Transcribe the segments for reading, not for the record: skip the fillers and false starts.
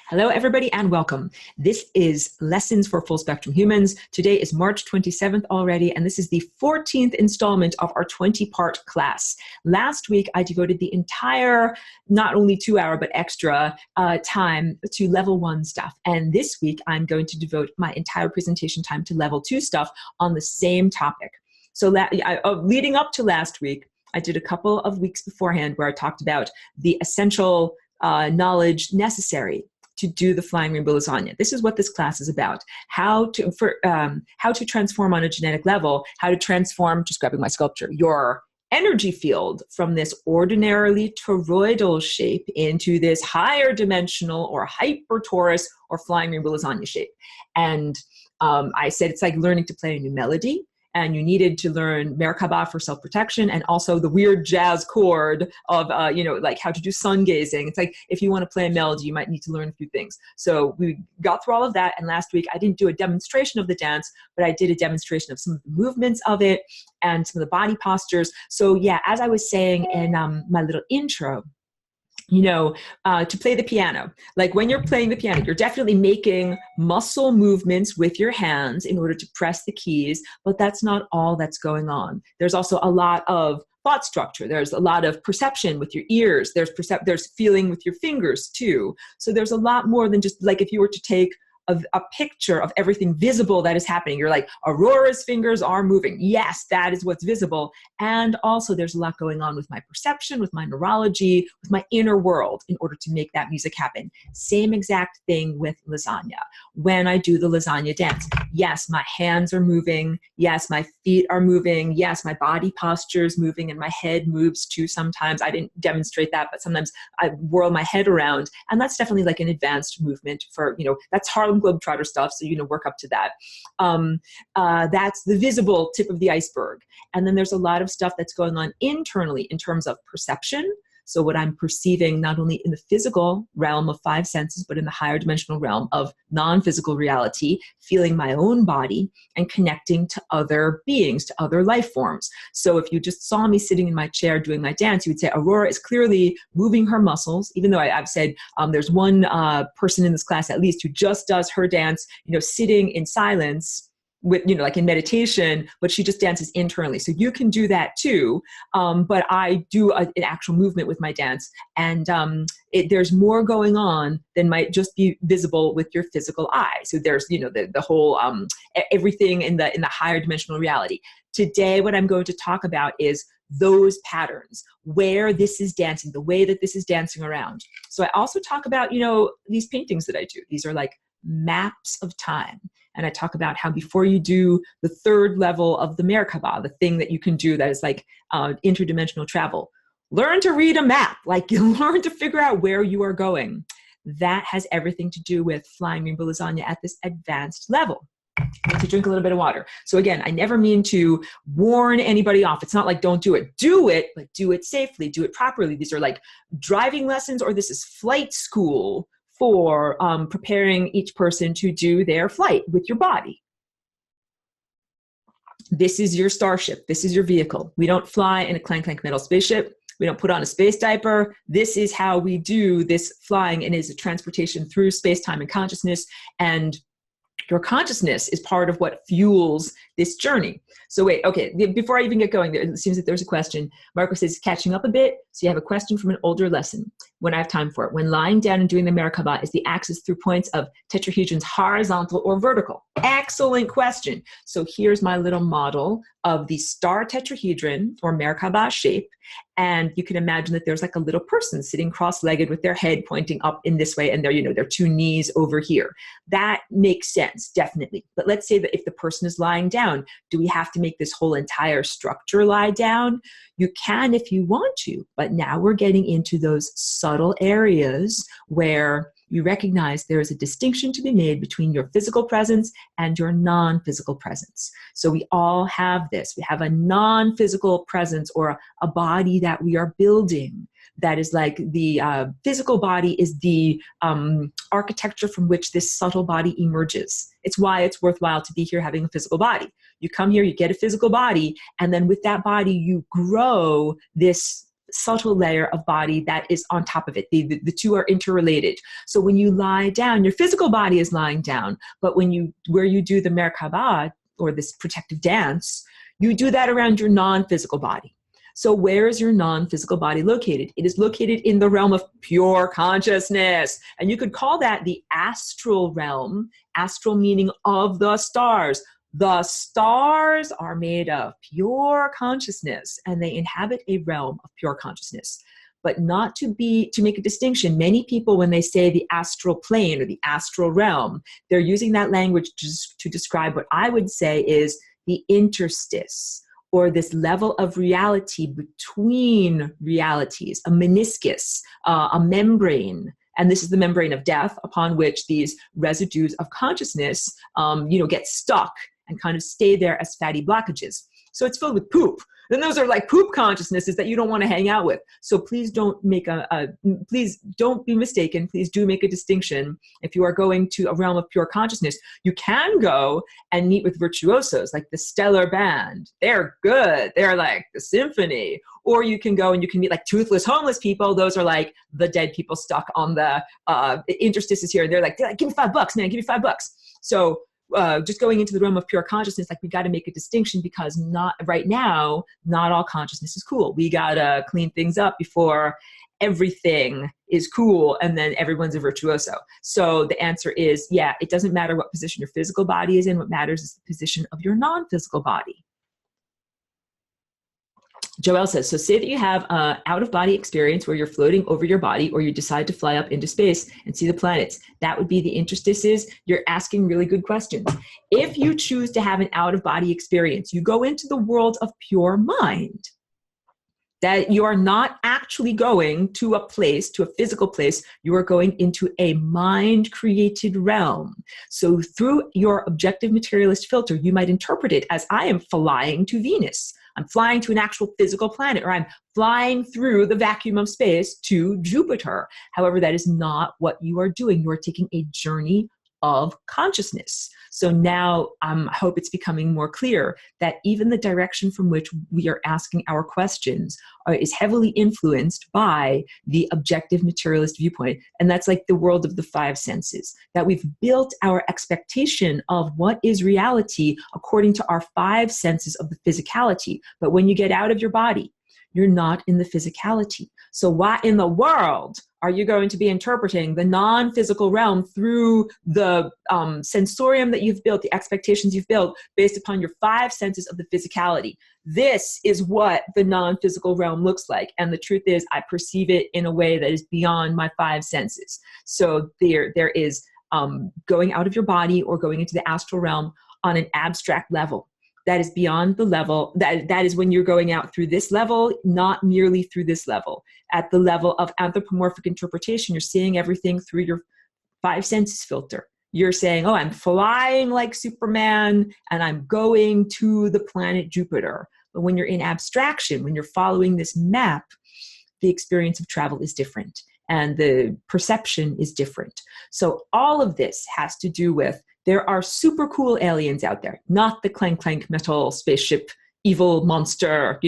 Hello, everybody, and welcome. This is Lessons for Full Spectrum Humans. Today is March 27th already, and this is the 14th installment of our 20-part class. Last week, I devoted the entire, not only 2-hour, but extra time to level 1 stuff. And this week, I'm going to devote my entire presentation time to level 2 stuff on the same topic. So leading up to last week, I did a couple of weeks beforehand where I talked about the essential knowledge necessary to do the flying rainbow lasagna. This is what this class is about. How to transform on a genetic level, how to transform, just grabbing my sculpture, your energy field from this ordinarily toroidal shape into this higher dimensional or hypertorus or flying rainbow lasagna shape. And I said it's like learning to play a new melody. And you needed to learn Merkaba for self-protection and also the weird jazz chord of, like how to do sun gazing. It's like, if you want to play a melody, you might need to learn a few things. So we got through all of that. And last week, I didn't do a demonstration of the dance, but I did a demonstration of some of the movements of it and some of the body postures. So yeah, as I was saying in my little intro, to play the piano. Like when you're playing the piano, you're definitely making muscle movements with your hands in order to press the keys, but that's not all that's going on. There's also a lot of thought structure. There's a lot of perception with your ears. There's feeling with your fingers too. So there's a lot more than just like if you were to take a picture of everything visible that is happening. You're like, Aurora's fingers are moving. Yes, that is what's visible. And also there's a lot going on with my perception, with my neurology, with my inner world in order to make that music happen. Same exact thing with lasagna. When I do the lasagna dance, yes, my hands are moving. Yes, my feet are moving. Yes, my body posture is moving and my head moves too sometimes. I didn't demonstrate that, but sometimes I whirl my head around. And that's definitely like an advanced movement for, that's Harlem Globetrotter stuff, so work up to that. That's the visible tip of the iceberg. And then there's a lot of stuff that's going on internally in terms of perception. So what I'm perceiving not only in the physical realm of 5 senses, but in the higher dimensional realm of non-physical reality, feeling my own body and connecting to other beings, to other life forms. So if you just saw me sitting in my chair doing my dance, you would say Aurora is clearly moving her muscles, even though I've said there's one person in this class at least who just does her dance, sitting in silence, with, like in meditation, but she just dances internally. So you can do that too. But I do an actual movement with my dance. And there's more going on than might just be visible with your physical eye. So there's, the whole, everything in the higher dimensional reality. Today, what I'm going to talk about is those patterns, where this is dancing, the way that this is dancing around. So I also talk about, these paintings that I do. These are like maps of time. And I talk about how before you do the 3rd level of the Merkaba, the thing that you can do that is like interdimensional travel, learn to read a map, like you learn to figure out where you are going. That has everything to do with flying rainbow lasagna at this advanced level. I need to drink a little bit of water. So again, I never mean to warn anybody off. It's not like don't do it. Do it, but do it safely, do it properly. These are like driving lessons, or this is flight school for preparing each person to do their flight with your body. This is your starship. This is your vehicle. We don't fly in a clank metal spaceship. We don't put on a space diaper. This is how we do this flying, and is a transportation through space, time, and consciousness. And your consciousness is part of what fuels this journey. So wait, okay, before I even get going, it seems that there's a question. Marco says, catching up a bit. So you have a question from an older lesson. When I have time for it. When lying down and doing the Merkaba, is the axis through points of tetrahedrons horizontal or vertical? Excellent question. So here's my little model of the star tetrahedron or Merkaba shape. And you can imagine that there's like a little person sitting cross-legged with their head pointing up in this way, and their 2 knees over here. That makes sense, definitely. But let's say that if the person is lying down, do we have to make this whole entire structure lie down? You can if you want to, but now we're getting into those subtle areas where you recognize there is a distinction to be made between your physical presence and your non-physical presence. So we all have this. We have a non-physical presence, or a body that we are building. That is like the physical body is the architecture from which this subtle body emerges. It's why it's worthwhile to be here having a physical body. You come here, you get a physical body, and then with that body, you grow this subtle layer of body that is on top of it. The two are interrelated. So when you lie down, your physical body is lying down, but where you do the Merkaba, or this protective dance, you do that around your non-physical body. So where is your non-physical body located? It is located in the realm of pure consciousness. And you could call that the astral realm, astral meaning of the stars. The stars are made of pure consciousness, and they inhabit a realm of pure consciousness. But not to make a distinction, many people, when they say the astral plane or the astral realm, they're using that language just to describe what I would say is the interstice, or this level of reality between realities, a meniscus, a membrane. And this is the membrane of death upon which these residues of consciousness, get stuck and kind of stay there as fatty blockages. So it's filled with poop. And those are like poop consciousnesses that you don't want to hang out with. So please don't please don't be mistaken. Please do make a distinction. If you are going to a realm of pure consciousness, you can go and meet with virtuosos like the stellar band. They're good. They're like the symphony. Or you can go and you can meet like toothless homeless people. Those are like the dead people stuck on the interstices here. They're like, give me $5, man, give me $5. So just going into the realm of pure consciousness, like we got to make a distinction, because not all consciousness is cool. We got to clean things up before everything is cool and then everyone's a virtuoso. So the answer is, yeah, it doesn't matter what position your physical body is in. What matters is the position of your non-physical body. Joelle says, so say that you have an out-of-body experience where you're floating over your body, or you decide to fly up into space and see the planets. That would be the interstices. You're asking really good questions. If you choose to have an out-of-body experience, you go into the world of pure mind. That you are not actually going to a place, to a physical place. You are going into a mind-created realm. So through your objective materialist filter, you might interpret it as, I am flying to Venus. I'm flying to an actual physical planet, or I'm flying through the vacuum of space to Jupiter. However, that is not what you are doing. You are taking a journey of consciousness. So now I hope it's becoming more clear that even the direction from which we are asking our questions is heavily influenced by the objective materialist viewpoint. And that's like the world of the five senses, that we've built our expectation of what is reality according to our five senses of the physicality. But when you get out of your body, you're not in the physicality. So why in the world are you going to be interpreting the non-physical realm through the sensorium that you've built, the expectations you've built based upon your five senses of the physicality? This is what the non-physical realm looks like. And the truth is, I perceive it in a way that is beyond my five senses. So there is going out of your body or going into the astral realm on an abstract level. That is beyond the level, that is when you're going out through this level, not merely through this level. At the level of anthropomorphic interpretation, you're seeing everything through your five senses filter. You're saying, oh, I'm flying like Superman and I'm going to the planet Jupiter. But when you're in abstraction, when you're following this map, the experience of travel is different and the perception is different. So all of this has to do with, there are super cool aliens out there, not the clank clank metal spaceship, evil monster,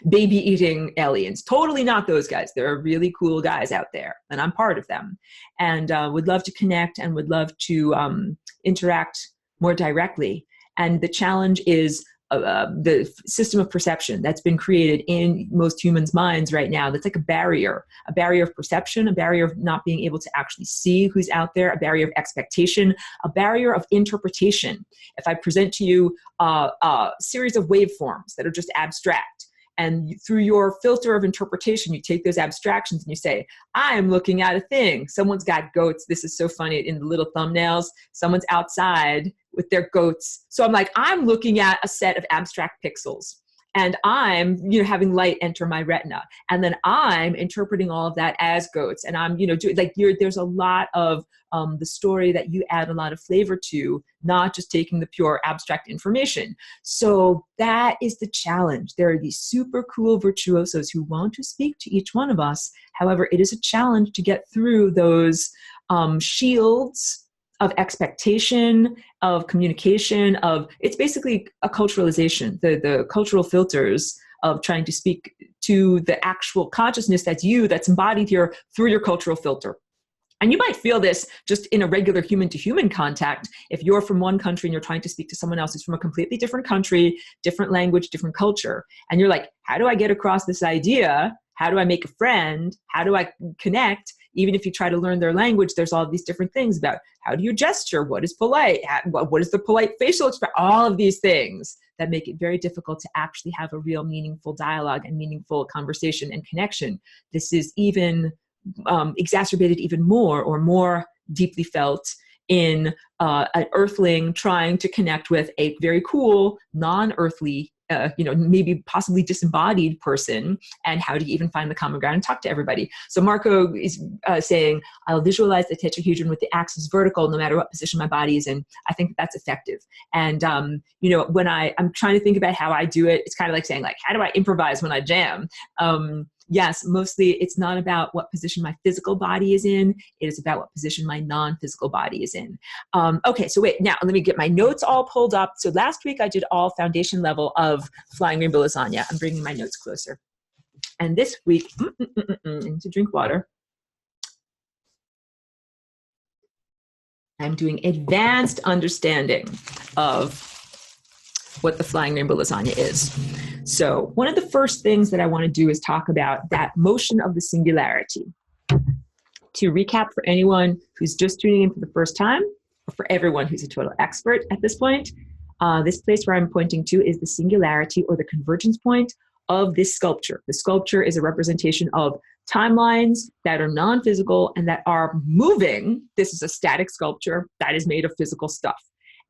baby eating aliens. Totally not those guys. There are really cool guys out there, and I'm part of them. And would love to connect and would love to interact more directly. And the challenge is the system of perception that's been created in most humans' minds right now. That's like a barrier of perception, a barrier of not being able to actually see who's out there, a barrier of expectation, a barrier of interpretation. If I present to you a series of waveforms that are just abstract, and through your filter of interpretation, you take those abstractions and you say, I'm looking at a thing. Someone's got goats. This is so funny in the little thumbnails. Someone's outside with their goats. So I'm like, I'm looking at a set of abstract pixels. And I'm, having light enter my retina. And then I'm interpreting all of that as goats. And I'm, there's a lot of the story that you add a lot of flavor to, not just taking the pure abstract information. So that is the challenge. There are these super cool virtuosos who want to speak to each one of us. However, it is a challenge to get through those shields of expectation, of communication, it's basically a culturalization. The cultural filters of trying to speak to the actual consciousness that's you, that's embodied here through your cultural filter. And you might feel this just in a regular human-to-human contact. If you're from one country and you're trying to speak to someone else who's from a completely different country, different language, different culture, and you're like, how do I get across this idea? How do I make a friend? How do I connect? Even if you try to learn their language, there's all these different things about how do you gesture? What is polite? What is the polite facial expression? All of these things that make it very difficult to actually have a real meaningful dialogue and meaningful conversation and connection. This is even exacerbated even more or more deeply felt in an earthling trying to connect with a very cool, non-earthly, maybe possibly disembodied person, and how do you even find the common ground and talk to everybody? So Marco is saying, I'll visualize the tetrahedron with the axis vertical no matter what position my body is in. I think that's effective. And, when I'm trying to think about how I do it, it's kind of like saying, like, how do I improvise when I jam? Yes, mostly it's not about what position my physical body is in. It is about what position my non-physical body is in. Okay, so wait, now let me get my notes all pulled up. So last week I did all foundation level of Flying Rainbow Lasagna. I'm bringing my notes closer. And this week, I need to drink water. I'm doing advanced understanding of what the Flying Rainbow Lasagna is. So one of the first things that I want to do is talk about that motion of the singularity. To recap for anyone who's just tuning in for the first time, or for everyone who's a total expert at this point, this place where I'm pointing to is the singularity or the convergence point of this sculpture. The sculpture is a representation of timelines that are non-physical and that are moving. This is a static sculpture that is made of physical stuff.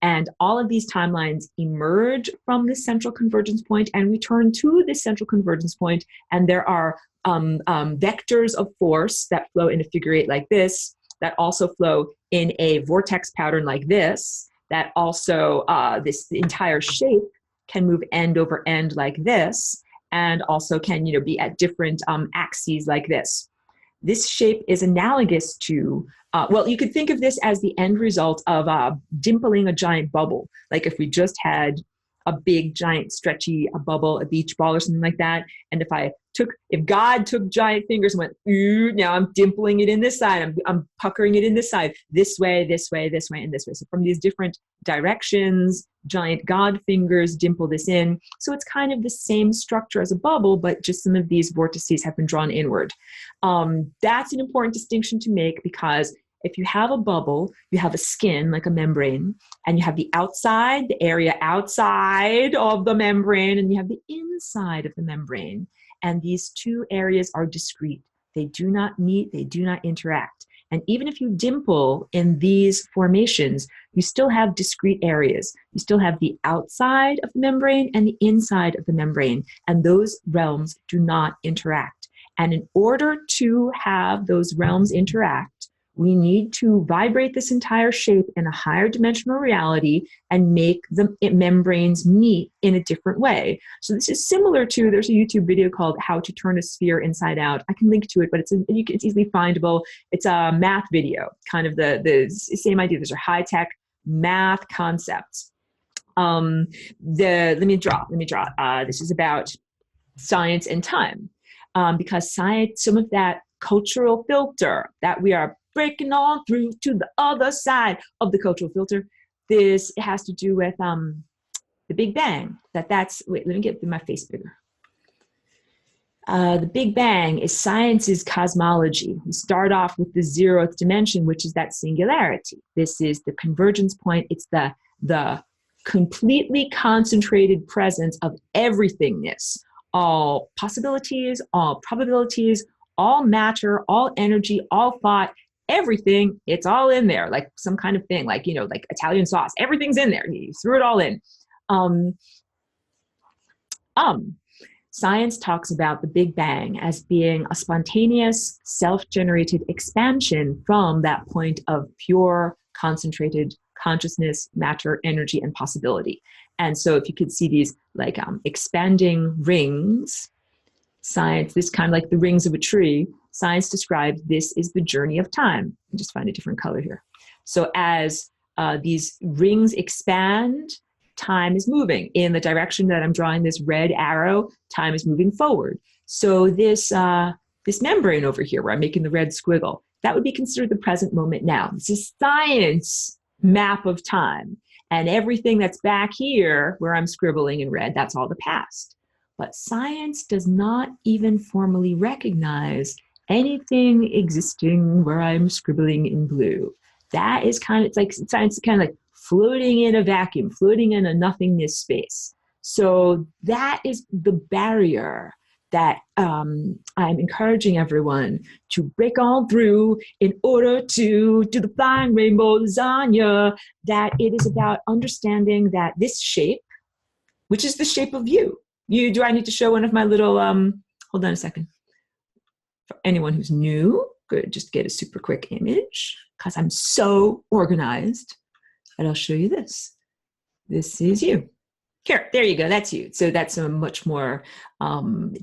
And all of these timelines emerge from this central convergence point and return to this central convergence point. And there are vectors of force that flow in a figure eight like this, that also flow in a vortex pattern like this, that also, this entire shape can move end over end like this, and also can be at different axes like this. This shape is analogous to, well, you could think of this as the end result of dimpling a giant bubble. Like if we just had a big, giant, stretchy bubble, a beach ball or something like that. And if God took giant fingers and went, ooh, now I'm dimpling it in this side, I'm puckering it in this side, this way, this way, this way, and this way. So from these different directions, giant God fingers dimple this in. So it's kind of the same structure as a bubble, but just some of these vortices have been drawn inward. That's an important distinction to make, because if you have a bubble, you have a skin like a membrane, and you have the outside, the area outside of the membrane, and you have the inside of the membrane. And these two areas are discrete. They do not meet, they do not interact. And even if you dimple in these formations, you still have discrete areas. You still have the outside of the membrane and the inside of the membrane, and those realms do not interact. And in order to have those realms interact, we need to vibrate this entire shape in a higher dimensional reality and make the membranes meet in a different way. So this is similar to, there's a YouTube video called How to Turn a Sphere Inside Out. I can link to it, but it's easily findable. It's a math video, kind of the same idea. These are high-tech math concepts. Let me draw. This is about science and time, because science, some of that cultural filter that we are breaking on through to the other side of the cultural filter. This has to do with the Big Bang. Wait, let me get my face bigger. The Big Bang is science's cosmology. We start off with the zeroth dimension, which is that singularity. This is the convergence point. It's the completely concentrated presence of everythingness, all possibilities, all probabilities, all matter, all energy, all thought, everything, it's all in there, like some kind of thing, like, like Italian sauce. Everything's in there. You threw it all in. Science talks about the Big Bang as being a spontaneous, self-generated expansion from that point of pure, concentrated consciousness, matter, energy, and possibility. And so if you could see these like expanding rings, science, this kind of like the rings of a tree, science describes this is the journey of time. I'll just find a different color here. So as these rings expand, time is moving. In the direction that I'm drawing this red arrow, time is moving forward. So this membrane over here where I'm making the red squiggle, that would be considered the present moment now. This is science map of time. And everything that's back here where I'm scribbling in red, that's all the past. But science does not even formally recognize anything existing where I'm scribbling in blue. That is kind of, it's like science is kind of like floating in a vacuum, floating in a nothingness space. So that is the barrier that I'm encouraging everyone to break on through in order to do the flying rainbow lasagna, that it is about understanding that this shape, which is the shape of you. Do I need to show one of my little, hold on a second. For anyone who's new, good, just get a super quick image because I'm so organized. And I'll show you this. This is you. Here, there you go, that's you. So that's a much more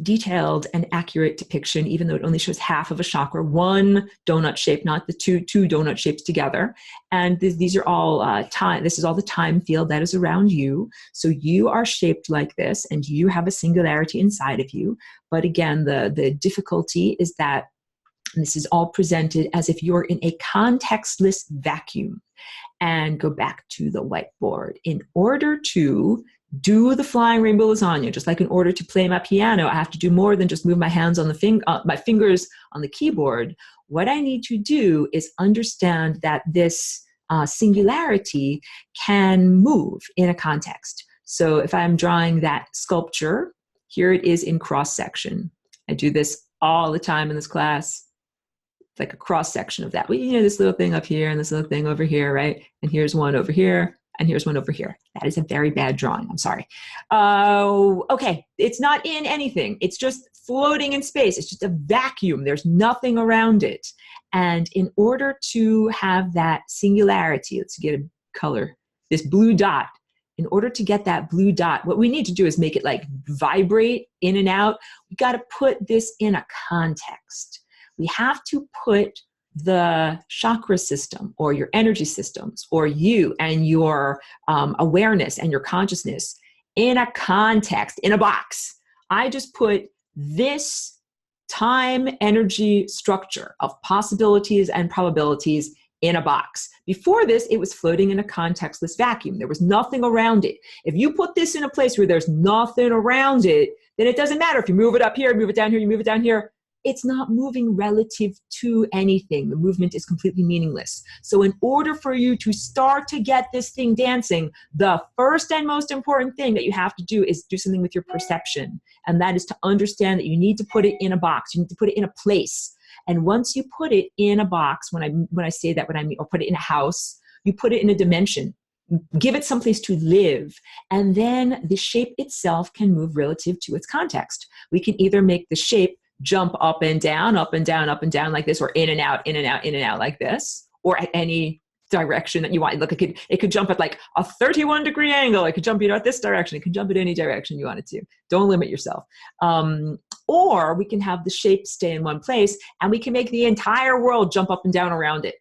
detailed and accurate depiction, even though it only shows half of a chakra, one donut shape, not the two donut shapes together. And these are all time, this is all the time field that is around you. So you are shaped like this, and you have a singularity inside of you. But again, the difficulty is that this is all presented as if you're in a contextless vacuum. And go back to the whiteboard. In order to do the flying rainbow lasagna, just like in order to play my piano, I have to do more than just move my hands on my fingers on the keyboard. What I need to do is understand that this singularity can move in a context. So if I'm drawing that sculpture, here it is in cross section. I do this all the time in this class. Like a cross section of that. Well, you know, this little thing up here and this little thing over here, right? And here's one over here and here's one over here. That is a very bad drawing. I'm sorry. Okay, it's not in anything. It's just floating in space. It's just a vacuum. There's nothing around it. And in order to have that singularity, let's get a color, this blue dot. In order to get that blue dot, what we need to do is make it like vibrate in and out. We got to put this in a context. We have to put the chakra system or your energy systems or you and your awareness and your consciousness in a context, in a box. I just put this time energy structure of possibilities and probabilities in a box. Before this, it was floating in a contextless vacuum. There was nothing around it. If you put this in a place where there's nothing around it, then it doesn't matter if you move it up here, move it down here, you move it down here. It's not moving relative to anything. The movement is completely meaningless. So in order for you to start to get this thing dancing, the first and most important thing that you have to do is do something with your perception. And that is to understand that you need to put it in a box. You need to put it in a place. And once you put it in a box, when I say that, what I mean, or put it in a house, you put it in a dimension. Give it someplace to live. And then the shape itself can move relative to its context. We can either make the shape jump up and down, up and down, up and down like this, or in and out, in and out, in and out like this, or at any direction that you want. Look, it could jump at like a 31-degree angle. It could jump, at this direction. It could jump at any direction you want it to. Don't limit yourself. Or we can have the shape stay in one place, and we can make the entire world jump up and down around it.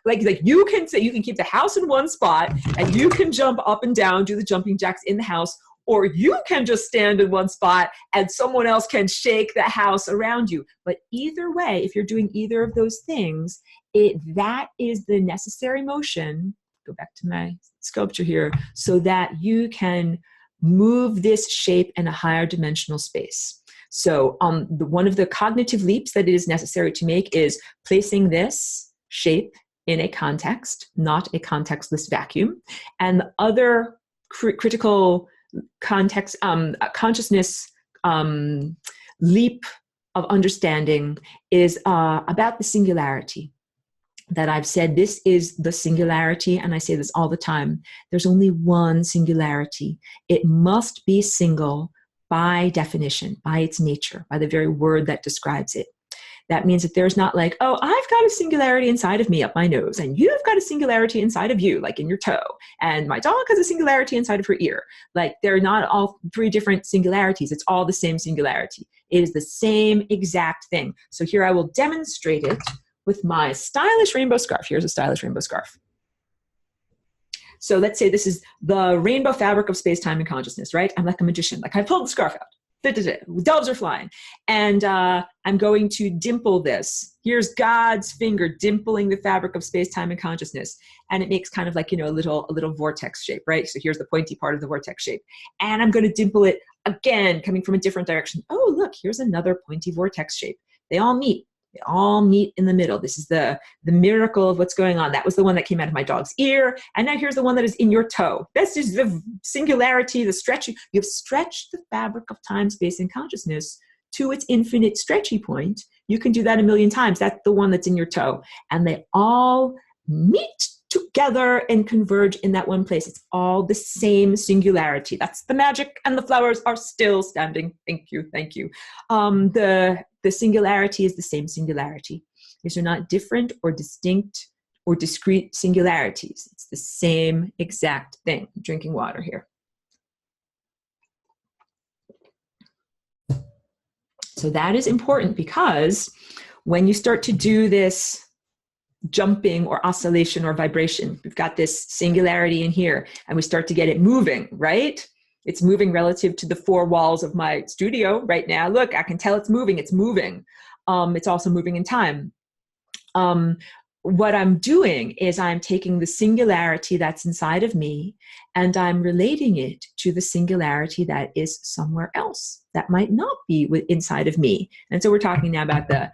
Like you can keep the house in one spot, and you can jump up and down, do the jumping jacks in the house. Or you can just stand in one spot and someone else can shake the house around you. But either way, if you're doing either of those things, that is the necessary motion. Go back to my sculpture here, so that you can move this shape in a higher dimensional space. So one of the cognitive leaps that it is necessary to make is placing this shape in a context, not a contextless vacuum. And the other critical context, consciousness leap of understanding is about the singularity. That I've said this is the singularity, and I say this all the time. There's only one singularity. It must be single by definition, by its nature, by the very word that describes it. That means that there's not like, oh, I've got a singularity inside of me up my nose, and you've got a singularity inside of you, like in your toe, and my dog has a singularity inside of her ear. Like, they're not all three different singularities. It's all the same singularity. It is the same exact thing. So here I will demonstrate it with my stylish rainbow scarf. Here's a stylish rainbow scarf. So let's say this is the rainbow fabric of space, time, and consciousness, right? I'm like a magician. Like I pulled the scarf out. Doves are flying. And I'm going to dimple this. Here's God's finger dimpling the fabric of space, time, and consciousness. And it makes kind of like, a little vortex shape, right? So here's the pointy part of the vortex shape. And I'm going to dimple it again, coming from a different direction. Oh, look, here's another pointy vortex shape. They all meet. They all meet in the middle. This is the miracle of what's going on. That was the one that came out of my dog's ear. And now here's the one that is in your toe. That's just the singularity, the stretching. You've stretched the fabric of time, space, and consciousness to its infinite stretchy point. You can do that a million times. That's the one that's in your toe. And they all meet together and converge in that one place. It's all the same singularity. That's the magic, and the flowers are still standing. Thank you, thank you. The singularity is the same singularity. These are not different or distinct or discrete singularities. It's the same exact thing. I'm drinking water here. So that is important, because when you start to do this jumping or oscillation or vibration, we've got this singularity in here, and we start to get it moving, right? It's moving relative to the four walls of my studio right now. Look, I can tell it's moving. It's moving. It's also moving in time. What I'm doing is I'm taking the singularity that's inside of me, and I'm relating it to the singularity that is somewhere else that might not be inside of me. And so we're talking now about the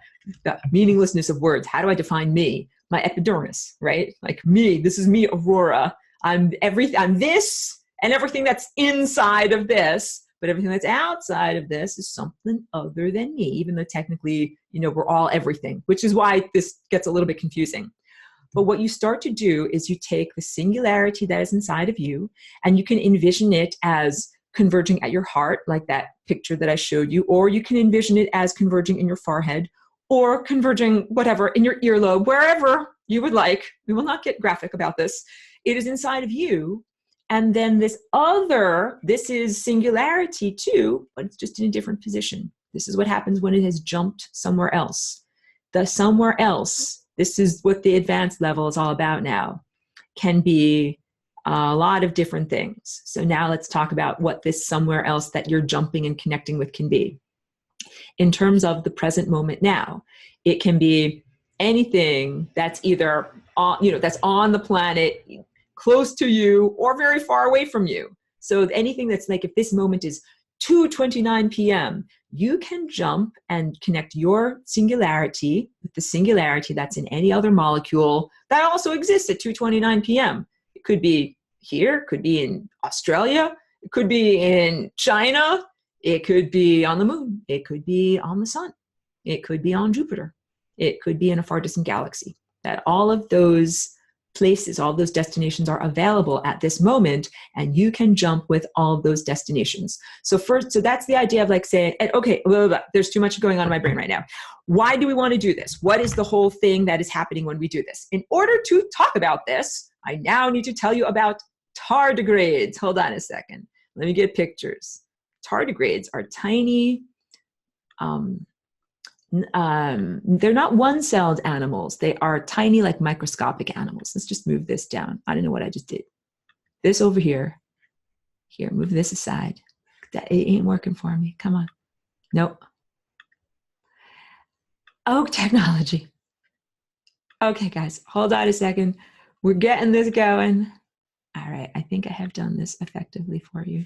meaninglessness of words. How do I define me? My epidermis, right? Like me, this is me, Aurora. I'm this and everything that's inside of this, but everything that's outside of this is something other than me, even though technically, we're all everything, which is why this gets a little bit confusing. But what you start to do is you take the singularity that is inside of you, and you can envision it as converging at your heart, like that picture that I showed you, or you can envision it as converging in your forehead, or converging whatever in your earlobe, wherever you would like. We will not get graphic about this. It is inside of you. And then this is singularity too, but it's just in a different position. This is what happens when it has jumped somewhere else. The somewhere else, this is what the advanced level is all about now, can be a lot of different things. So now let's talk about what this somewhere else that you're jumping and connecting with can be. In terms of the present moment now, it can be anything that's either that's on the planet, close to you, or very far away from you. So anything that's like, if this moment is 2:29 p.m., you can jump and connect your singularity with the singularity that's in any other molecule that also exists at 2:29 p.m. It could be here, could be in Australia, it could be in China, it could be on the moon, it could be on the sun, it could be on Jupiter, it could be in a far distant galaxy. That all of those places, all those destinations are available at this moment, and you can jump with all of those destinations. So that's the idea of like saying, okay, blah, blah, blah. There's too much going on in my brain right now. Why do we want to do this? What is the whole thing that is happening when we do this? In order to talk about this, I now need to tell you about tardigrades. Hold on a second. Let me get pictures. Tardigrades are tiny, they're not one-celled animals. They are tiny, like microscopic animals. Let's just move this down. I don't know what I just did. This over here. Here, move this aside. It ain't working for me. Come on. Nope. Oh, technology. Okay, guys, hold on a second. We're getting this going. All right, I think I have done this effectively for you.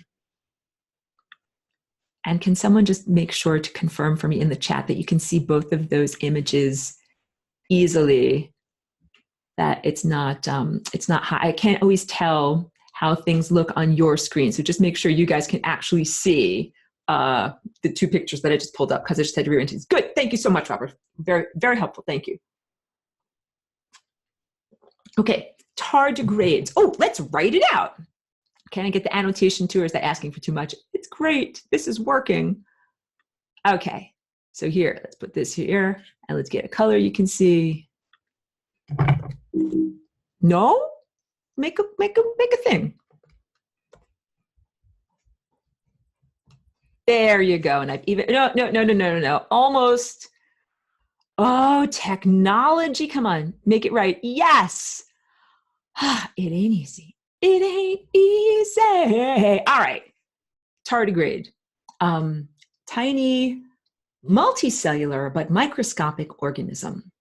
And can someone just make sure to confirm for me in the chat that you can see both of those images easily, that it's not high. I can't always tell how things look on your screen. So just make sure you guys can actually see the two pictures that I just pulled up, because I just had to rearrange it. Good, thank you so much, Robert. Very, very helpful, thank you. Okay, tardigrades. Oh, let's write it out. Can I get the annotation too, or is that asking for too much? It's great. This is working. Okay. So here, let's put this here, and let's get a color you can see. No? Make a thing. There you go. And I've even, no. Almost. Oh, technology. Come on. Make it right. Yes. It ain't easy. It ain't easy. All right. Tardigrade. Tiny, multicellular, but microscopic organism.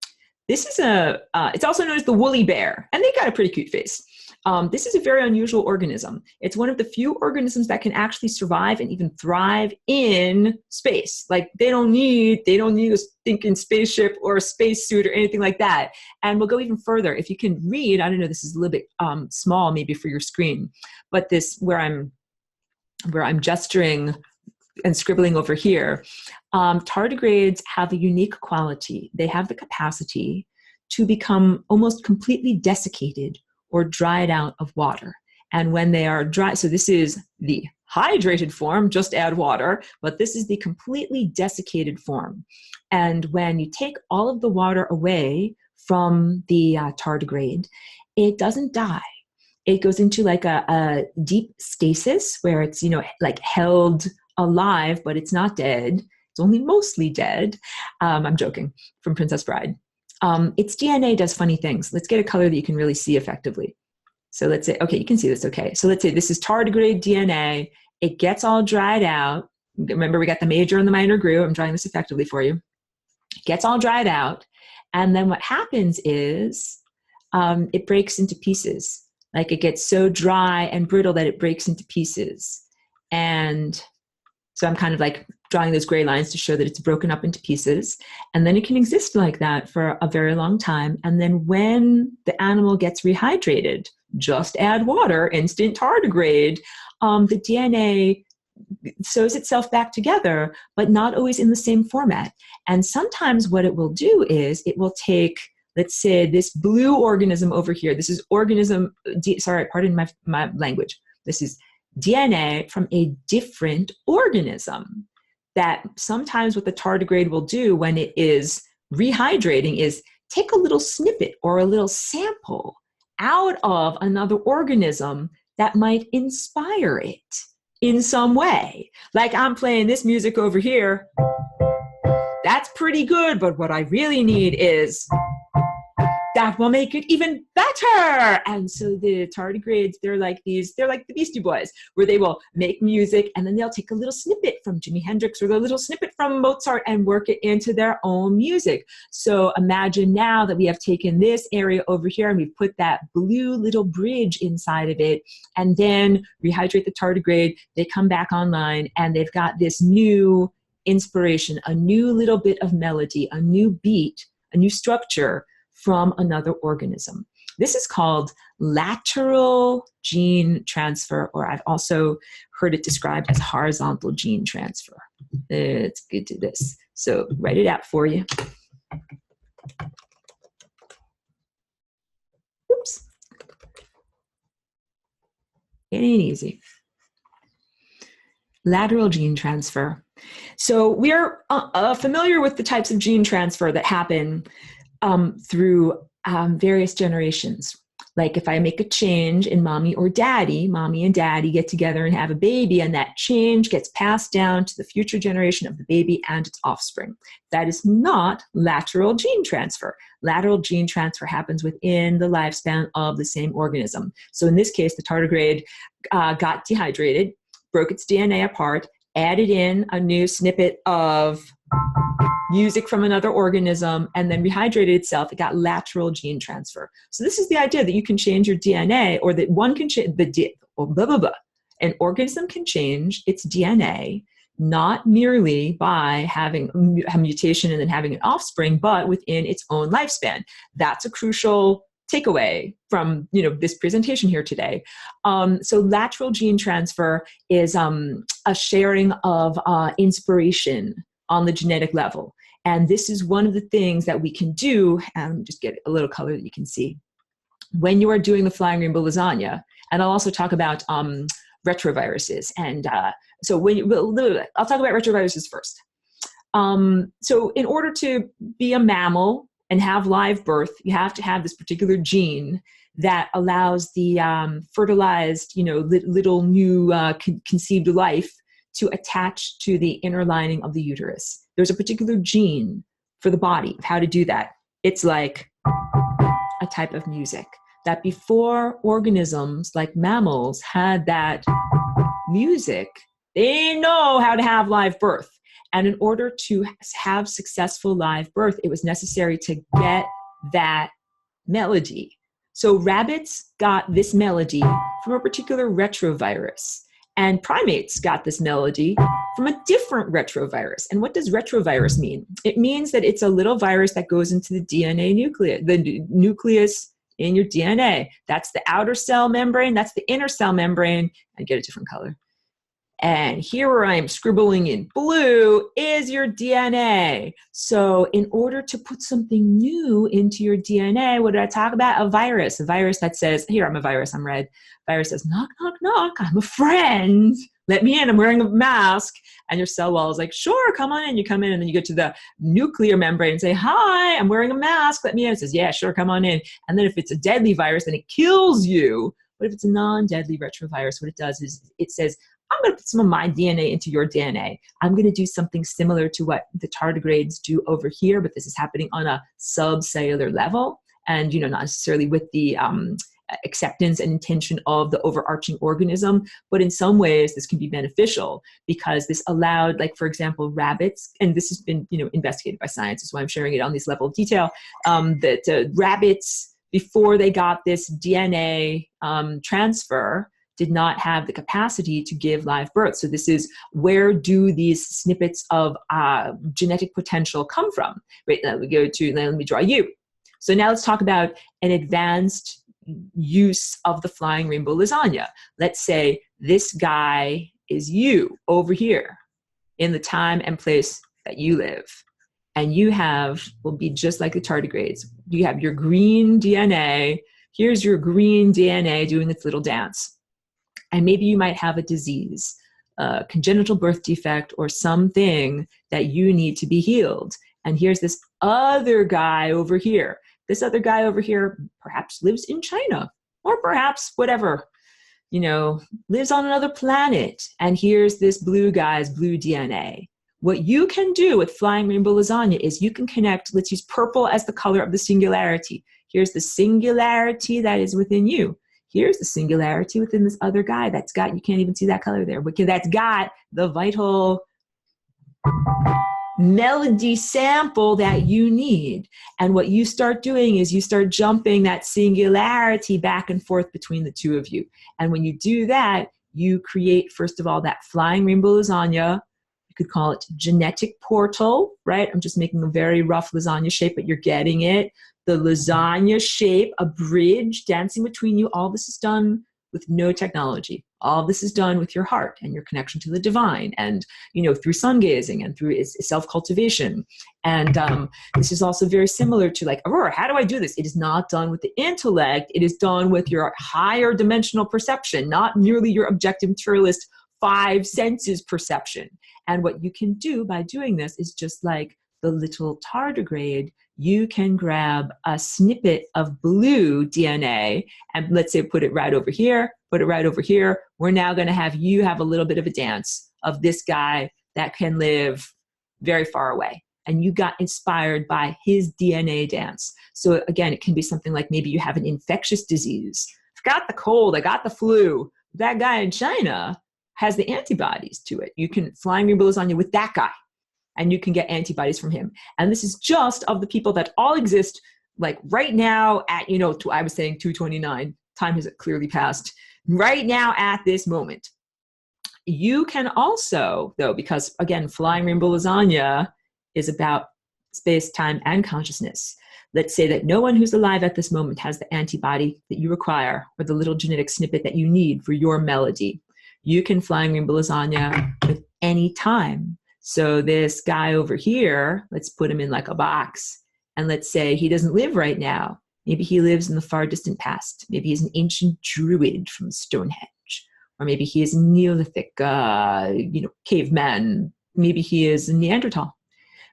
This is it's also known as the woolly bear, and they got a pretty cute face. This is a very unusual organism. It's one of the few organisms that can actually survive and even thrive in space. Like they don't need a stinking spaceship or a spacesuit or anything like that. And we'll go even further. If you can read, I don't know, this is a little bit small maybe for your screen, but this where I'm gesturing and scribbling over here, tardigrades have a unique quality. They have the capacity to become almost completely desiccated or dried out of water. And when they are dry, so this is the hydrated form, just add water, but this is the completely desiccated form. And when you take all of the water away from the tardigrade, it doesn't die. It goes into like a deep stasis where it's, like held alive, but it's not dead. It's only mostly dead. I'm joking, from Princess Bride. Its DNA does funny things. Let's get a color that you can really see effectively. So let's say, okay, you can see this, okay. So let's say this is tardigrade DNA. It gets all dried out. Remember, we got the major and the minor group. I'm drawing this effectively for you. It gets all dried out. And then what happens is it breaks into pieces. Like it gets so dry and brittle that it breaks into pieces. And so I'm kind of like drawing those gray lines to show that it's broken up into pieces. And then it can exist like that for a very long time. And then when the animal gets rehydrated, just add water, instant tardigrade, the DNA sews itself back together, but not always in the same format. And sometimes what it will do is it will take, let's say, this blue organism over here. This is organism, sorry, pardon my language. This is DNA from a different organism. That sometimes what the tardigrade will do when it is rehydrating is take a little snippet or a little sample out of another organism that might inspire it in some way. Like I'm playing this music over here. That's pretty good, but what I really need is that will make it even better. And so the tardigrades, they're like the Beastie Boys, where they will make music and then they'll take a little snippet from Jimi Hendrix or a little snippet from Mozart and work it into their own music. So imagine now that we have taken this area over here and we've put that blue little bridge inside of it and then rehydrate the tardigrade. They come back online and they've got this new inspiration, a new little bit of melody, a new beat, a new structure from another organism. This is called lateral gene transfer, or I've also heard it described as horizontal gene transfer. Let's get to this. So write it out for you. Oops. It ain't easy. Lateral gene transfer. So we are familiar with the types of gene transfer that happen through various generations. Like if I make a change in mommy and daddy get together and have a baby, and that change gets passed down to the future generation of the baby and its offspring. That is not lateral gene transfer. Lateral gene transfer happens within the lifespan of the same organism. So in this case, the tardigrade got dehydrated, broke its DNA apart, added in a new snippet of music from another organism, and then rehydrated itself. It got lateral gene transfer. So this is the idea that you can change your DNA, or that one can change an organism can change its DNA, not merely by having a mutation and then having an offspring, but within its own lifespan. That's a crucial takeaway from this presentation here today. So lateral gene transfer is a sharing of inspiration on the genetic level. And this is one of the things that we can do, and just get a little color that you can see, when you are doing the flying rainbow lasagna. And I'll also talk about retroviruses. And I'll talk about retroviruses first. So in order to be a mammal and have live birth, you have to have this particular gene that allows the fertilized, little new conceived life to attach to the inner lining of the uterus. There's a particular gene for the body of how to do that. It's like a type of music. that before organisms like mammals had that music, they didn't know how to have live birth. And in order to have successful live birth, it was necessary to get that melody. So rabbits got this melody from a particular retrovirus, and primates got this melody from a different retrovirus. And what does retrovirus mean? It means that it's a little virus that goes into the DNA nucleus, the nucleus in your DNA. That's the outer cell membrane. That's the inner cell membrane. I get a different color. And here where I'm scribbling in blue is your DNA. So in order to put something new into your DNA, what did I talk about? A virus that says, here, I'm a virus, I'm red. Virus says, knock, knock, knock, I'm a friend. Let me in, I'm wearing a mask. And your cell wall is like, sure, come on in. You come in, and then you get to the nuclear membrane and say, hi, I'm wearing a mask, let me in. It says, yeah, sure, come on in. And then if it's a deadly virus, then it kills you. But if it's a non-deadly retrovirus, what it does is it says, I'm going to put some of my DNA into your DNA. I'm going to do something similar to what the tardigrades do over here, but this is happening on a subcellular level, and not necessarily with the acceptance and intention of the overarching organism. But in some ways, this can be beneficial because this allowed, like, for example, rabbits, and this has been investigated by science, that's why I'm sharing it on this level of detail, that rabbits, before they got this DNA transfer, did not have the capacity to give live birth. So this is, where do these snippets of genetic potential come from? Right, now we go to, let me draw you. So now let's talk about an advanced use of the flying rainbow lasagna. Let's say this guy is you over here in the time and place that you live. And you will be just like the tardigrades. You have your green DNA. Here's your green DNA doing its little dance. And maybe you might have a disease, a congenital birth defect, or something that you need to be healed. And here's this other guy over here. This other guy over here perhaps lives in China, or perhaps whatever, lives on another planet. And here's this blue guy's blue DNA. What you can do with flying rainbow lasagna is you can connect, let's use purple as the color of the singularity. Here's the singularity that is within you. Here's the singularity within this other guy that's got, you can't even see that color there, because that's got the vital melody sample that you need. And what you start doing is you start jumping that singularity back and forth between the two of you. And when you do that, you create, first of all, that flying rainbow lasagna. You could call it genetic portal, right? I'm just making a very rough lasagna shape, but you're getting it. The lasagna shape, a bridge dancing between you. All this is done with no technology. All this is done with your heart and your connection to the divine, and through sun gazing and through self-cultivation. And this is also very similar to, like, Aurora, how do I do this? It is not done with the intellect. It is done with your higher dimensional perception, not merely your objective materialist 5 senses perception. And what you can do by doing this is, just like the little tardigrade, you can grab a snippet of blue DNA and, let's say, put it right over here, put it right over here. We're now going to have you have a little bit of a dance of this guy that can live very far away. And you got inspired by his DNA dance. So again, it can be something like, maybe you have an infectious disease. I've got the cold, I got the flu. That guy in China has the antibodies to it. You can flying rainbow lasagna with that guy, and you can get antibodies from him. And this is just of the people that all exist, like right now at, I was saying 2:29, time has clearly passed, right now at this moment. You can also, though, because again, flying rainbow lasagna is about space, time, and consciousness. Let's say that no one who's alive at this moment has the antibody that you require, or the little genetic snippet that you need for your melody. You can flying rainbow lasagna with any time. So this guy over here, let's put him in like a box. And let's say he doesn't live right now. Maybe he lives in the far distant past. Maybe he's an ancient druid from Stonehenge. Or maybe he is a Neolithic, caveman. Maybe he is a Neanderthal.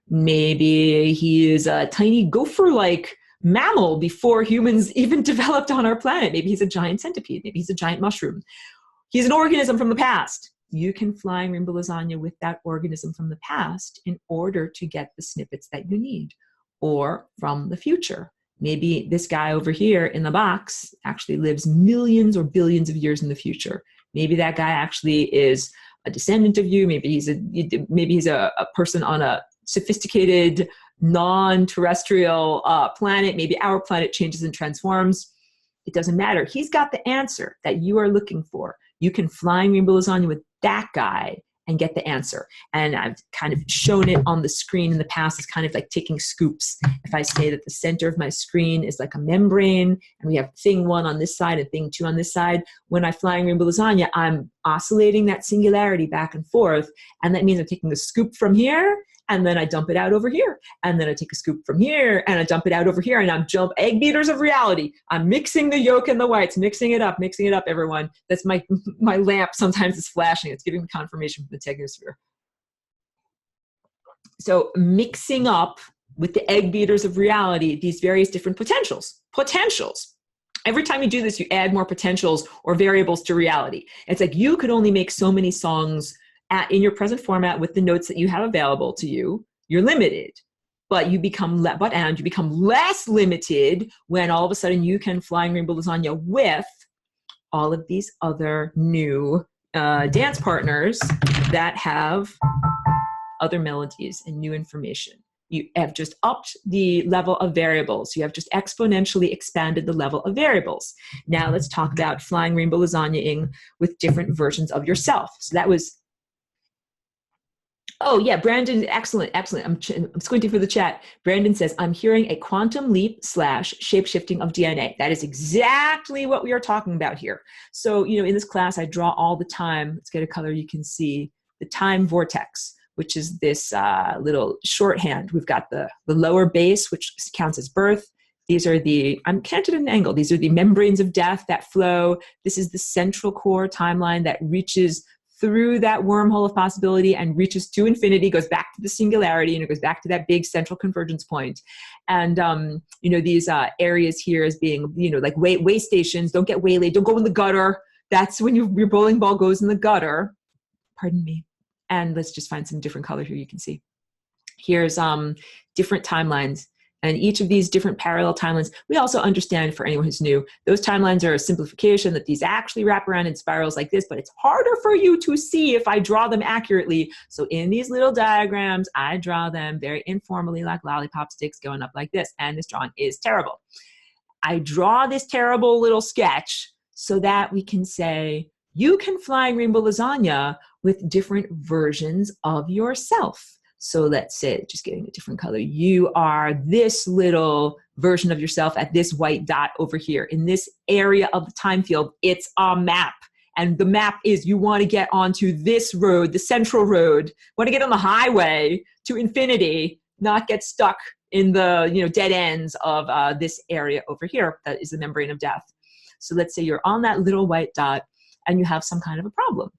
Maybe he is a tiny gopher-like mammal before humans even developed on our planet. Maybe he's a giant centipede. Maybe he's a giant mushroom. He's an organism from the past. You can flying rainbow lasagna with that organism from the past in order to get the snippets that you need, or from the future. Maybe this guy over here in the box actually lives millions or billions of years in the future. Maybe that guy actually is a descendant of you. Maybe he's a person on a sophisticated non-terrestrial planet. Maybe our planet changes and transforms. It doesn't matter. He's got the answer that you are looking for. You can flying rainbow lasagna with that guy and get the answer. And I've kind of shown it on the screen in the past. It's kind of like taking scoops. If I say that the center of my screen is like a membrane and we have thing 1 on this side and thing 2 on this side, when I flying rainbow lasagna, I'm oscillating that singularity back and forth. And that means I'm taking a scoop from here and then I dump it out over here. And then I take a scoop from here and I dump it out over here, and I'm egg beaters of reality. I'm mixing the yolk and the whites, mixing it up, everyone. That's my lamp sometimes is flashing. It's giving me confirmation from the technosphere. So mixing up with the egg beaters of reality, these various different potentials. Every time you do this, you add more potentials or variables to reality. It's like you could only make so many songs in your present format with the notes that you have available to you. You're limited, but you become less limited when all of a sudden you can flying rainbow lasagna with all of these other new dance partners that have other melodies and new information. You have just upped the level of variables. You have just exponentially expanded the level of variables. Now let's talk about flying rainbow lasagnaing with different versions of yourself. So that was, oh yeah, Brandon, excellent. I'm squinting for the chat. Brandon says, I'm hearing a quantum leap / shape-shifting of DNA. That is exactly what we are talking about here. So, in this class, I draw all the time. Let's get a color you can see. The time vortex, which is this little shorthand. We've got the lower base, which counts as birth. These are I'm canted at an angle. These are the membranes of death that flow. This is the central core timeline that reaches through that wormhole of possibility and reaches to infinity, goes back to the singularity, and it goes back to that big central convergence point. And, these areas here as being, like way stations. Don't get waylaid. Don't go in the gutter. That's when your bowling ball goes in the gutter. Pardon me. And let's just find some different color here you can see. Here's different timelines. And each of these different parallel timelines, we also understand, for anyone who's new, those timelines are a simplification, that these actually wrap around in spirals like this, but it's harder for you to see if I draw them accurately. So in these little diagrams, I draw them very informally like lollipop sticks going up like this. And this drawing is terrible. I draw this terrible little sketch so that we can say, you can flying rainbow lasagna with different versions of yourself. So let's say, just getting a different color, you are this little version of yourself at this white dot over here. In this area of the time field, it's a map. And the map is you want to get onto this road, the central road, want to get on the highway to infinity, not get stuck in the dead ends of this area over here that is the membrane of death. So let's say you're on that little white dot and you have some kind of a problem.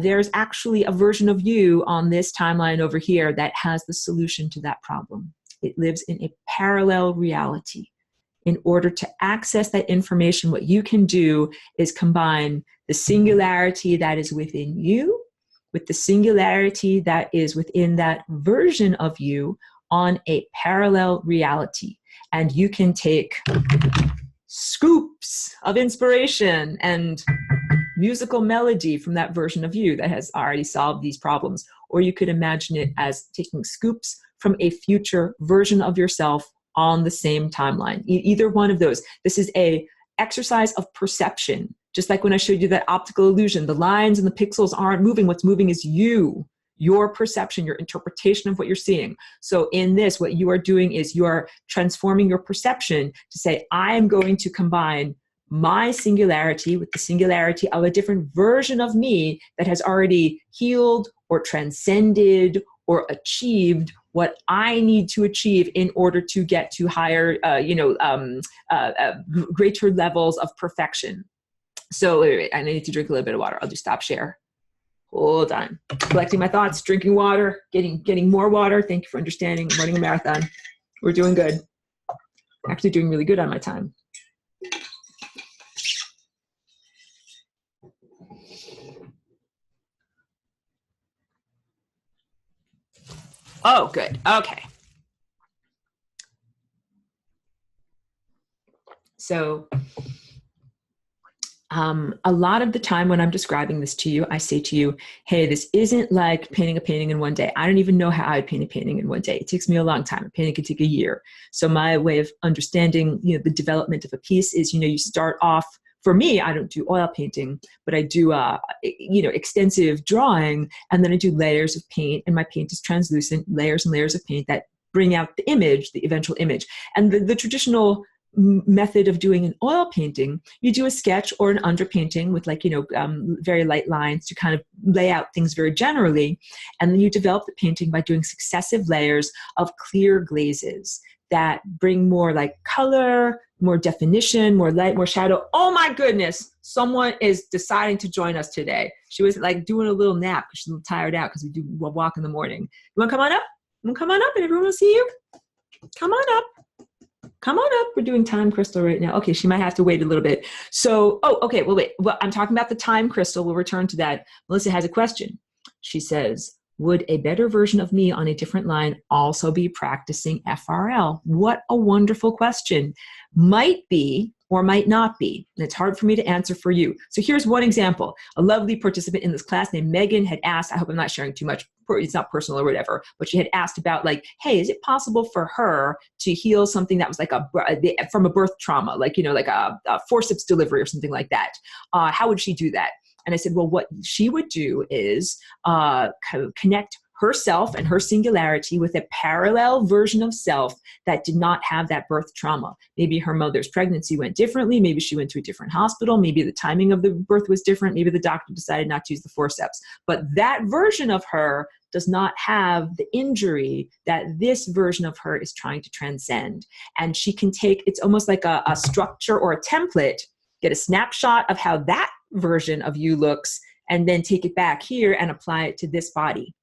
There's actually a version of you on this timeline over here that has the solution to that problem. It lives in a parallel reality. In order to access that information, what you can do is combine the singularity that is within you with the singularity that is within that version of you on a parallel reality. And you can take scoops of inspiration and musical melody from that version of you that has already solved these problems. Or you could imagine it as taking scoops from a future version of yourself on the same timeline. Either one of those. This is a exercise of perception. Just like when I showed you that optical illusion, the lines and the pixels aren't moving. What's moving is you, your perception, your interpretation of what you're seeing. So in this, what you are doing is you are transforming your perception to say, I am going to combine my singularity with the singularity of a different version of me that has already healed or transcended or achieved what I need to achieve in order to get to higher, greater levels of perfection. So wait, I need to drink a little bit of water. I'll just stop share. Hold on. Collecting my thoughts, drinking water, getting more water. Thank you for understanding. I'm running a marathon. We're doing good. Actually doing really good on my time. Oh, good. Okay. So a lot of the time when I'm describing this to you, I say to you, hey, this isn't like painting a painting in one day. I don't even know how I paint a painting in one day. It takes me a long time. A painting could take a year. So my way of understanding, the development of a piece is, you start off. For me, I don't do oil painting, but I do, extensive drawing, and then I do layers of paint, and my paint is translucent, layers and layers of paint that bring out the image, the eventual image. And the traditional method of doing an oil painting, you do a sketch or an underpainting with very light lines to kind of lay out things very generally. And then you develop the painting by doing successive layers of clear glazes that bring more like color, more definition, more light, more shadow. Oh my goodness, someone is deciding to join us today. She was like doing a little nap because she's a little tired out because we do a walk in the morning. You want to come on up? You want to come on up and everyone will see you? Come on up. Come on up. We're doing time crystal right now. Okay, she might have to wait a little bit. So, okay, well, wait. Well, I'm talking about the time crystal. We'll return to that. Melissa has a question. She says, would a better version of me on a different line also be practicing FRL? What a wonderful question. Might be or might not be. And it's hard for me to answer for you. So here's one example. A lovely participant in this class named Megan had asked, I hope I'm not sharing too much, it's not personal or whatever, but she had asked about like, hey, is it possible for her to heal something that was like from a birth trauma, like a forceps delivery or something like that? How would she do that? And I said, well, what she would do is kind of connect herself and her singularity with a parallel version of self that did not have that birth trauma. Maybe her mother's pregnancy went differently. Maybe she went to a different hospital. Maybe the timing of the birth was different. Maybe the doctor decided not to use the forceps. But that version of her does not have the injury that this version of her is trying to transcend. And she can take, it's almost like a structure or a template, get a snapshot of how that version of you looks, and then take it back here and apply it to this body.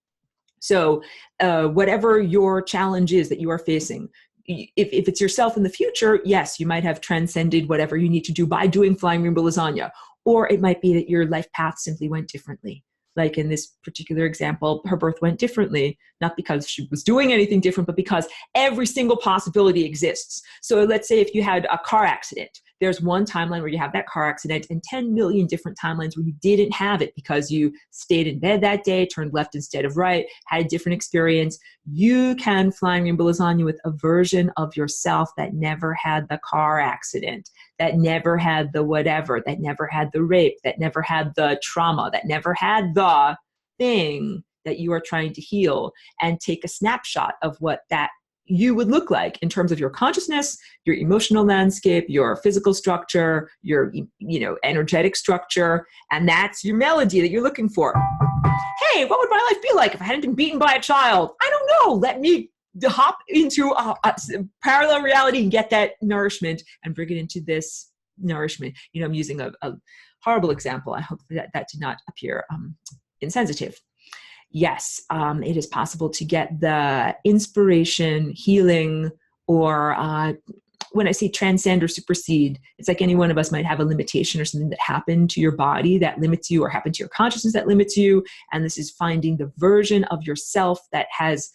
So whatever your challenge is that you are facing, if it's yourself in the future, yes, you might have transcended whatever you need to do by doing flying rainbow lasagna. Or it might be that your life path simply went differently. Like in this particular example, her birth went differently, not because she was doing anything different, but because every single possibility exists. So let's say if you had a car accident, there's one timeline where you have that car accident and 10 million different timelines where you didn't have it because you stayed in bed that day, turned left instead of right, had a different experience. You can flying rainbow lasagna with a version of yourself that never had the car accident, that never had the whatever, that never had the rape, that never had the trauma, that never had the thing that you are trying to heal, and take a snapshot of what that you would look like in terms of your consciousness, your emotional landscape, your physical structure, your energetic structure, and that's your melody that you're looking for. Hey, what would my life be like if I hadn't been beaten by a child? I don't know. Let me hop into a parallel reality and get that nourishment and bring it into this nourishment. I'm using a horrible example. I hope that did not appear insensitive. Yes, it is possible to get the inspiration, healing, or when I say transcend or supersede, it's like any one of us might have a limitation or something that happened to your body that limits you, or happened to your consciousness that limits you. And this is finding the version of yourself that has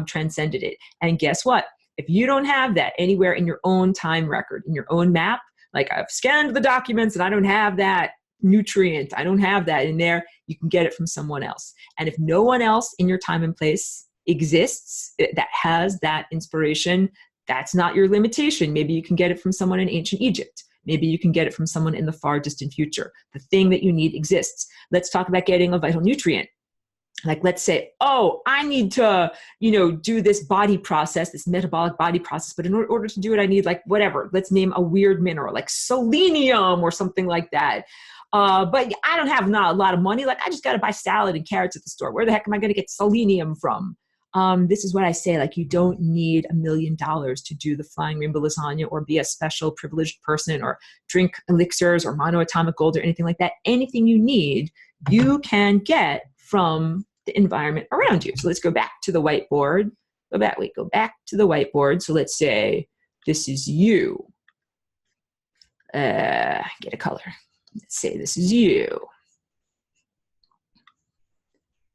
transcended it. And guess what? If you don't have that anywhere in your own time record, in your own map, like I've scanned the documents and I don't have that nutrient, I don't have that in there, you can get it from someone else. And if no one else in your time and place exists that has that inspiration, that's not your limitation. Maybe you can get it from someone in ancient Egypt. Maybe you can get it from someone in the far distant future. The thing that you need exists. Let's talk about getting a vital nutrient. Like, let's say, oh, I need to, do this body process, this metabolic body process. But in order to do it, I need like whatever. Let's name a weird mineral like selenium or something like that. But I don't have not a lot of money. Like, I just got to buy salad and carrots at the store. Where the heck am I going to get selenium from? This is what I say, like, you don't need $1 million to do the flying rainbow lasagna or be a special privileged person or drink elixirs or monoatomic gold or anything like that. Anything you need, you can get from the environment around you. So let's go back to the whiteboard. Go back to the whiteboard. So let's say this is you. Get a color. Let's say this is you.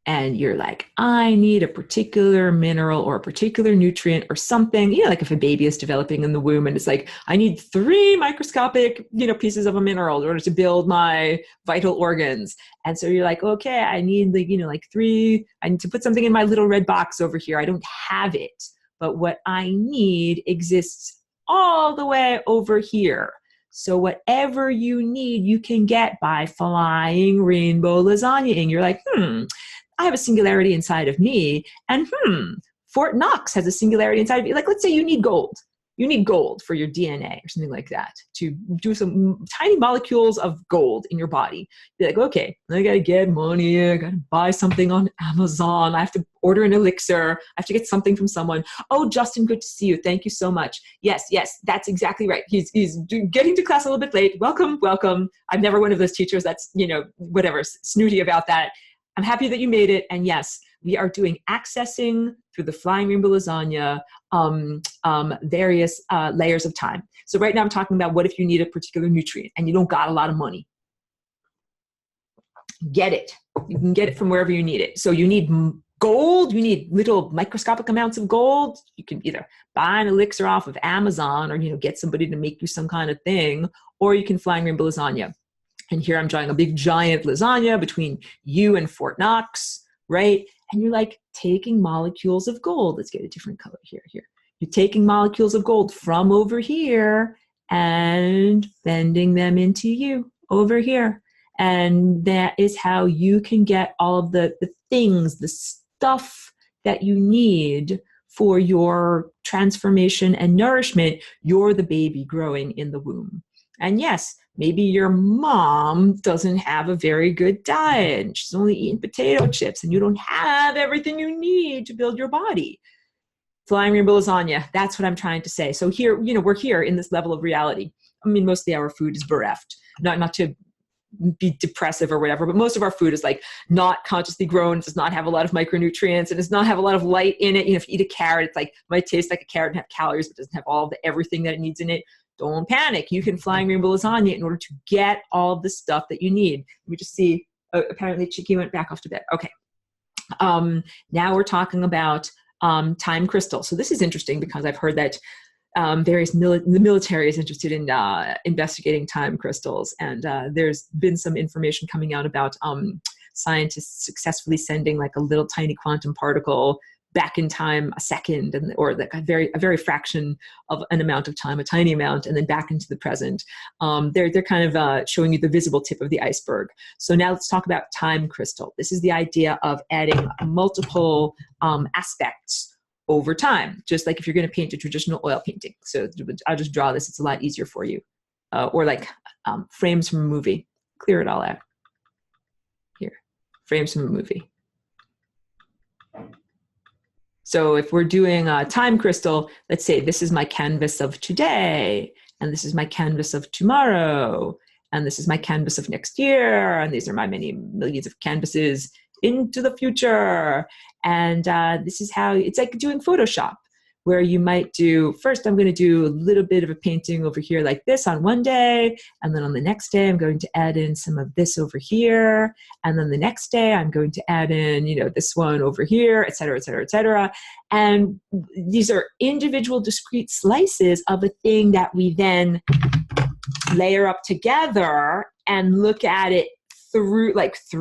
and you're like, I need a particular mineral or a particular nutrient or something, you know, like if a baby is developing in the womb and it's like, I need 3 microscopic, you know, pieces of a mineral in order to build my vital organs. And so you're like, okay, I need like, you know, like 3, I need to put something in my little red box over here. I don't have it, but what I need exists all the way over here. So whatever you need, you can get by flying rainbow lasagna-ing. You're like, I have a singularity inside of me, and Fort Knox has a singularity inside of you. Like, let's say you need gold. You need gold for your DNA or something like that to do some tiny molecules of gold in your body. You're like, okay, I got to get money. I got to buy something on Amazon. I have to order an elixir. I have to get something from someone. Oh, Justin, good to see you. Thank you so much. Yes, that's exactly right. He's getting to class a little bit late. Welcome. I'm never one of those teachers that's, you know, whatever, snooty about that. I'm happy that you made it. And yes, we are doing accessing through the flying rainbow lasagna, various layers of time. So right now I'm talking about what if you need a particular nutrient and you don't got a lot of money. Get it. You can get it from wherever you need it. So you need gold, you need little microscopic amounts of gold. You can either buy an elixir off of Amazon or, you know, get somebody to make you some kind of thing, or you can flying rainbow lasagna. And here I'm drawing a big giant lasagna between you and Fort Knox, right? And you're like taking molecules of gold. Let's get a different color here. You're taking molecules of gold from over here and bending them into you over here. And that is how you can get all of the things, the stuff that you need for your transformation and nourishment. You're the baby growing in the womb. And yes, maybe your mom doesn't have a very good diet and she's only eating potato chips and you don't have everything you need to build your body. Flying rainbow lasagna, that's what I'm trying to say. So here, you know, we're here in this level of reality. I mean, mostly our food is bereft, not to be depressive or whatever, but most of our food is like not consciously grown, does not have a lot of micronutrients, and does not have a lot of light in it. You know, if you eat a carrot, it's like, might taste like a carrot and have calories, but doesn't have all the everything that it needs in it. Don't panic. You can flying rainbow lasagna in order to get all of the stuff that you need. Let me just see. Apparently Chicky went back off to bed. Okay. Now we're talking about time crystal. So this is interesting because I've heard that the military is interested in investigating time crystals. And there's been some information coming out about scientists successfully sending like a little tiny quantum particle back in time a second, or like a very fraction of an amount of time, a tiny amount, and then back into the present. They're kind of showing you the visible tip of the iceberg. So now let's talk about time crystal. This is the idea of adding multiple aspects over time, just like if you're going to paint a traditional oil painting. So I'll just draw this. It's a lot easier for you. Or like frames from a movie. Clear it all out. Here, frames from a movie. So if we're doing a time crystal, let's say this is my canvas of today, and this is my canvas of tomorrow, and this is my canvas of next year, and these are my many millions of canvases into the future. And this is how it's like doing Photoshop, where you might do, first I'm going to do a little bit of a painting over here like this on one day, and then on the next day I'm going to add in some of this over here, and then the next day I'm going to add in, you know, this one over here, et cetera, et cetera, et cetera. And these are individual discrete slices of a thing that we then layer up together and look at it through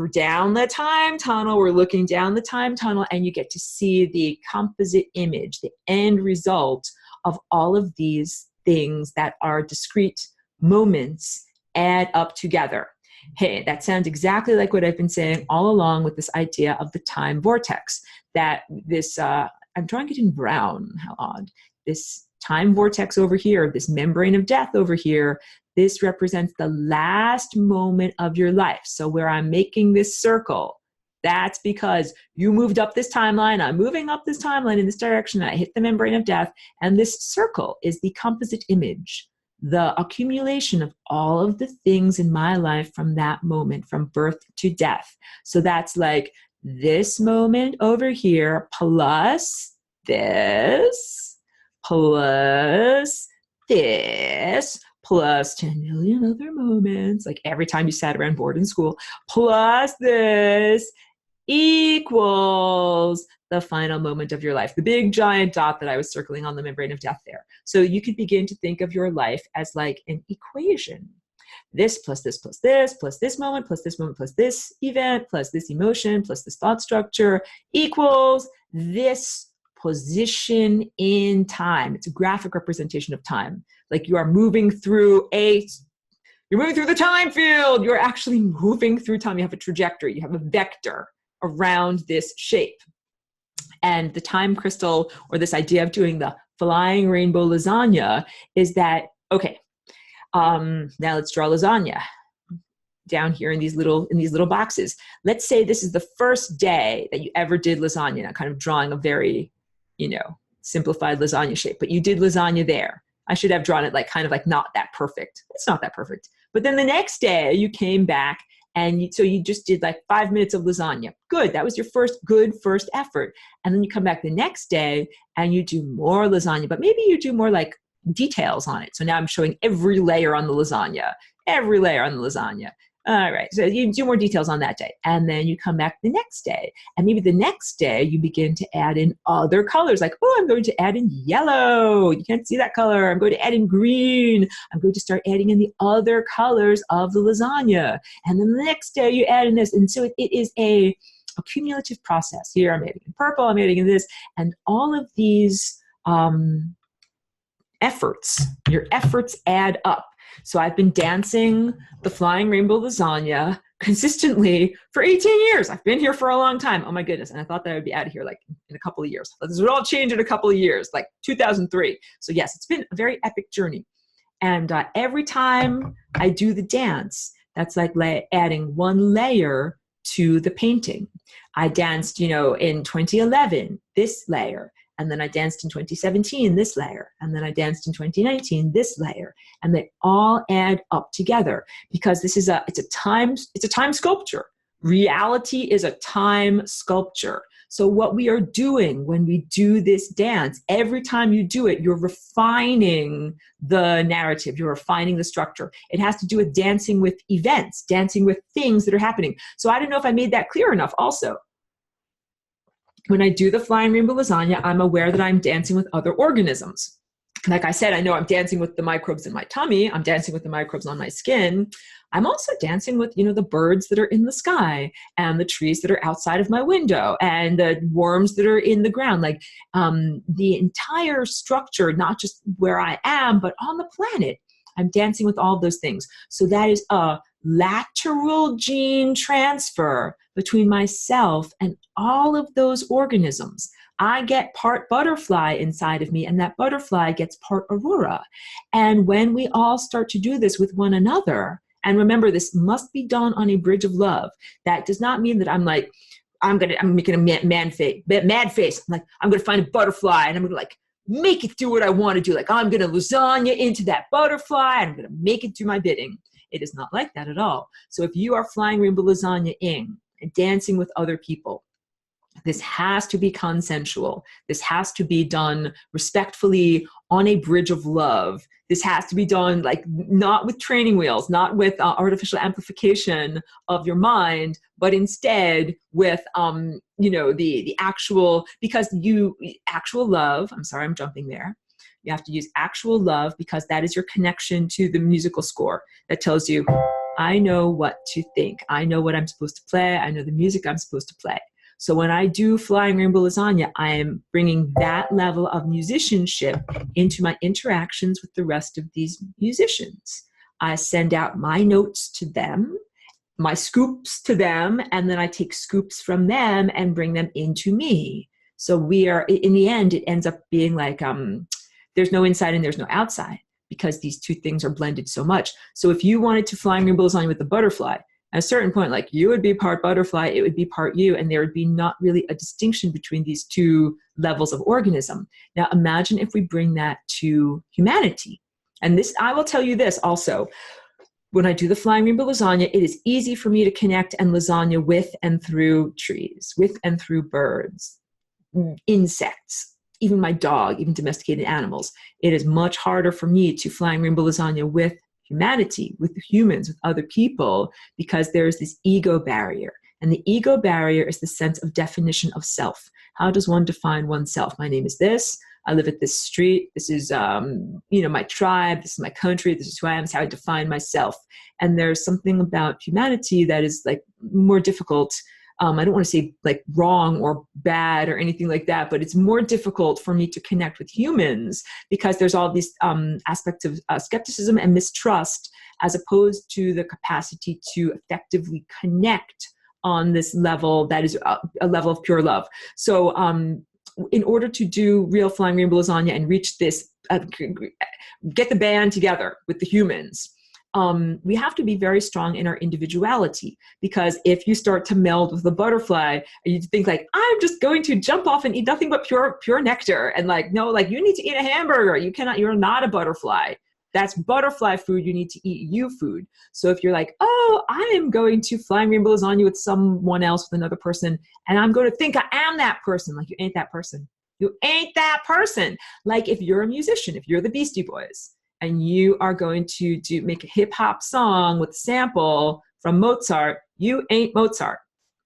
down the time tunnel. We're looking down the time tunnel, and you get to see the composite image, the end result of all of these things that are discrete moments add up together. Hey, that sounds exactly like what I've been saying all along with this idea of the time vortex, that this, I'm drawing it in brown, how odd, this time vortex over here, this membrane of death over here, this represents the last moment of your life. So where I'm making this circle, that's because you moved up this timeline, I'm moving up this timeline in this direction, I hit the membrane of death, and this circle is the composite image, the accumulation of all of the things in my life from that moment, from birth to death. So that's like this moment over here plus this, plus this, plus 10 million other moments, like every time you sat around bored in school, plus this, equals the final moment of your life, the big giant dot that I was circling on the membrane of death there. So you could begin to think of your life as like an equation. This plus this plus this plus this moment plus this moment plus this event plus this emotion plus this thought structure equals this position in time. It's a graphic representation of time. Like you are moving through you're moving through the time field. You're actually moving through time. You have a trajectory. You have a vector around this shape. And the time crystal, or this idea of doing the flying rainbow lasagna, is that, okay, now let's draw lasagna down here in these little boxes. Let's say this is the first day that you ever did lasagna. Now, kind of drawing a very, simplified lasagna shape, but you did lasagna there. I should have drawn it like kind of like not that perfect. It's not that perfect. But then the next day you came back and so you just did like 5 minutes of lasagna. Good. That was your first effort. And then you come back the next day and you do more lasagna, but maybe you do more like details on it. So now I'm showing every layer on the lasagna. All right. So you do more details on that day. And then you come back the next day. And maybe the next day you begin to add in other colors. Like, oh, I'm going to add in yellow. You can't see that color. I'm going to add in green. I'm going to start adding in the other colors of the lasagna. And then the next day you add in this. And so it is a cumulative process. Here I'm adding in purple. I'm adding in this. And all of these your efforts add up. So I've been dancing the flying rainbow lasagna consistently for 18 years. I've been here for a long time. Oh my goodness. And I thought that I would be out of here like in a couple of years. But this would all change in a couple of years, like 2003. So yes, it's been a very epic journey. And every time I do the dance, that's like adding one layer to the painting. I danced, in 2011, this layer. And then I danced in 2017, this layer. And then I danced in 2019, this layer. And they all add up together because it's a time sculpture. Reality is a time sculpture. So what we are doing when we do this dance, every time you do it, you're refining the narrative, you're refining the structure. It has to do with dancing with events, dancing with things that are happening. So I don't know if I made that clear enough also. When I do the flying rainbow lasagna, I'm aware that I'm dancing with other organisms. Like I said, I know I'm dancing with the microbes in my tummy. I'm dancing with the microbes on my skin. I'm also dancing with, the birds that are in the sky and the trees that are outside of my window and the worms that are in the ground. Like the entire structure, not just where I am, but on the planet. I'm dancing with all of those things. So that is a lateral gene transfer between myself and all of those organisms. I get part butterfly inside of me, and that butterfly gets part aurora. And when we all start to do this with one another, and remember, this must be done on a bridge of love. That does not mean that I'm like, I'm making a mad face. I'm like, I'm going to find a butterfly, and I'm going to like make it do what I want to do. Like, I'm going to lasagna into that butterfly, and I'm going to make it do my bidding. It is not like that at all. So if you are flying rainbow lasagna-ing and dancing with other people, this has to be consensual. This has to be done respectfully on a bridge of love. This has to be done like not with training wheels, not with artificial amplification of your mind, but instead with the actual, because actual love. I'm sorry, I'm jumping there. You have to use actual love because that is your connection to the musical score that tells you, I know what to think. I know what I'm supposed to play. I know the music I'm supposed to play. So when I do Flying Rainbow Lasagna, I am bringing that level of musicianship into my interactions with the rest of these musicians. I send out my notes to them, my scoops to them, and then I take scoops from them and bring them into me. So we are, in the end, it ends up being like, there's no inside and there's no outside because these two things are blended so much. So if you wanted to Flying Rainbow Lasagna with the butterfly, at a certain point, like you would be part butterfly, it would be part you, and there would be not really a distinction between these two levels of organism. Now imagine if we bring that to humanity. And this, I will tell you this also, when I do the Flying Rainbow Lasagna, it is easy for me to connect and lasagna with and through trees, with and through birds, insects, even my dog, even domesticated animals. It is much harder for me to Flying Rainbow Lasagna with humanity, with humans, with other people, because there's this ego barrier. And the ego barrier is the sense of definition of self. How does one define oneself? My name is this. I live at this street. This is, my tribe. This is my country. This is who I am. This is how I define myself. And there's something about humanity that is like more difficult. I don't want to say like wrong or bad or anything like that, but it's more difficult for me to connect with humans because there's all these aspects of skepticism and mistrust, as opposed to the capacity to effectively connect on this level that is a level of pure love. So in order to do real flying rainbow lasagna and reach this, get the band together with the humans, we have to be very strong in our individuality, because if you start to meld with the butterfly, you think like, I'm just going to jump off and eat nothing but pure nectar. And like, no, like you need to eat a hamburger. You're not a butterfly. That's butterfly food. You need to eat you food. So if you're like, oh, I am going to flying rainbow lasagna with someone else, with another person, and I'm going to think I am that person, like you ain't that person. You ain't that person. Like if you're a musician, if you're the Beastie Boys, and you are going to make a hip hop song with a sample from Mozart, you ain't Mozart.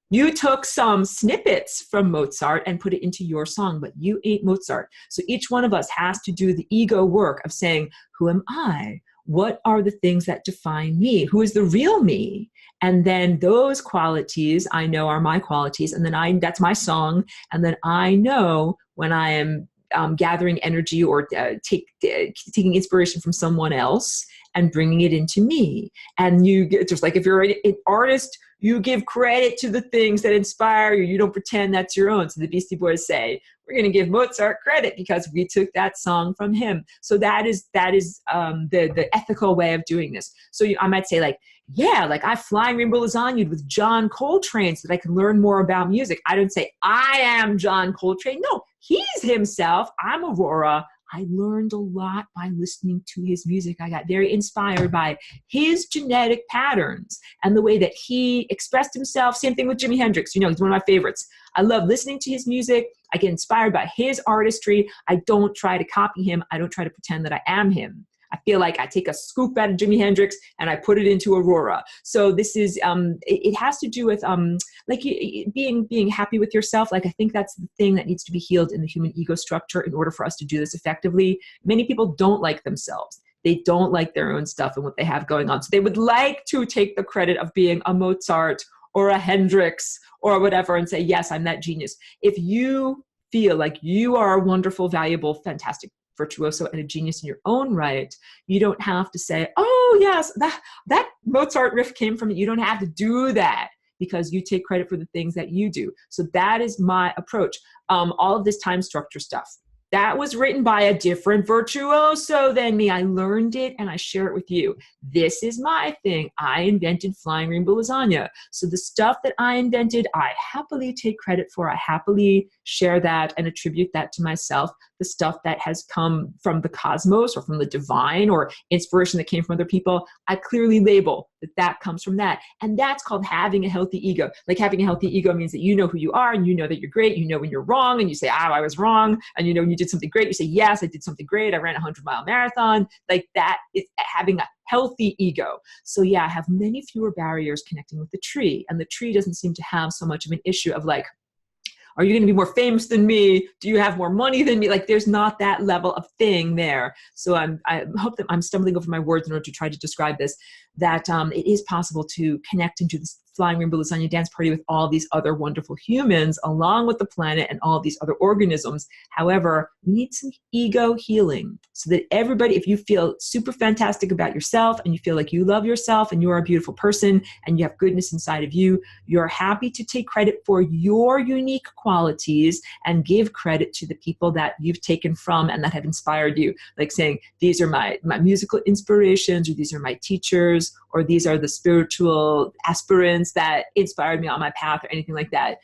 You took some snippets from Mozart and put it into your song, but you ain't Mozart. So each one of us has to do the ego work of saying, who am I? What are the things that define me? Who is the real me? And then those qualities I know are my qualities. And then that's my song. And then I know when I am gathering energy or taking inspiration from someone else and bringing it into me. And you get, just like if you're an artist, you give credit to the things that inspire you. You don't pretend that's your own. So the Beastie Boys say, we're going to give Mozart credit because we took that song from him. So that is the ethical way of doing this. So I might say like, yeah, like I flying rainbow lasagna with John Coltrane so that I can learn more about music. I don't say I am John Coltrane. No, he's himself. I'm Aurora. I learned a lot by listening to his music. I got very inspired by his genetic patterns and the way that he expressed himself. Same thing with Jimi Hendrix. He's one of my favorites. I love listening to his music. I get inspired by his artistry. I don't try to copy him. I don't try to pretend that I am him. I feel like I take a scoop out of Jimi Hendrix and I put it into Aurora. So this is, it has to do with like being happy with yourself. Like I think that's the thing that needs to be healed in the human ego structure in order for us to do this effectively. Many people don't like themselves. They don't like their own stuff and what they have going on. So they would like to take the credit of being a Mozart or a Hendrix or whatever and say, yes, I'm that genius. If you feel like you are a wonderful, valuable, fantastic virtuoso and a genius in your own right, you don't have to say, oh yes, that Mozart riff came from it. You don't have to do that because you take credit for the things that you do. So that is my approach. All of this time structure stuff, that was written by a different virtuoso than me. I learned it and I share it with you. This is my thing. I invented flying rainbow lasagna. So the stuff that I invented, I happily take credit for. I happily share that and attribute that to myself. The stuff that has come from the cosmos or from the divine or inspiration that came from other people, I clearly label that comes from that. And that's called having a healthy ego. Like having a healthy ego means that you know who you are and you know that you're great. You know when you're wrong and you say, I was wrong. And you know when you did something great, you say, yes, I did something great. I ran a 100-mile marathon. Like that is having a healthy ego. So yeah, I have many fewer barriers connecting with the tree. And the tree doesn't seem to have so much of an issue of like, are you going to be more famous than me? Do you have more money than me? Like there's not that level of thing there. So I hope that I'm stumbling over my words in order to try to describe this, that it is possible to connect into this flying rainbow lasagna dance party with all these other wonderful humans along with the planet and all these other organisms. However, we need some ego healing so that everybody, if you feel super fantastic about yourself and you feel like you love yourself and you are a beautiful person and you have goodness inside of you, you're happy to take credit for your unique qualities and give credit to the people that you've taken from and that have inspired you. Like saying, these are my musical inspirations, or these are my teachers, or these are the spiritual aspirants that inspired me on my path, or anything like that.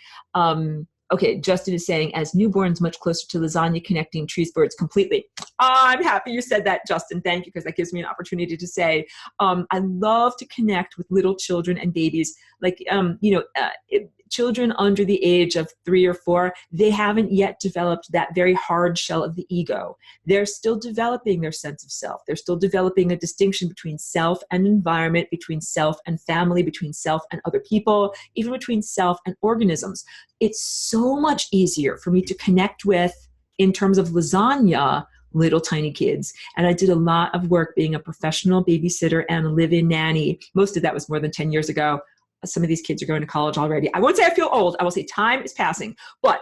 Okay, Justin is saying, as newborns, much closer to lasagna, connecting trees, birds completely. I'm happy you said that, Justin. Thank you, because that gives me an opportunity to say, I love to connect with little children and babies. Like, children under the age of 3 or 4, they haven't yet developed that very hard shell of the ego. They're still developing their sense of self. They're still developing a distinction between self and environment, between self and family, between self and other people, even between self and organisms. It's so much easier for me to connect with, in terms of lasagna, little tiny kids. And I did a lot of work being a professional babysitter and a live-in nanny. Most of that was more than 10 years ago. Some of these kids are going to college already. I won't say I feel old. I will say time is passing. But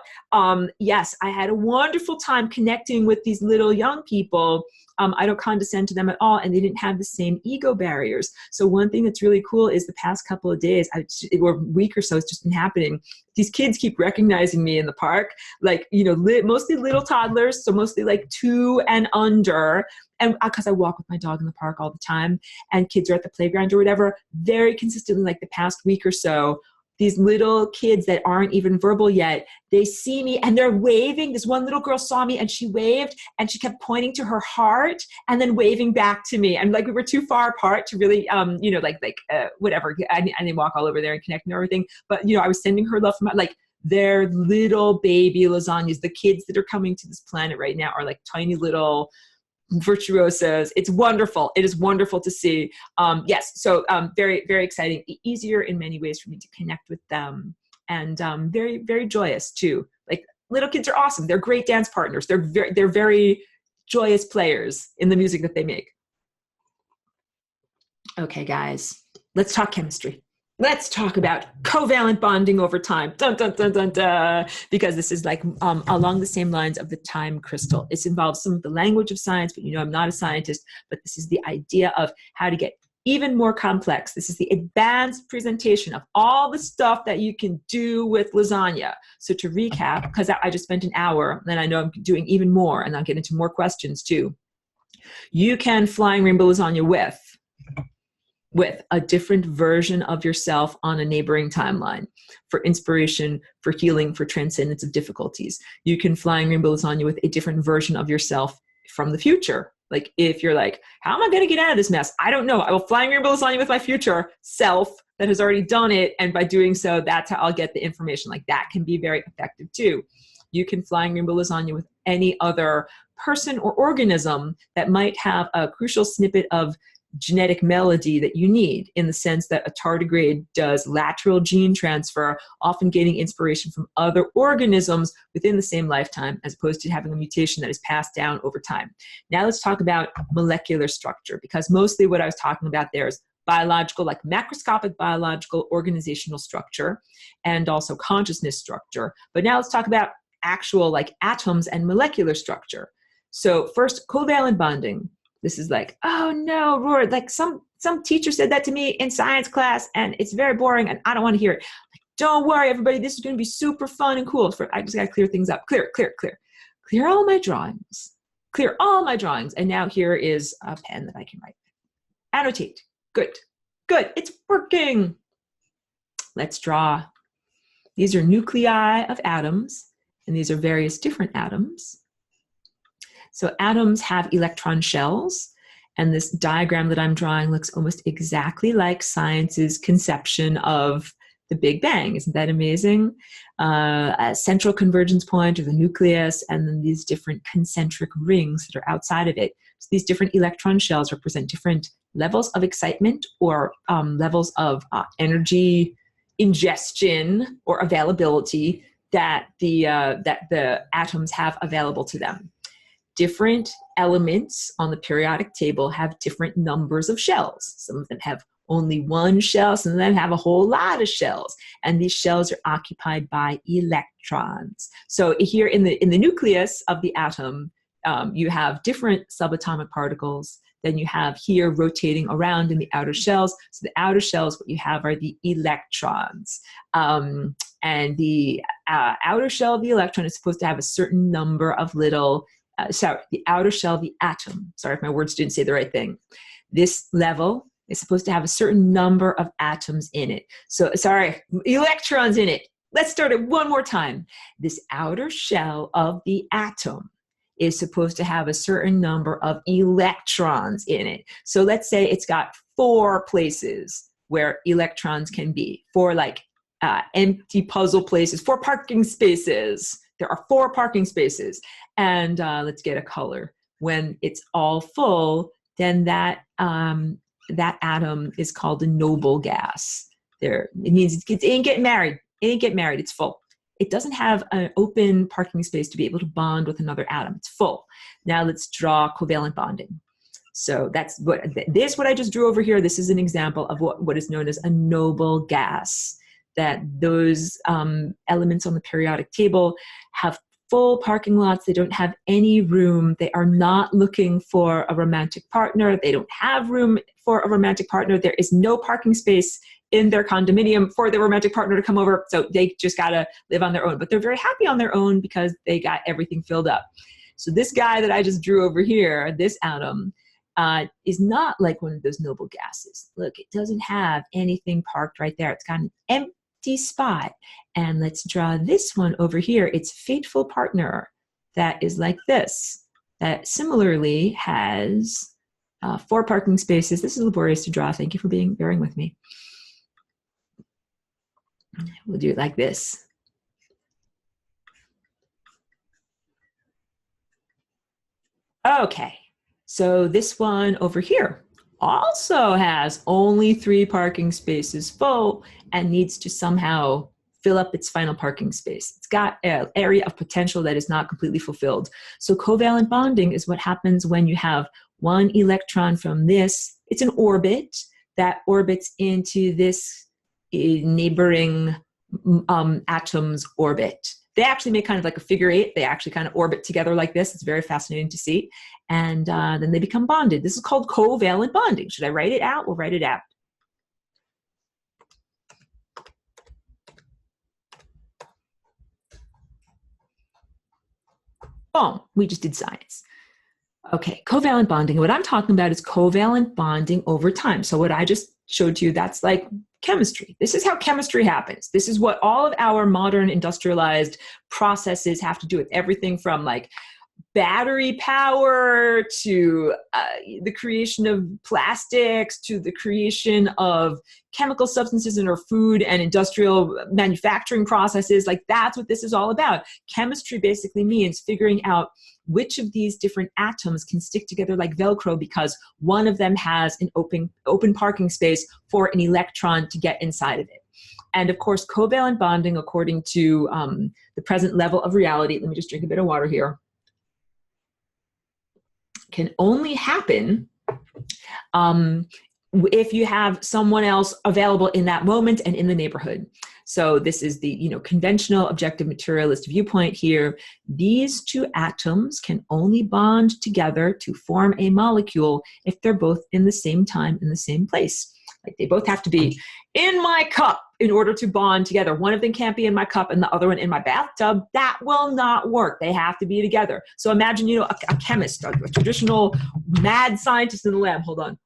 yes, I had a wonderful time connecting with these little young people. I don't condescend to them at all, and they didn't have the same ego barriers. So one thing that's really cool is the past couple of days, or a week or so, it's just been happening. These kids keep recognizing me in the park, like, mostly little toddlers, so mostly like 2 and under. And because I walk with my dog in the park all the time, and kids are at the playground or whatever, very consistently, like the past week or so, these little kids that aren't even verbal yet, they see me and they're waving. This one little girl saw me and she waved and she kept pointing to her heart and then waving back to me. And like we were too far apart to really, whatever. And they walk all over there and connect and everything. But, I was sending her love from like their little baby lasagnas. The kids that are coming to this planet right now are like tiny little virtuosos. It's wonderful. It is wonderful to see. Yes. So very, very exciting. Easier in many ways for me to connect with them, and very, very joyous too. Like little kids are awesome. They're great dance partners. They're very joyous players in the music that they make. Okay, guys, let's talk chemistry. Let's talk about covalent bonding over time. Dun, dun, dun, dun, dun. Because this is like along the same lines of the time crystal. It involves some of the language of science, but I'm not a scientist, but this is the idea of how to get even more complex. This is the advanced presentation of all the stuff that you can do with lasagna. So to recap, because I just spent an hour, and I know I'm doing even more, and I'll get into more questions too. You can flying rainbow lasagna with a different version of yourself on a neighboring timeline for inspiration, for healing, for transcendence of difficulties. You can flying rainbow lasagna with a different version of yourself from the future. Like if you're like, how am I going to get out of this mess? I don't know. I will flying rainbow lasagna with my future self that has already done it. And by doing so, that's how I'll get the information. Like that can be very effective too. You can flying rainbow lasagna with any other person or organism that might have a crucial snippet of genetic melody that you need, in the sense that a tardigrade does lateral gene transfer, often gaining inspiration from other organisms within the same lifetime, as opposed to having a mutation that is passed down over time. Now let's talk about molecular structure, because mostly what I was talking about there is biological, like macroscopic biological organizational structure, and also consciousness structure. But now let's talk about actual like atoms and molecular structure. So first, covalent bonding. This is like, oh no, Roar, like some teacher said that to me in science class and it's very boring and I don't want to hear it. Like, don't worry, everybody, this is going to be super fun and cool. I just got to clear things up. Clear. Clear all my drawings. Clear all my drawings. And now here is a pen that I can write. Annotate. Good. It's working. Let's draw. These are nuclei of atoms, and these are various different atoms. So atoms have electron shells, and this diagram that I'm drawing looks almost exactly like science's conception of the Big Bang. Isn't that amazing? A central convergence point, or the nucleus, and then these different concentric rings that are outside of it. So these different electron shells represent different levels of excitement, or levels of energy ingestion or availability that the atoms have available to them. Different elements on the periodic table have different numbers of shells. Some of them have only one shell, some of them have a whole lot of shells, and these shells are occupied by electrons. So here in the nucleus of the atom, you have different subatomic particles. Then you have here rotating around in the outer shells. So the outer shells, what you have are the electrons. And the outer shell of the electron is supposed to have a certain number of little the outer shell of the atom. Sorry if my words didn't say the right thing. This level is supposed to have a certain number of atoms in it. So, sorry, electrons in it. Let's start it one more time. This outer shell of the atom is supposed to have a certain number of electrons in it. So let's say it's got 4 places where electrons can be, 4 like empty puzzle places, 4 parking spaces. There are 4 parking spaces. And let's get a color. When it's all full, then that atom is called a noble gas. It means it ain't getting married. It ain't getting married. It's full. It doesn't have an open parking space to be able to bond with another atom. It's full. Now let's draw covalent bonding. So that's what I just drew over here. This is an example of what is known as a noble gas, that those elements on the periodic table have full parking lots. They don't have any room. They are not looking for a romantic partner. They don't have room for a romantic partner. There is no parking space in their condominium for their romantic partner to come over. So they just got to live on their own. But they're very happy on their own because they got everything filled up. So this guy that I just drew over here, this atom, is not like one of those noble gases. Look, it doesn't have anything parked right there. It's got an empty spot. And let's draw this one over here. Its fateful partner that is like this, that similarly has 4 parking spaces. This is laborious to draw. Thank you for bearing with me. We'll do it like this. Okay. So this one over here also has only 3 parking spaces full and needs to somehow fill up its final parking space. It's got an area of potential that is not completely fulfilled. So covalent bonding is what happens when you have one electron from this. It's an orbit that orbits into this neighboring atom's orbit. They actually make kind of like a figure 8. They actually kind of orbit together like this. It's very fascinating to see. And then they become bonded. This is called covalent bonding. Should I write it out? We'll write it out. Boom. We just did science. Okay, covalent bonding. What I'm talking about is covalent bonding over time. So what I just showed you, that's like chemistry. This is how chemistry happens. This is what all of our modern industrialized processes have to do with, everything from like battery power to the creation of plastics to the creation of chemical substances in our food and industrial manufacturing processes. Like that's what this is all about. Chemistry basically means figuring out which of these different atoms can stick together like Velcro because one of them has an open parking space for an electron to get inside of it. And of course, covalent bonding, according to the present level of reality, let me just drink a bit of water here, can only happen if you have someone else available in that moment and in the neighborhood. So this is the conventional objective materialist viewpoint here. These 2 atoms can only bond together to form a molecule if they're both in the same time in the same place. Like they both have to be in my cup in order to bond together. One of them can't be in my cup and the other one in my bathtub. That will not work. They have to be together. So imagine, a chemist, a traditional mad scientist in the lab. Hold on.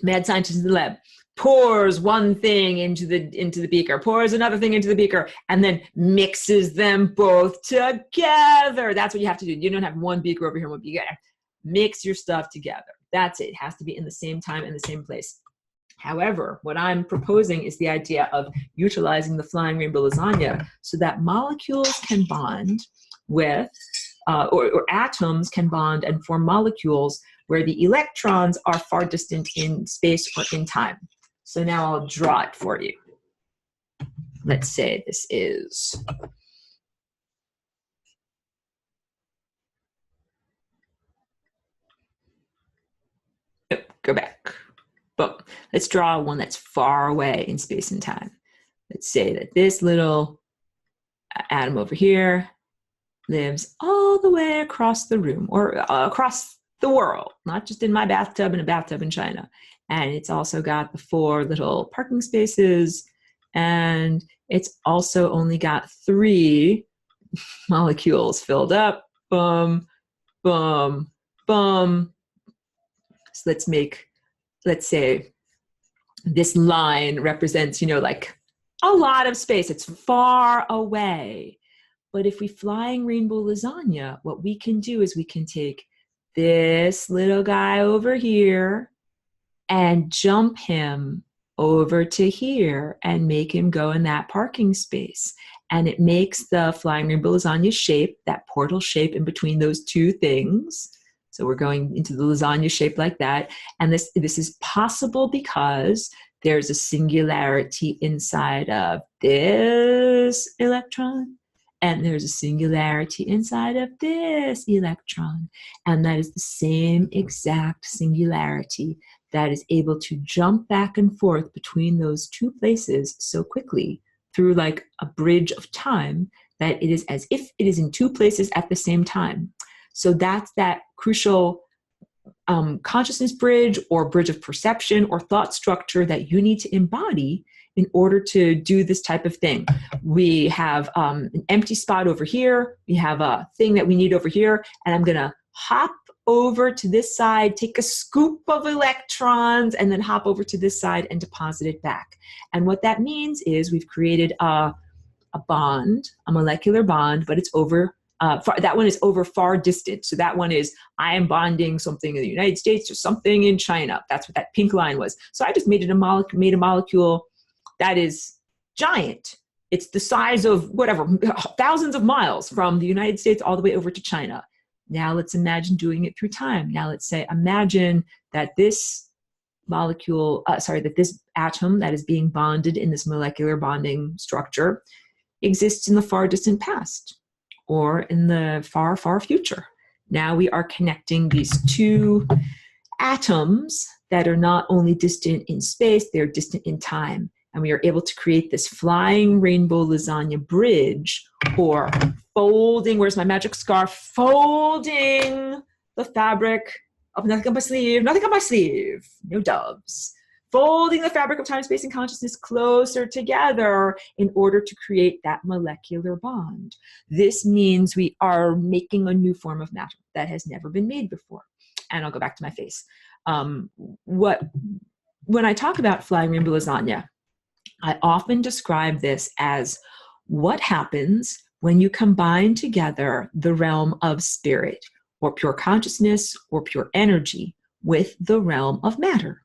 Mad scientist in the lab pours one thing into the beaker, pours another thing into the beaker, and then mixes them both together. That's what you have to do. You don't have one beaker over here, one beaker. Mix your stuff together. That's it. It has to be in the same time and the same place. However, what I'm proposing is the idea of utilizing the flying rainbow lasagna so that molecules can bond with, or atoms can bond and form molecules where the electrons are far distant in space or in time. So now I'll draw it for you. Let's say this is go back. Boom. Let's draw one that's far away in space and time. Let's say that this little atom over here lives all the way across the room or across the world, not just in my bathtub and a bathtub in China. And it's also got the 4 little parking spaces, and it's also only got 3 molecules filled up. Boom, boom, boom. So let's say this line represents, like a lot of space. It's far away. But if we flying rainbow lasagna, what we can do is we can take this little guy over here and jump him over to here and make him go in that parking space. And it makes the flying rainbow lasagna shape, that portal shape in between those two things. So we're going into the lasagna shape like that. And this is possible because there's a singularity inside of this electron, and there's a singularity inside of this electron. And that is the same exact singularity that is able to jump back and forth between those two places so quickly through like a bridge of time that it is as if it is in two places at the same time. So that's that crucial consciousness bridge or bridge of perception or thought structure that you need to embody in order to do this type of thing. We have an empty spot over here. We have a thing that we need over here. And I'm going to hop over to this side, take a scoop of electrons, and then hop over to this side and deposit it back. And what that means is we've created a bond, a molecular bond, but it's over, that one is over far distant. So that one is, I am bonding something in the United States to something in China. That's what that pink line was. So I just made a molecule that is giant. It's the size of whatever, thousands of miles from the United States all the way over to China. Now let's imagine doing it through time. Now let's say, imagine that this molecule, that this atom that is being bonded in this molecular bonding structure exists in the far distant past or in the far, far future. Now we are connecting these two atoms that are not only distant in space, they're distant in time. And we are able to create this flying rainbow lasagna bridge, or folding, where's my magic scarf? Folding the fabric of nothing on my sleeve, no doves. Folding the fabric of time, space, and consciousness closer together in order to create that molecular bond. This means we are making a new form of matter that has never been made before. And I'll go back to my face. When I talk about flying rainbow lasagna, I often describe this as what happens when you combine together the realm of spirit or pure consciousness or pure energy with the realm of matter,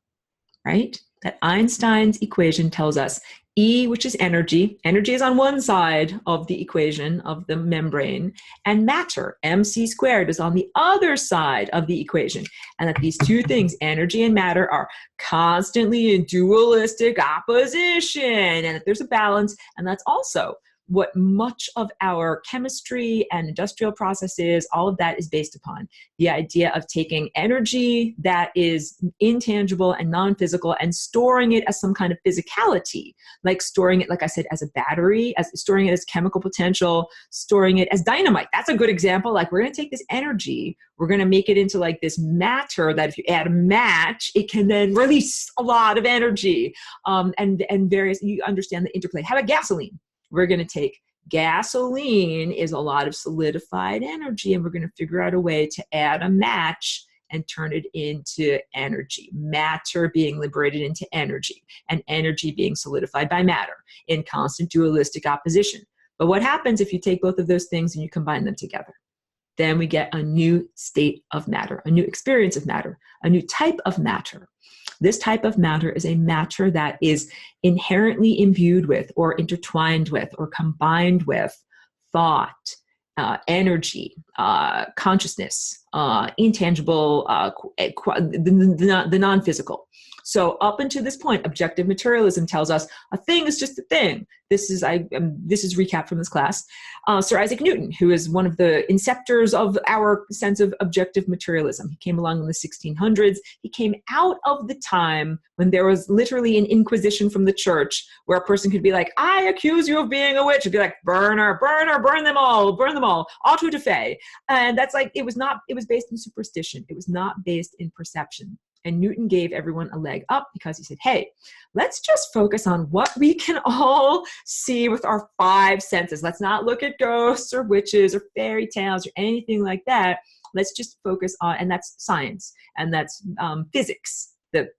right? That Einstein's equation tells us E, which is energy is on one side of the equation of the membrane, and matter, mc squared, is on the other side of the equation. And that these two things, energy and matter, are constantly in dualistic opposition, and that there's a balance. And that's also what much of our chemistry and industrial processes, all of that is based upon. The idea of taking energy that is intangible and non-physical and storing it as some kind of physicality, like storing it, like I said, as a battery, as storing it as chemical potential, storing it as dynamite. That's a good example. Like, we're going to take this energy, we're going to make it into like this matter that if you add a match, it can then release a lot of energy, and various, you understand the interplay. How about gasoline? We're going to take gasoline is a lot of solidified energy, and we're going to figure out a way to add a match and turn it into energy. Matter being liberated into energy, and energy being solidified by matter in constant dualistic opposition. But what happens if you take both of those things and you combine them together? Then we get a new state of matter, a new experience of matter, a new type of matter. This type of matter is a matter that is inherently imbued with, or intertwined with, or combined with thought, energy, consciousness, intangible, the non-physical. So up until this point, objective materialism tells us a thing is just a thing. This is recap from this class. Sir Isaac Newton, who is one of the inceptors of our sense of objective materialism. He came along in the 1600s. He came out of the time when there was literally an inquisition from the church, where a person could be like, I accuse you of being a witch. It'd be like, burn her, burn them all, auto de fe. And that's like, it was based in superstition. It was not based in perception. And Newton gave everyone a leg up because he said, hey, let's just focus on what we can all see with our five senses. Let's not look at ghosts or witches or fairy tales or anything like that. Let's just focus on, and that's science, and that's physics, the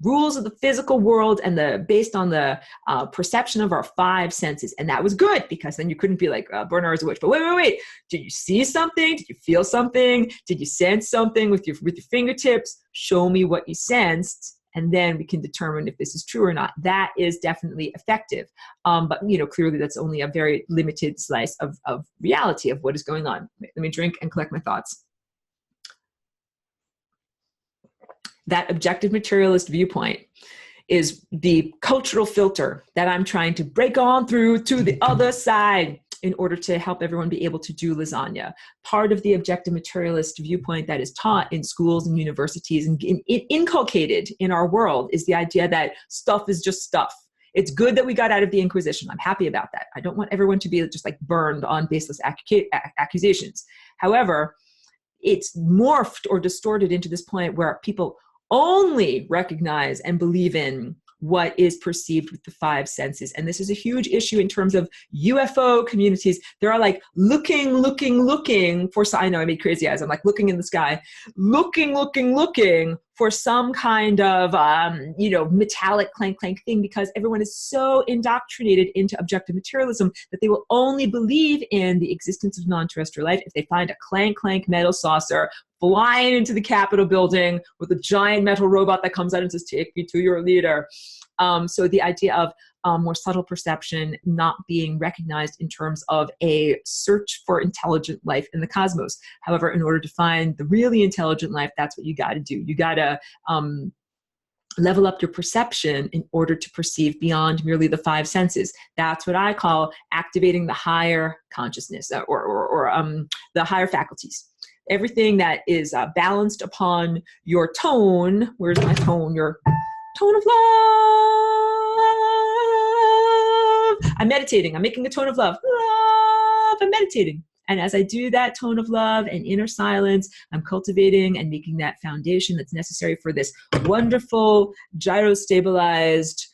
rules of the physical world, and based on the perception of our five senses. And that was good, because then you couldn't be like, Bernard is a witch. But wait. Did you see something? Did you feel something? Did you sense something with your fingertips? Show me what you sensed, and then we can determine if this is true or not. That is definitely effective. But clearly that's only a very limited slice of reality of what is going on. Let me drink and collect my thoughts. That objective materialist viewpoint is the cultural filter that I'm trying to break on through to the other side in order to help everyone be able to do lasagna. Part of the objective materialist viewpoint that is taught in schools and universities and inculcated in our world is the idea that stuff is just stuff. It's good that we got out of the Inquisition. I'm happy about that. I don't want everyone to be just like burned on baseless accusations. However, it's morphed or distorted into this point where people only recognize and believe in what is perceived with the five senses. And this is a huge issue in terms of UFO communities. They're all like looking for, I know I made crazy eyes. I'm like looking in the sky, looking for some kind of, metallic clank thing, because everyone is so indoctrinated into objective materialism that they will only believe in the existence of non-terrestrial life if they find a clank metal saucer flying into the Capitol building with a giant metal robot that comes out and says, "Take me to your leader." So the idea of more subtle perception not being recognized in terms of a search for intelligent life in the cosmos. However, in order to find the really intelligent life, that's what you got to do. You got to level up your perception in order to perceive beyond merely the five senses. That's what I call activating the higher consciousness or the higher faculties. Everything that is balanced upon your tone. Where's my tone? Your tone of love. I'm meditating. I'm making a tone of love. Love. I'm meditating. And as I do that tone of love and inner silence, I'm cultivating and making that foundation that's necessary for this wonderful gyro-stabilized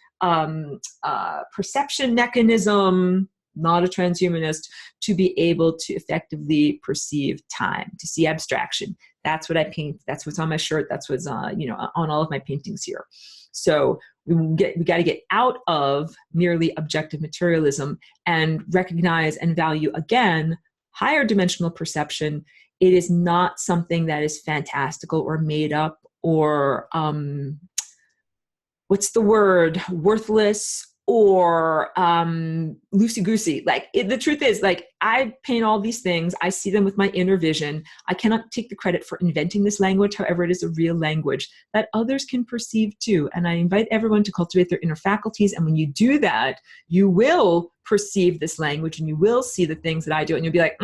perception mechanism, not a transhumanist, to be able to effectively perceive time, to see abstraction. That's what I paint. That's what's on my shirt. That's what's on all of my paintings here. So we got to get out of merely objective materialism and recognize and value again higher dimensional perception. It is not something that is fantastical or made up or worthless or loosey-goosey. The truth is, I paint all these things. I see them with my inner vision. I cannot take the credit for inventing this language. However, it is a real language that others can perceive too. And I invite everyone to cultivate their inner faculties. And when you do that, you will perceive this language and you will see the things that I do. And you'll be like,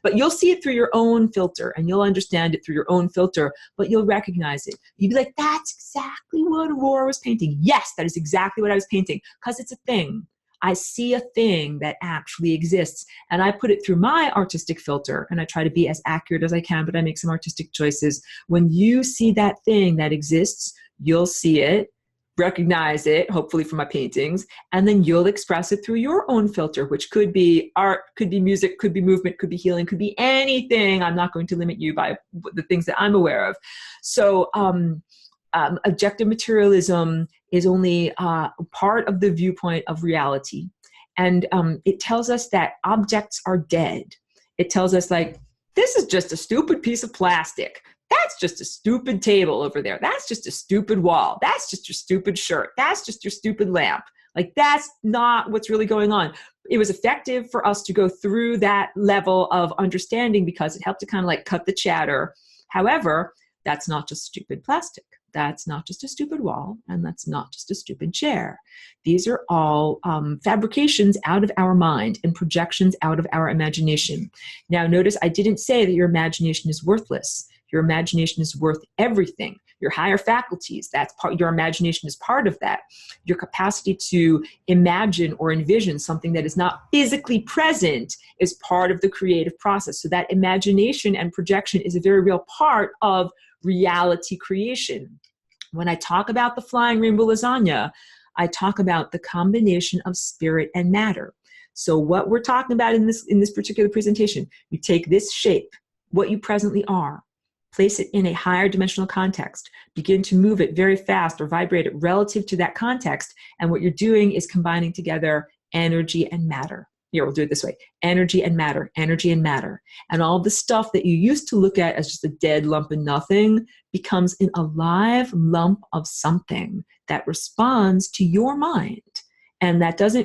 but you'll see it through your own filter and you'll understand it through your own filter, but you'll recognize it. You'll be like, that's exactly what Aurora was painting. Yes, that is exactly what I was painting, because it's a thing. I see a thing that actually exists and I put it through my artistic filter and I try to be as accurate as I can, but I make some artistic choices. When you see that thing that exists, you'll see it, recognize it, hopefully from my paintings, and then you'll express it through your own filter, which could be art, could be music, could be movement, could be healing, could be anything. I'm not going to limit you by the things that I'm aware of. So objective materialism is only part of the viewpoint of reality. And it tells us that objects are dead. It tells us this is just a stupid piece of plastic. That's just a stupid table over there. That's just a stupid wall. That's just your stupid shirt. That's just your stupid lamp. That's not what's really going on. It was effective for us to go through that level of understanding because it helped to kind of cut the chatter. However, that's not just stupid plastic. That's not just a stupid wall, and that's not just a stupid chair. These are all fabrications out of our mind and projections out of our imagination. Now, notice I didn't say that your imagination is worthless. Your imagination is worth everything. Your higher faculties, your imagination is part of that. Your capacity to imagine or envision something that is not physically present is part of the creative process. So that imagination and projection is a very real part of reality creation. When I talk about the flying rainbow lasagna, I talk about the combination of spirit and matter. So what we're talking about in this particular presentation, you take this shape, what you presently are, place it in a higher dimensional context, begin to move it very fast or vibrate it relative to that context. And what you're doing is combining together energy and matter. Here, we'll do it this way. Energy and matter, energy and matter. And all the stuff that you used to look at as just a dead lump of nothing becomes an alive lump of something that responds to your mind. And that does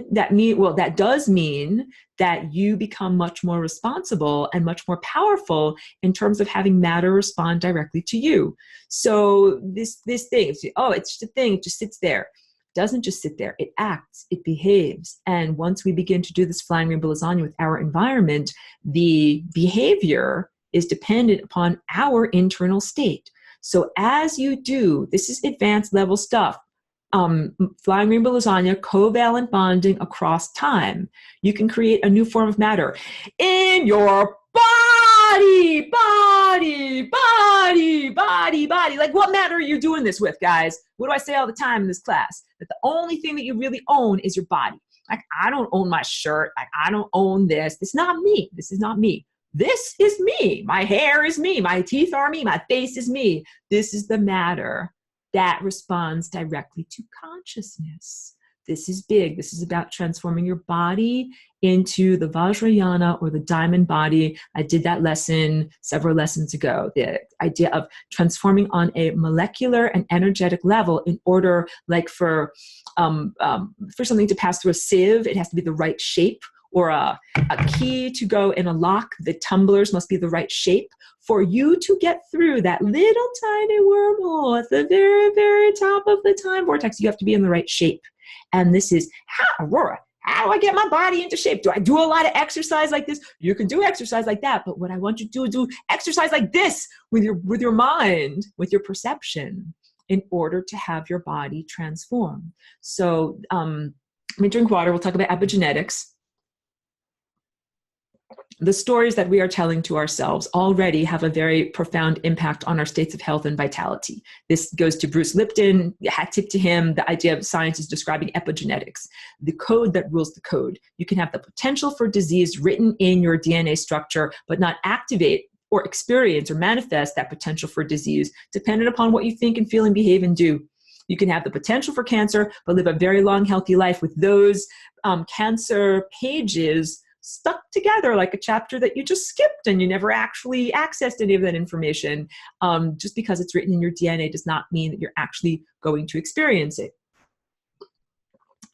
mean that you become much more responsible and much more powerful in terms of having matter respond directly to you. So this thing, it's just a thing, it just sits there. Doesn't just sit there, it acts, it behaves. And once we begin to do this flying rainbow lasagna with our environment, the behavior is dependent upon our internal state. So as you do, this is advanced level stuff, flying rainbow lasagna, covalent bonding across time, you can create a new form of matter in your body. Like, what matter are you doing this with, guys? What do I say all the time in this class? That the only thing that you really own is your body. Like, I don't own my shirt. Like, I don't own this. This is not me. This is not me. This is me. My hair is me. My teeth are me. My face is me. This is the matter that responds directly to consciousness. This is big. This is about transforming your body into the Vajrayana, or the diamond body. I did that lesson several lessons ago. The idea of transforming on a molecular and energetic level in order, like for something to pass through a sieve, it has to be the right shape, or a key to go in a lock, the tumblers must be the right shape. For you to get through that little tiny wormhole at the very, very top of the time vortex, you have to be in the right shape. And this is Aurora, how do I get my body into shape? Do I do a lot of exercise like this? You can do exercise like that, but what I want you to do exercise like this with your mind, with your perception, in order to have your body transform. So let me drink water. We'll talk about epigenetics. The stories that we are telling to ourselves already have a very profound impact on our states of health and vitality. This goes to Bruce Lipton. Hat tip to him. The idea of science is describing epigenetics, the code that rules the code. You can have the potential for disease written in your DNA structure, but not activate or experience or manifest that potential for disease, dependent upon what you think and feel and behave and do. You can have the potential for cancer, but live a very long, healthy life with those cancer pages stuck together like a chapter that you just skipped and you never actually accessed any of that information. Just because it's written in your DNA does not mean that you're actually going to experience it.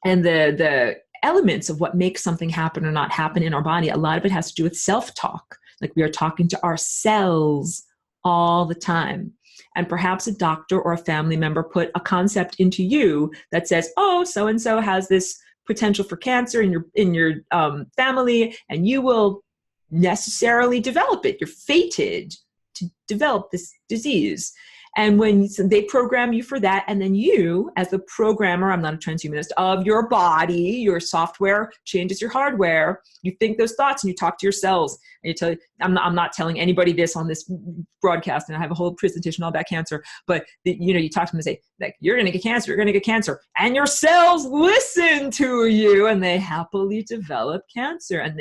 And the elements of what makes something happen or not happen in our body, a lot of it has to do with self-talk. Like, we are talking to ourselves all the time. And perhaps a doctor or a family member put a concept into you that says, oh, so-and-so has this potential for cancer in your family, and you will necessarily develop it. You're fated to develop this disease. And when they program you for that, and then you, as the programmer, I'm not a transhumanist, of your body, your software changes your hardware. You think those thoughts and you talk to your cells. And you tell, I'm not telling anybody this on this broadcast, and I have a whole presentation all about cancer. But you talk to them and say, like, you're going to get cancer, you're going to get cancer, and your cells listen to you, and they happily develop cancer. And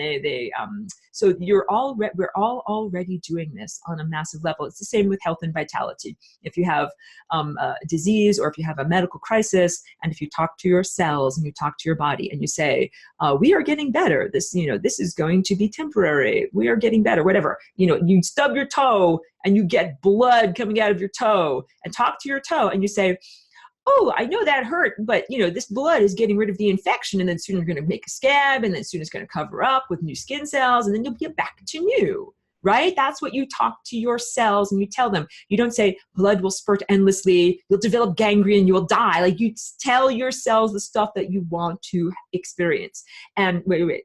so we're all already doing this on a massive level. It's the same with health and vitality. If you have a disease, or if you have a medical crisis, and if you talk to your cells and you talk to your body and you say, we are getting better. This is going to be temporary. We are getting better, whatever. You stub your toe and you get blood coming out of your toe, and talk to your toe and you say, oh, I know that hurt, but this blood is getting rid of the infection, and then soon you're going to make a scab, and then soon it's going to cover up with new skin cells, and then you'll get back to new. Right? That's what you talk to your cells and you tell them. You don't say blood will spurt endlessly, you'll develop gangrene, you will die. Like, you tell your cells the stuff that you want to experience. And wait.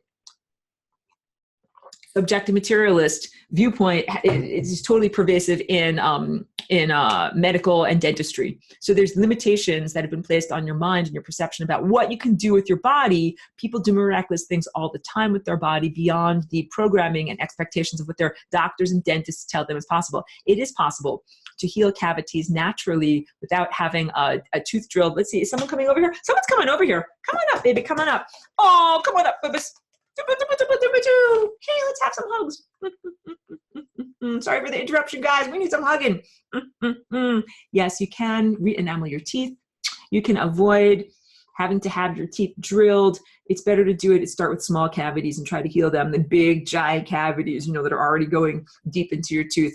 Objective materialist viewpoint is totally pervasive in medical and dentistry. So there's limitations that have been placed on your mind and your perception about what you can do with your body. People do miraculous things all the time with their body beyond the programming and expectations of what their doctors and dentists tell them is possible. It is possible to heal cavities naturally without having a tooth drilled. Let's see, is someone coming over here? Someone's coming over here. Come on up, baby, come on up. Oh, come on up, baby. Hey, let's have some hugs. Sorry for the interruption, guys. We need some hugging. Yes, you can re-enamel your teeth. You can avoid having to have your teeth drilled. It's better to do it, start with small cavities and try to heal them than big giant cavities, that are already going deep into your tooth.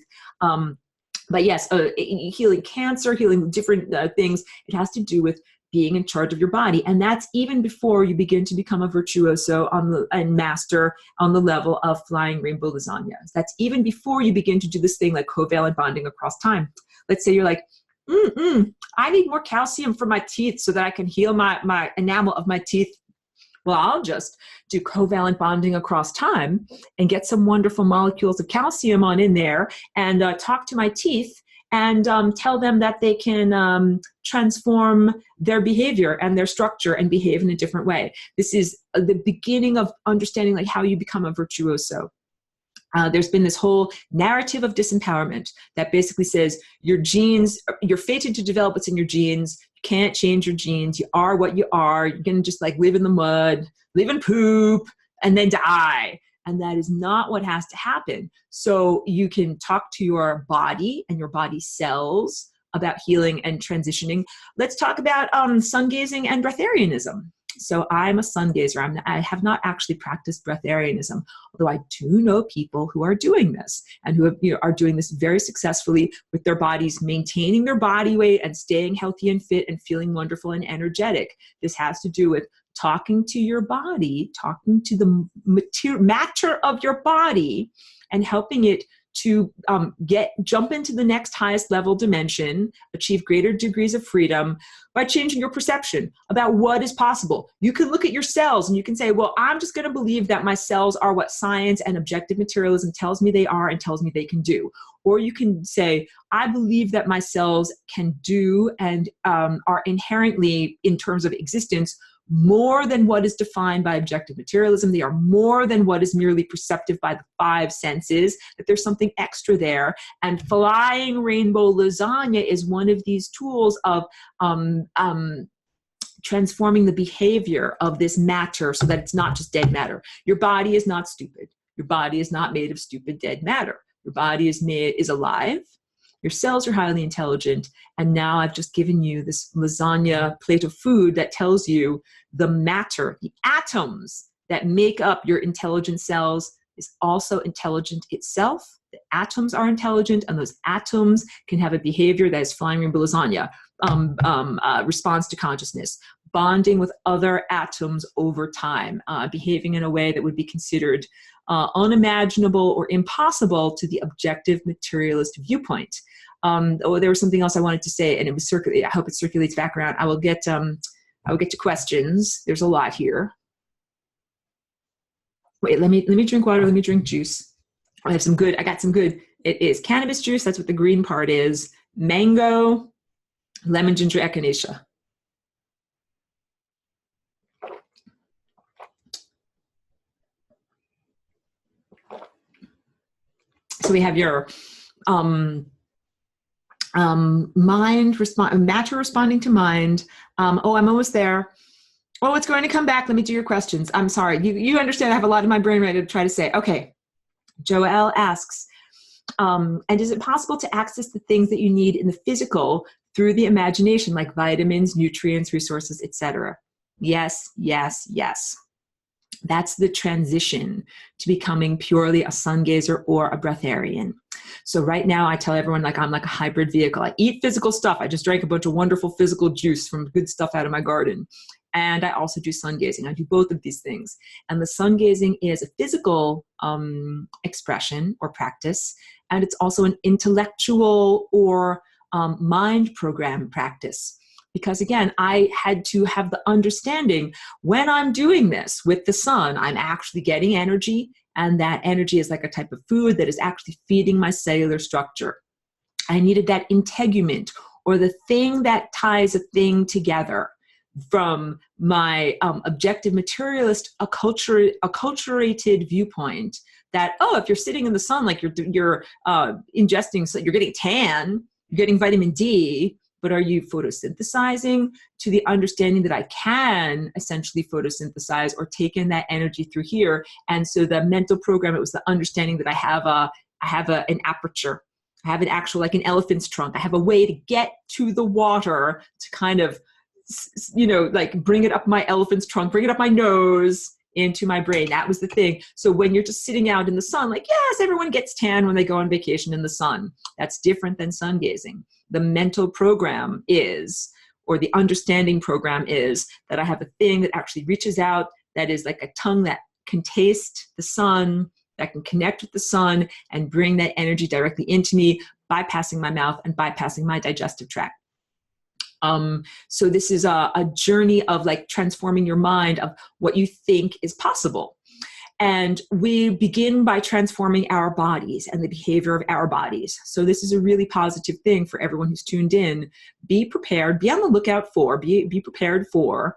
But yes, healing cancer, healing different things, it has to do with being in charge of your body. And that's even before you begin to become a virtuoso and master on the level of flying rainbow lasagnas. That's even before you begin to do this thing like covalent bonding across time. Let's say you're like, I need more calcium for my teeth so that I can heal my enamel of my teeth. Well, I'll just do covalent bonding across time and get some wonderful molecules of calcium on in there and talk to my teeth and tell them that they can transform their behavior and their structure and behave in a different way. This is the beginning of understanding like how you become a virtuoso. There's been this whole narrative of disempowerment that basically says your genes, you're fated to develop what's in your genes. You can't change your genes. You are what you are. You're going to just like live in the mud, live in poop, and then die. And that is not what has to happen. So you can talk to your body and your body cells about healing and transitioning. Let's talk about sun gazing and breatharianism. So I'm a sun gazer. I have not actually practiced breatharianism, although I do know people who are doing this and who are doing this very successfully with their bodies, maintaining their body weight and staying healthy and fit and feeling wonderful and energetic. This has to do with talking to your body, talking to the matter of your body and helping it to jump into the next highest level dimension, achieve greater degrees of freedom by changing your perception about what is possible. You can look at your cells and you can say, well, I'm just going to believe that my cells are what science and objective materialism tells me they are and tells me they can do. Or you can say, I believe that my cells can do and are inherently, in terms of existence, more than what is defined by objective materialism. They are more than what is merely perceptive by the five senses, that there's something extra there. And flying rainbow lasagna is one of these tools of transforming the behavior of this matter so that it's not just dead matter. Your body is not stupid. Your body is not made of stupid dead matter. Your body is alive. Your cells are highly intelligent. And now I've just given you this lasagna plate of food that tells you the matter, the atoms that make up your intelligent cells is also intelligent itself. The atoms are intelligent, and those atoms can have a behavior that is flying rainbow lasagna, response to consciousness, bonding with other atoms over time, behaving in a way that would be considered unimaginable or impossible to the objective materialist viewpoint. There was something else I wanted to say, and it was circulate. I hope it circulates back around. I will get to questions. There's a lot here. Wait, let me drink water. Let me drink juice. I got some good. It is cannabis juice. That's what the green part is. Mango, lemon, ginger, echinacea. So we have your matter responding to mind. I'm almost there. Oh, it's going to come back. Let me do your questions. I'm sorry. You understand I have a lot in my brain ready to try to say. Okay. Joelle asks, and is it possible to access the things that you need in the physical through the imagination, like vitamins, nutrients, resources, etc.? Yes, yes, yes. That's the transition to becoming purely a sun gazer or a breatharian. So right now I tell everyone like I'm like a hybrid vehicle. I eat physical stuff. I just drank a bunch of wonderful physical juice from good stuff out of my garden. And I also do sun gazing. I do both of these things. And the sun gazing is a physical expression or practice. And it's also an intellectual or mind program practice. Because again, I had to have the understanding when I'm doing this with the sun, I'm actually getting energy, and that energy is like a type of food that is actually feeding my cellular structure. I needed that integument, or the thing that ties a thing together, from my objective materialist, acculturated viewpoint that, oh, if you're sitting in the sun, like you're ingesting, so you're getting tan, you're getting vitamin D, but are you photosynthesizing, to the understanding that I can essentially photosynthesize or take in that energy through here. And so the mental program, it was the understanding that I have an aperture. I have an actual, like an elephant's trunk. I have a way to get to the water to kind of you know, like bring it up my elephant's trunk, bring it up my nose into my brain. That was the thing. So when you're just sitting out in the sun, like, yes, everyone gets tan when they go on vacation in the sun. That's different than sun gazing. The mental program is, or the understanding program is, that I have a thing that actually reaches out, that is like a tongue that can taste the sun, that can connect with the sun and bring that energy directly into me, bypassing my mouth and bypassing my digestive tract. So this is a journey of like transforming your mind of what you think is possible. And we begin by transforming our bodies and the behavior of our bodies. So this is a really positive thing for everyone who's tuned in. Be prepared, be on the lookout for, be prepared for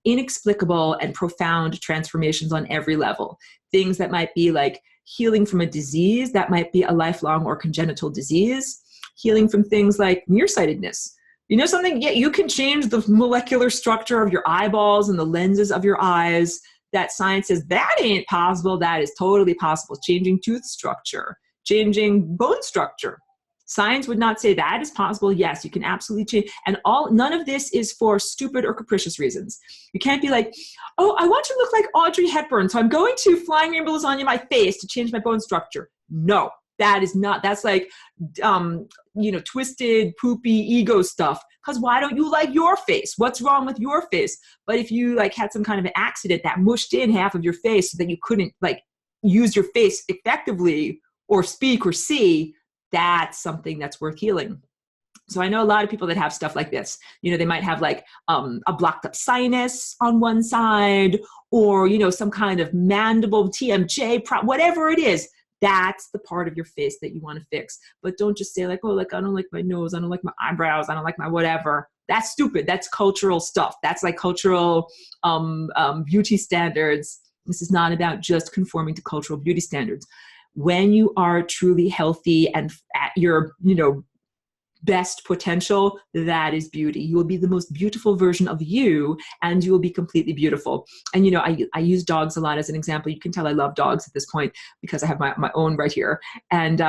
inexplicable and profound transformations on every level. Things that might be like healing from a disease, that might be a lifelong or congenital disease, healing from things like nearsightedness. You know something? Yeah, you can change the molecular structure of your eyeballs and the lenses of your eyes. That science says that ain't possible. That is totally possible. Changing tooth structure, changing bone structure. Science would not say that is possible. Yes, you can absolutely change. And none of this is for stupid or capricious reasons. You can't be like, oh, I want to look like Audrey Hepburn, so I'm going to flying rainbow lasagna my face to change my bone structure. No, that is not. That's like, you know, twisted, poopy ego stuff. Because why don't you like your face? What's wrong with your face? But if you like had some kind of an accident that mushed in half of your face so that you couldn't like use your face effectively or speak or see, that's something that's worth healing. So I know a lot of people that have stuff like this. You know, they might have like a blocked up sinus on one side, or, you know, some kind of mandible TMJ, whatever it is. That's the part of your face that you want to fix. But don't just say like, oh, like, I don't like my nose. I don't like my eyebrows. I don't like my whatever. That's stupid. That's cultural stuff. That's like cultural beauty standards. This is not about just conforming to cultural beauty standards. When you are truly healthy and at your, you know, best potential, that is beauty. You will be the most beautiful version of you, and you will be completely beautiful. And, you know, I use dogs a lot as an example. You can tell I love dogs at this point because I have my own right here. And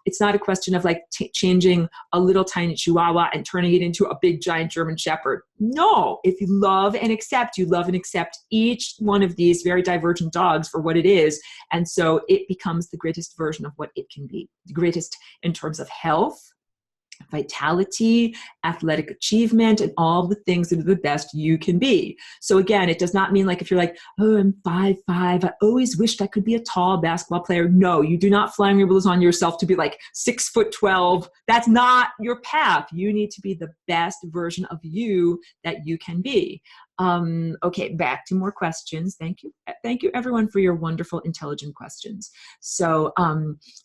it's not a question of like changing a little tiny Chihuahua and turning it into a big giant German Shepherd. No, if you love and accept, you love and accept each one of these very divergent dogs for what it is. And so it becomes the greatest version of what it can be, the greatest in terms of health, vitality, athletic achievement, and all the things that are the best you can be. So again, it does not mean like if you're like, oh, I'm 5'5", I always wished I could be a tall basketball player. No, you do not flying rainbows on yourself to be like 6'12". That's not your path. You need to be the best version of you that you can be. Okay, back to more questions. Thank you. Thank you everyone for your wonderful, intelligent questions. So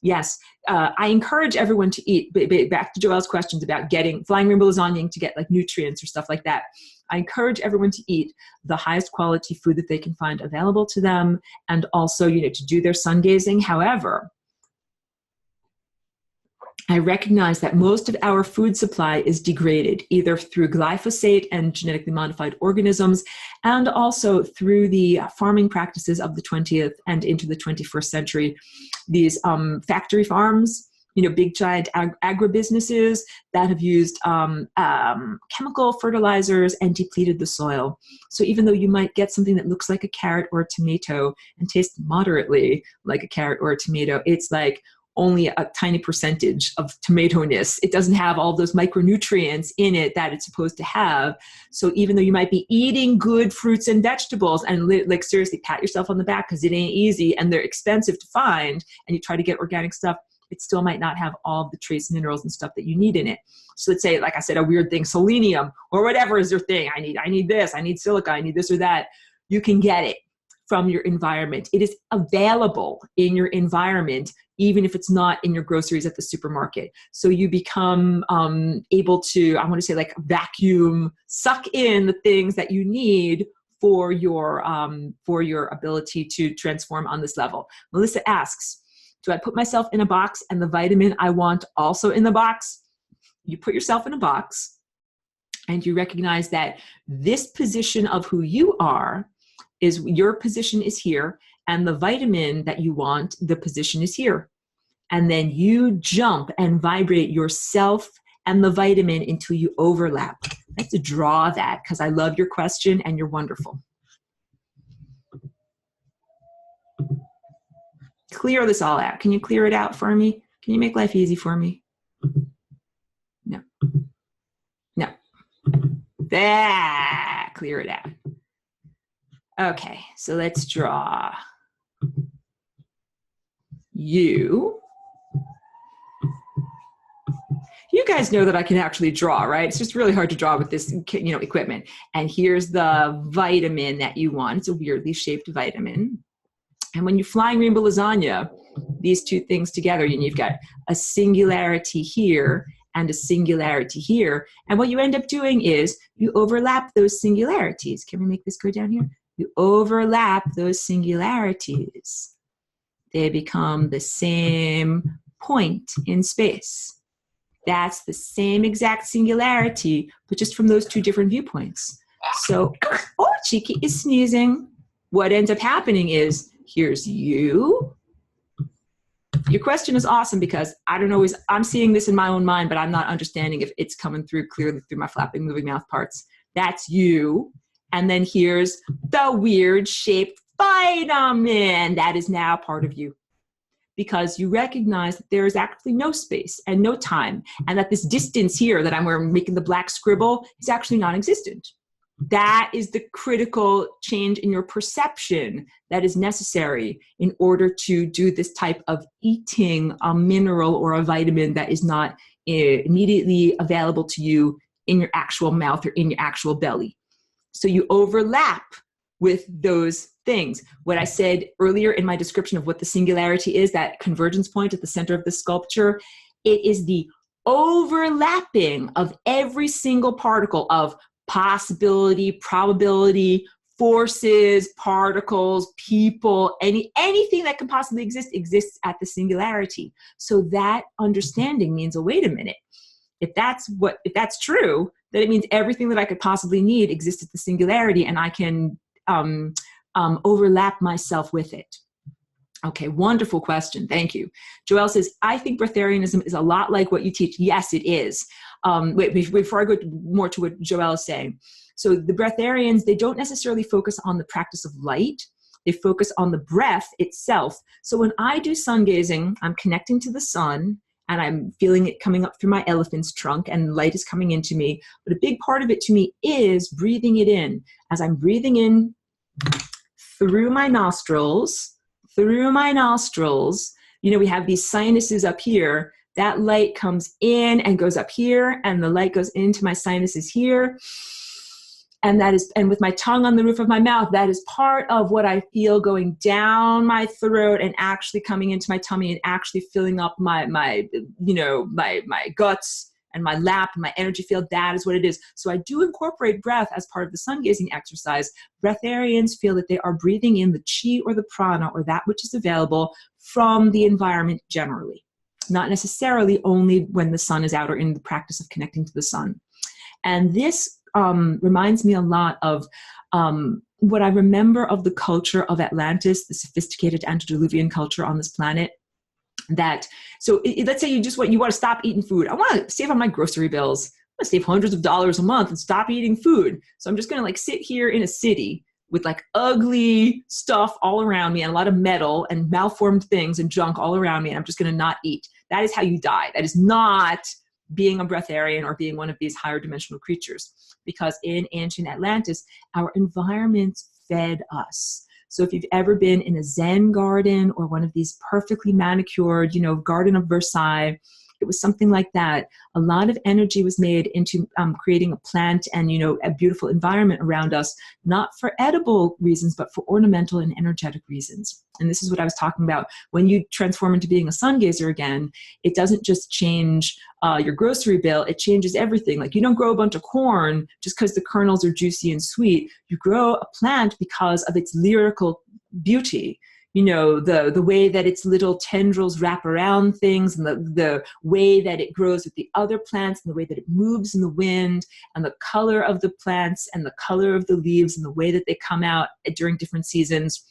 yes, I encourage everyone to eat. Back to Joelle's questions about getting flying rainbow lasagna to get like nutrients or stuff like that. I encourage everyone to eat the highest quality food that they can find available to them, and also, you know, to do their sun gazing. However, I recognize that most of our food supply is degraded, either through glyphosate and genetically modified organisms, and also through the farming practices of the 20th and into the 21st century. These factory farms, you know, big giant agribusinesses that have used chemical fertilizers and depleted the soil. So even though you might get something that looks like a carrot or a tomato and tastes moderately like a carrot or a tomato, it's like only a tiny percentage of tomato-ness. It doesn't have all those micronutrients in it that it's supposed to have. So even though you might be eating good fruits and vegetables, and like seriously pat yourself on the back because it ain't easy and they're expensive to find, and you try to get organic stuff, it still might not have all of the trace minerals and stuff that you need in it. So let's say, like I said, a weird thing, selenium or whatever is your thing. I need this, I need silica, I need this or that. You can get it from your environment. It is available in your environment, even if it's not in your groceries at the supermarket. So you become able to, I want to say like vacuum, suck in the things that you need for your ability to transform on this level. Melissa asks, do I put myself in a box and the vitamin I want also in the box? You put yourself in a box and you recognize that this position of who you are is your position is here, and the vitamin that you want, the position is here. And then you jump and vibrate yourself and the vitamin until you overlap. Let's draw that because I love your question and you're wonderful. Clear this all out. Can you clear it out for me? Can you make life easy for me? No. No. There. Clear it out. Okay, so let's draw you. You guys know that I can actually draw, right? It's just really hard to draw with this, equipment. And here's the vitamin that you want. It's a weirdly shaped vitamin. And when you're flying rainbow lasagna, these two things together, you've got a singularity here and a singularity here. And what you end up doing is you overlap those singularities. Can we make this go down here? You overlap those singularities. They become the same point in space. That's the same exact singularity, but just from those two different viewpoints. So, oh, Cheeky is sneezing. What ends up happening is, here's you. Your question is awesome because I'm seeing this in my own mind, but I'm not understanding if it's coming through clearly through my flapping, moving mouth parts. That's you. And then here's the weird shaped vitamin that is now part of you. Because you recognize that there is actually no space and no time, and that this distance here that I'm making the black scribble is actually non-existent. That is the critical change in your perception that is necessary in order to do this type of eating a mineral or a vitamin that is not immediately available to you in your actual mouth or in your actual belly. So you overlap with those things. What I said earlier in my description of what the singularity is, that convergence point at the center of the sculpture, it is the overlapping of every single particle of possibility, probability, forces, particles, people, anything that can possibly exist exists at the singularity. So that understanding means, oh, wait a minute. If that's true, then it means everything that I could possibly need exists at the singularity, and I can overlap myself with it. Okay, wonderful question. Thank you. Joelle says, I think breatharianism is a lot like what you teach. Yes, it is. Wait, before I go more to what Joelle is saying. So the breatharians, they don't necessarily focus on the practice of light. They focus on the breath itself. So when I do sun gazing, I'm connecting to the sun, and I'm feeling it coming up through my elephant's trunk, and light is coming into me. But a big part of it to me is breathing it in. As I'm breathing in through my nostrils, we have these sinuses up here. That light comes in and goes up here, and the light goes into my sinuses here. And with my tongue on the roof of my mouth, that is part of what I feel going down my throat and actually coming into my tummy and actually filling up my guts and my lap and my energy field. That is what it is. So I do incorporate breath as part of the sun gazing exercise. Breatharians feel that they are breathing in the chi or the prana or that which is available from the environment generally, not necessarily only when the sun is out or in the practice of connecting to the sun. And this reminds me a lot of what I remember of the culture of Atlantis, the sophisticated antediluvian culture on this planet. Let's say you want to stop eating food. I want to save on my grocery bills. I want to save hundreds of dollars a month and stop eating food. So I'm just going to sit here in a city with ugly stuff all around me and a lot of metal and malformed things and junk all around me. And I'm just going to not eat. That is how you die. That is not being a breatharian or being one of these higher dimensional creatures. Because in ancient Atlantis, our environments fed us. So if you've ever been in a Zen garden or one of these perfectly manicured, Garden of Versailles, it was something like that. A lot of energy was made into creating a plant and, a beautiful environment around us, not for edible reasons, but for ornamental and energetic reasons. And this is what I was talking about. When you transform into being a sun gazer again, it doesn't just change your grocery bill, it changes everything. You don't grow a bunch of corn just because the kernels are juicy and sweet. You grow a plant because of its lyrical beauty. The way that its little tendrils wrap around things, and the way that it grows with the other plants, and the way that it moves in the wind, and the color of the plants, and the color of the leaves, and the way that they come out during different seasons.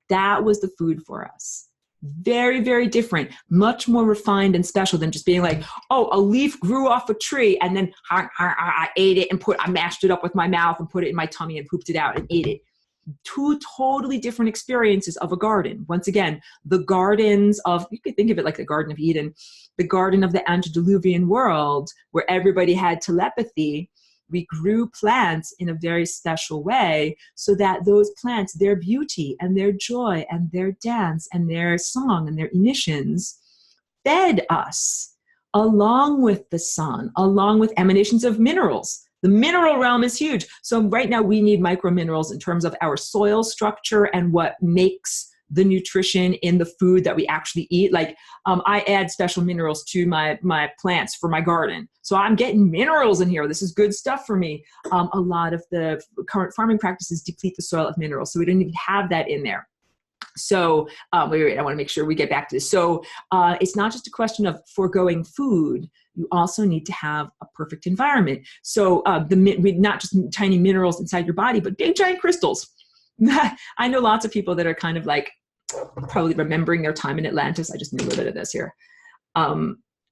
That was the food for us. Very, very different, much more refined and special than just being like, oh, a leaf grew off a tree and then I ate it and I mashed it up with my mouth and put it in my tummy and pooped it out and ate it. Two totally different experiences of a garden. Once again, the gardens of, you could think of it like the Garden of Eden, the garden of the antediluvian world where everybody had telepathy. We grew plants in a very special way so that those plants, their beauty and their joy and their dance and their song and their emissions fed us along with the sun, along with emanations of minerals. The mineral realm is huge. So right now we need micro minerals in terms of our soil structure and what makes the nutrition in the food that we actually eat. Like I add special minerals to my plants for my garden. So I'm getting minerals in here. This is good stuff for me. A lot of the current farming practices deplete the soil of minerals. So we don't even have that in there. So wait, I want to make sure we get back to this. So it's not just a question of foregoing food. You also need to have a perfect environment. So not just tiny minerals inside your body, but big giant crystals. I know lots of people that are kind of like probably remembering their time in Atlantis. I just knew a little bit of this here.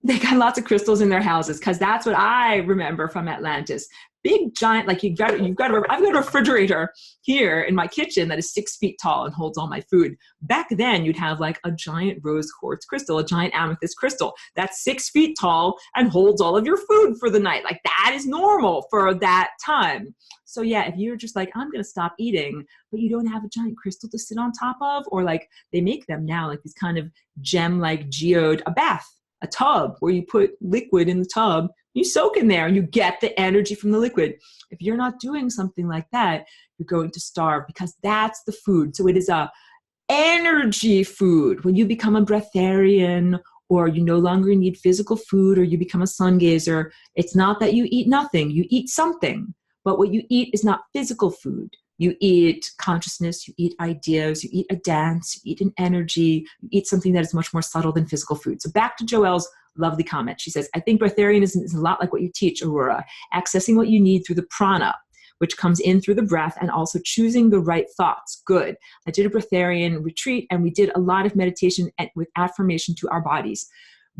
They got lots of crystals in their houses because that's what I remember from Atlantis. Big giant, like I've got a refrigerator here in my kitchen that is 6 feet tall and holds all my food. Back then you'd have like a giant rose quartz crystal, a giant amethyst crystal that's 6 feet tall and holds all of your food for the night. Like that is normal for that time. So yeah, if you're just like, I'm going to stop eating, but you don't have a giant crystal to sit on top of, or like they make them now, like these kind of gem-like geode, a bath, a tub where you put liquid in the tub, you soak in there and you get the energy from the liquid. If you're not doing something like that, you're going to starve because that's the food. So it is a energy food. When you become a breatharian or you no longer need physical food or you become a sun gazer, it's not that you eat nothing, you eat something. But what you eat is not physical food. You eat consciousness, you eat ideas, you eat a dance, you eat an energy, you eat something that is much more subtle than physical food. So back to Joelle's lovely comment. She says, I think breatharianism is a lot like what you teach, Aurora, accessing what you need through the prana, which comes in through the breath, and also choosing the right thoughts. Good. I did a breatharian retreat and we did a lot of meditation with affirmation to our bodies.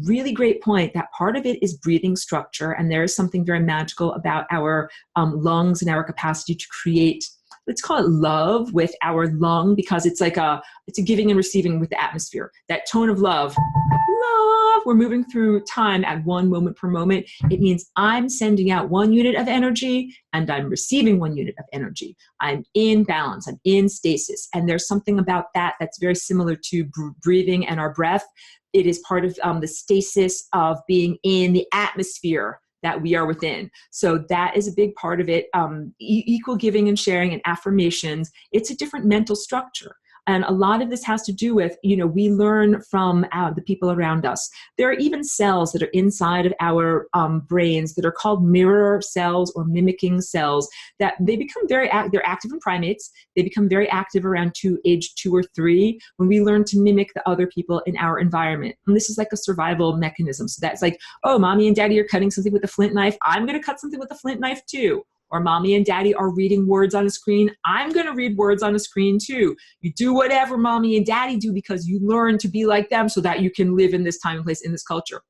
Really great point. That part of it is breathing structure. And there is something very magical about our lungs and our capacity to create, let's call it love with our lung, because it's like it's a giving and receiving with the atmosphere. That tone of love, we're moving through time at one moment per moment. It means I'm sending out 1 unit of energy and I'm receiving 1 unit of energy. I'm in balance, I'm in stasis. And there's something about that that's very similar to breathing and our breath. It is part of the stasis of being in the atmosphere that we are within. So that is a big part of it. Equal giving and sharing and affirmations. It's a different mental structure. And a lot of this has to do with, we learn from the people around us. There are even cells that are inside of our brains that are called mirror cells or mimicking cells that they become they're active in primates. They become very active around age 2 or 3 when we learn to mimic the other people in our environment. And this is like a survival mechanism. So that's like, oh, mommy and daddy are cutting something with a flint knife. I'm going to cut something with a flint knife too. Or mommy and daddy are reading words on a screen. I'm going to read words on a screen too. You do whatever mommy and daddy do because you learn to be like them so that you can live in this time and place, in this culture.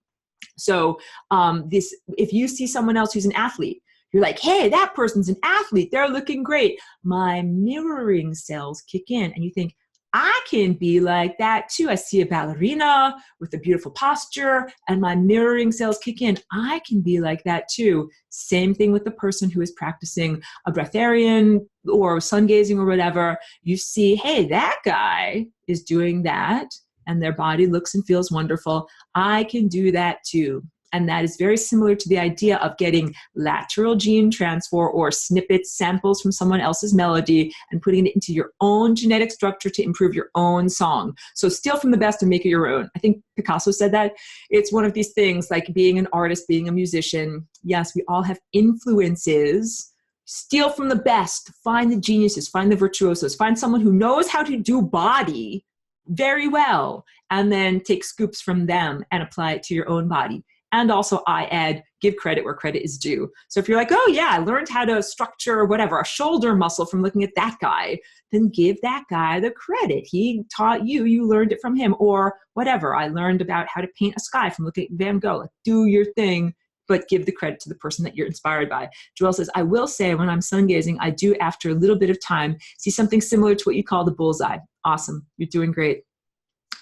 So if you see someone else who's an athlete, you're like, hey, that person's an athlete. They're looking great. My mirroring cells kick in and you think, I can be like that too. I see a ballerina with a beautiful posture and my mirroring cells kick in. I can be like that too. Same thing with the person who is practicing a breatharian or sun gazing or whatever. You see, hey, that guy is doing that and their body looks and feels wonderful. I can do that too. And that is very similar to the idea of getting lateral gene transfer or snippets, samples from someone else's melody and putting it into your own genetic structure to improve your own song. So steal from the best and make it your own. I think Picasso said that. It's one of these things like being an artist, being a musician. Yes, we all have influences. Steal from the best. Find the geniuses. Find the virtuosos. Find someone who knows how to do body very well and then take scoops from them and apply it to your own body. And also I add, give credit where credit is due. So if you're like, oh yeah, I learned how to structure whatever, a shoulder muscle from looking at that guy, then give that guy the credit. He taught you, you learned it from him. Or whatever, I learned about how to paint a sky from looking at Van Gogh. Like, do your thing, but give the credit to the person that you're inspired by. Joelle says, I will say when I'm sun gazing, I do after a little bit of time see something similar to what you call the bullseye. Awesome. You're doing great.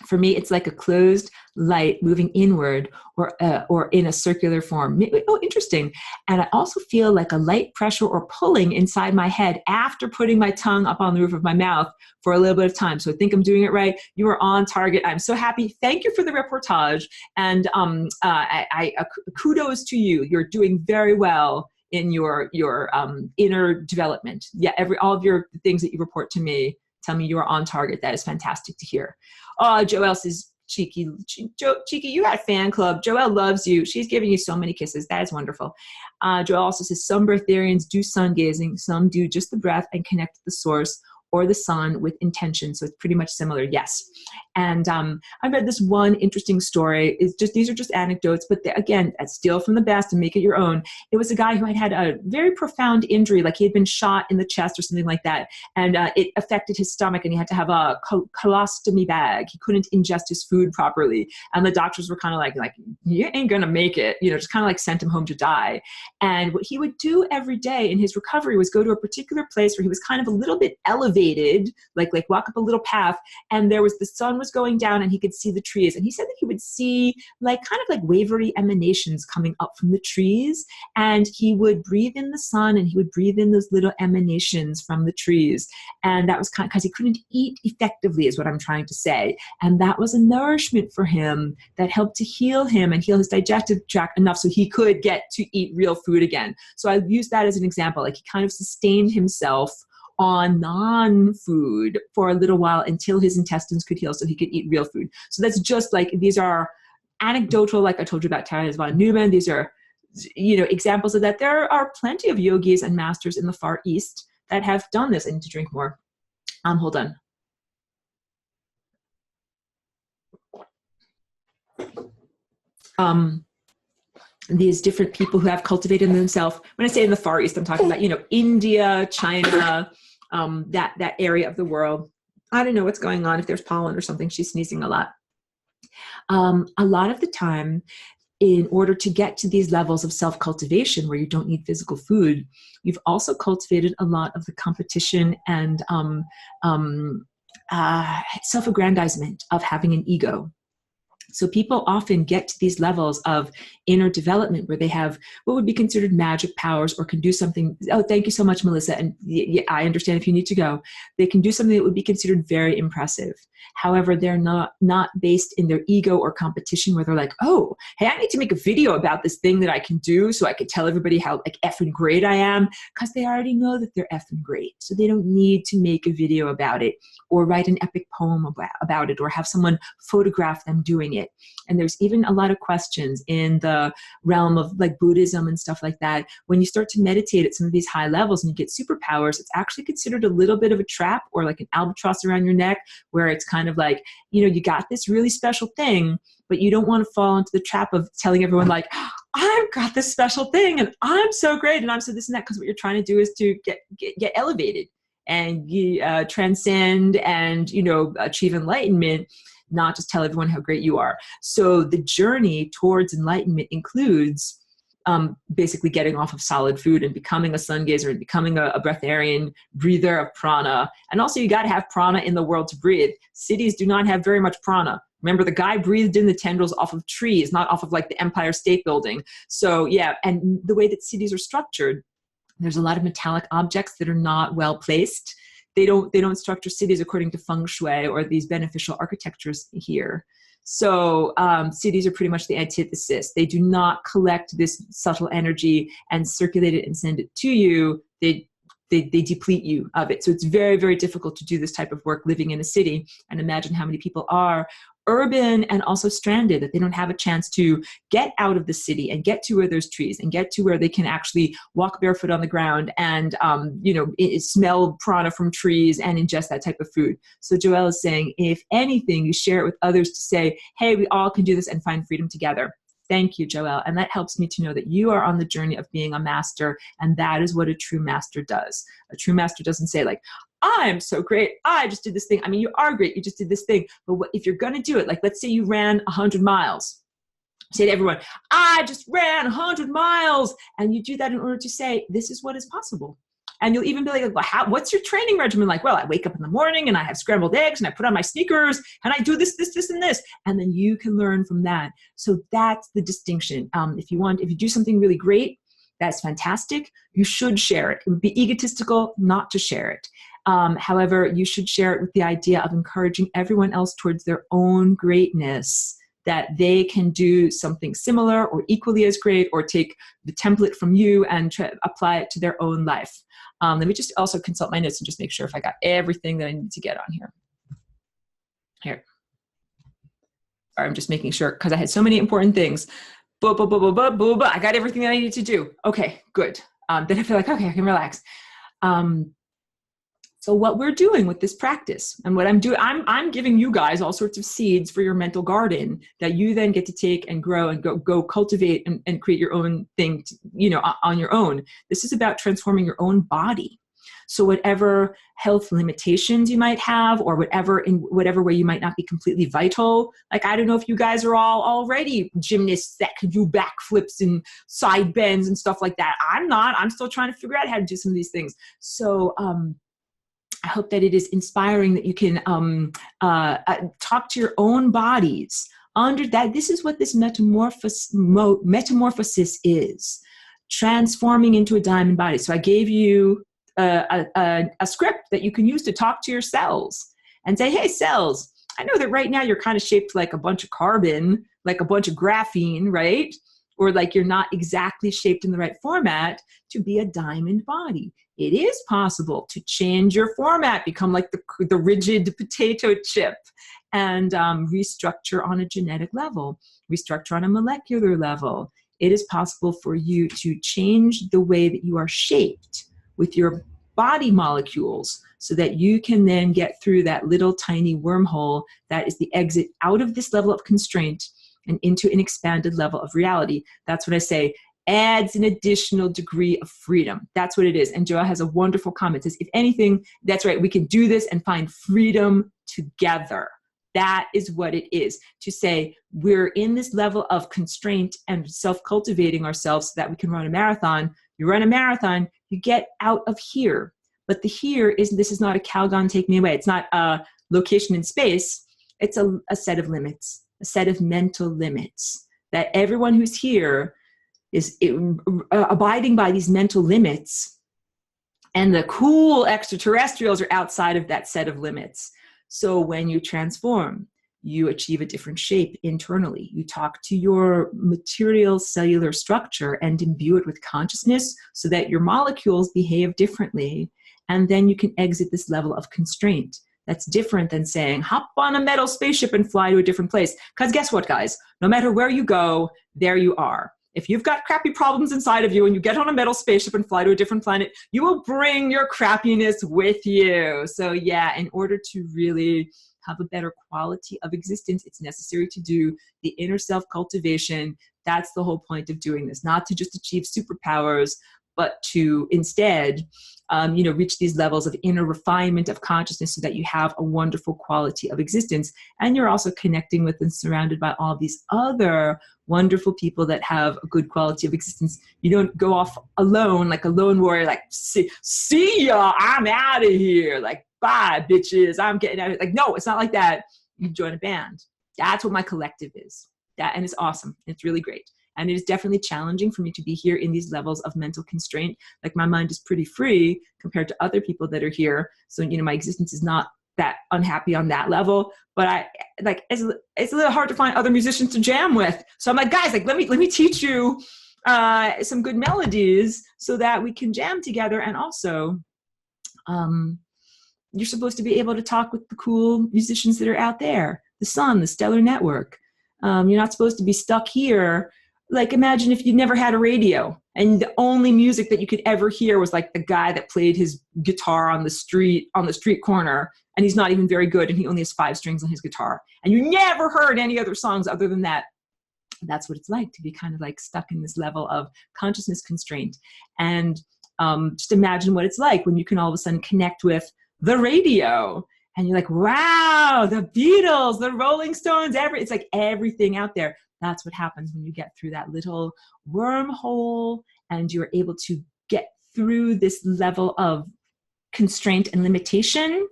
For me, it's like a closed light moving inward or in a circular form. Oh, interesting. And I also feel like a light pressure or pulling inside my head after putting my tongue up on the roof of my mouth for a little bit of time. So I think I'm doing it right. You are on target. I'm so happy. Thank you for the reportage. And kudos to you. You're doing very well in your inner development. Yeah, all of your things that you report to me tell me you are on target. That is fantastic to hear. Oh, Joelle says, Cheeky, you got a fan club. Joelle loves you. She's giving you so many kisses. That is wonderful. Joelle also says, some breatharians do sun gazing. Some do just the breath and connect to the source or the sun with intention. So it's pretty much similar. Yes. And I read this one interesting story. These are just anecdotes, but again, steal from the best and make it your own. It was a guy who had a very profound injury, like he had been shot in the chest or something like that. And it affected his stomach and he had to have a colostomy bag. He couldn't ingest his food properly. And the doctors were kind of like, you ain't going to make it, just kind of like sent him home to die. And what he would do every day in his recovery was go to a particular place where he was kind of a little bit elevated, like walk up a little path. And the sun was going down and he could see the trees. And he said that he would see kind of wavery emanations coming up from the trees. And he would breathe in the sun and he would breathe in those little emanations from the trees. And that was kind of because he couldn't eat effectively is what I'm trying to say. And that was a nourishment for him that helped to heal him and heal his digestive tract enough so he could get to eat real food again. So I use that as an example. He kind of sustained himself on non-food for a little while until his intestines could heal so he could eat real food. So that's just these are anecdotal, like I told you about Tardigrades von Neumann. These are, examples of that. There are plenty of yogis and masters in the Far East that have done this. I need to drink more. Hold on. These different people who have cultivated themselves. When I say in the Far East, I'm talking about, India, China, that area of the world. I don't know what's going on, if there's pollen or something. She's sneezing a lot. A lot of the time, in order to get to these levels of self-cultivation where you don't need physical food, you've also cultivated a lot of the competition and self-aggrandizement of having an ego. So people often get to these levels of inner development where they have what would be considered magic powers or can do something. Oh, thank you so much, Melissa. And yeah, I understand if you need to go. They can do something that would be considered very impressive. However, they're not based in their ego or competition where they're like, oh, hey, I need to make a video about this thing that I can do so I can tell everybody how effing great I am, because they already know that they're effing great. So they don't need to make a video about it or write an epic poem about it or have someone photograph them doing it. And there's even a lot of questions in the realm of Buddhism and stuff like that. When you start to meditate at some of these high levels and you get superpowers, it's actually considered a little bit of a trap or like an albatross around your neck where it's kind of like, you got this really special thing, but you don't want to fall into the trap of telling everyone I've got this special thing and I'm so great and I'm so this and that, because what you're trying to do is to get elevated and transcend and, achieve enlightenment, not just tell everyone how great you are. So the journey towards enlightenment includes basically getting off of solid food and becoming a sun gazer and becoming a breatharian breather of prana. And also you got to have prana in the world to breathe. Cities do not have very much prana. Remember, the guy breathed in the tendrils off of trees, not off of the Empire State Building. So yeah, and the way that cities are structured, there's a lot of metallic objects that are not well placed. They don't structure cities according to feng shui or these beneficial architectures here. So cities are pretty much the antithesis. They do not collect this subtle energy and circulate it and send it to you. They deplete you of it. So it's very, very difficult to do this type of work living in a city. And imagine how many people are urban and also stranded, that they don't have a chance to get out of the city and get to where there's trees and get to where they can actually walk barefoot on the ground and, smell prana from trees and ingest that type of food. So Joelle is saying, if anything, you share it with others to say, hey, we all can do this and find freedom together. Thank you, Joelle. And that helps me to know that you are on the journey of being a master. And that is what a true master does. A true master doesn't say like, I'm so great, I just did this thing. I mean, you are great, you just did this thing. But if you're going to do it, like let's say you ran 100 miles. Say to everyone, I just ran 100 miles. And you do that in order to say, this is what is possible. And you'll even be like, well, what's your training regimen like? Well, I wake up in the morning and I have scrambled eggs and I put on my sneakers and I do this, this, this, and this. And then you can learn from that. So that's the distinction. If you do something really great, that's fantastic. You should share it. It would be egotistical not to share it. However, you should share it with the idea of encouraging everyone else towards their own greatness, that they can do something similar or equally as great, or take the template from you and apply it to their own life. Let me just also consult my notes and just make sure if I got everything that I need to get on here. Here. Sorry, I'm just making sure because I had so many important things. I got everything that I needed to do. Okay, good. Then I feel like, okay, I can relax. So what we're doing with this practice and what I'm doing, I'm giving you guys all sorts of seeds for your mental garden that you then get to take and grow and go cultivate and create your own thing, on your own. This is about transforming your own body. So whatever health limitations you might have, or in whatever way you might not be completely vital, like I don't know if you guys are all already gymnasts that could do backflips and side bends and stuff like that. I'm not. I'm still trying to figure out how to do some of these things. So I hope that it is inspiring that you can talk to your own bodies under that. This is what this metamorphosis is, transforming into a diamond body. So I gave you a script that you can use to talk to your cells and say, hey, cells, I know that right now you're kind of shaped like a bunch of carbon, like a bunch of graphene, right? Or like you're not exactly shaped in the right format to be a diamond body. It is possible to change your format, become like the rigid potato chip, and restructure on a genetic level, restructure on a molecular level. It is possible for you to change the way that you are shaped with your body molecules so that you can then get through that little tiny wormhole that is the exit out of this level of constraint and into an expanded level of reality. That's what I say, adds an additional degree of freedom. That's what it is. And Joelle has a wonderful comment. It says, if anything, that's right, we can do this and find freedom together. That is what it is, to say we're in this level of constraint and self-cultivating ourselves so that we can run a marathon. You run a marathon, you get out of here. But this is not a Calgon take me away. It's not a location in space. It's a set of limits, a set of mental limits that everyone who's here is abiding by these mental limits, and the cool extraterrestrials are outside of that set of limits. So when you transform, you achieve a different shape internally. You talk to your material cellular structure and imbue it with consciousness so that your molecules behave differently, and then you can exit this level of constraint. That's different than saying, hop on a metal spaceship and fly to a different place. Because guess what, guys? No matter where you go, there you are. If you've got crappy problems inside of you and you get on a metal spaceship and fly to a different planet, you will bring your crappiness with you. So yeah, in order to really have a better quality of existence, it's necessary to do the inner self cultivation. That's the whole point of doing this, not to just achieve superpowers, but to instead reach these levels of inner refinement of consciousness so that you have a wonderful quality of existence. And you're also connecting with and surrounded by all these other wonderful people that have a good quality of existence. You don't go off alone like a lone warrior, like, see ya, I'm out of here. Like, bye, bitches, I'm getting out of here. Like, no, it's not like that. You join a band. That's what my collective is. And it's awesome. It's really great. And it is definitely challenging for me to be here in these levels of mental constraint. Like, my mind is pretty free compared to other people that are here. So, my existence is not that unhappy on that level. But it's a little hard to find other musicians to jam with. So I'm like, guys, like, let me teach you some good melodies so that we can jam together. And also, you're supposed to be able to talk with the cool musicians that are out there, the sun, the stellar network. You're not supposed to be stuck here. Like, imagine if you never had a radio and the only music that you could ever hear was like the guy that played his guitar on the street corner, and he's not even very good and he only has 5 strings on his guitar. And you never heard any other songs other than that. That's what it's like to be kind of like stuck in this level of consciousness constraint. And just imagine what it's like when you can all of a sudden connect with the radio. And you're like, wow, the Beatles, the Rolling Stones, it's like everything out there. That's what happens when you get through that little wormhole and you're able to get through this level of constraint and limitation.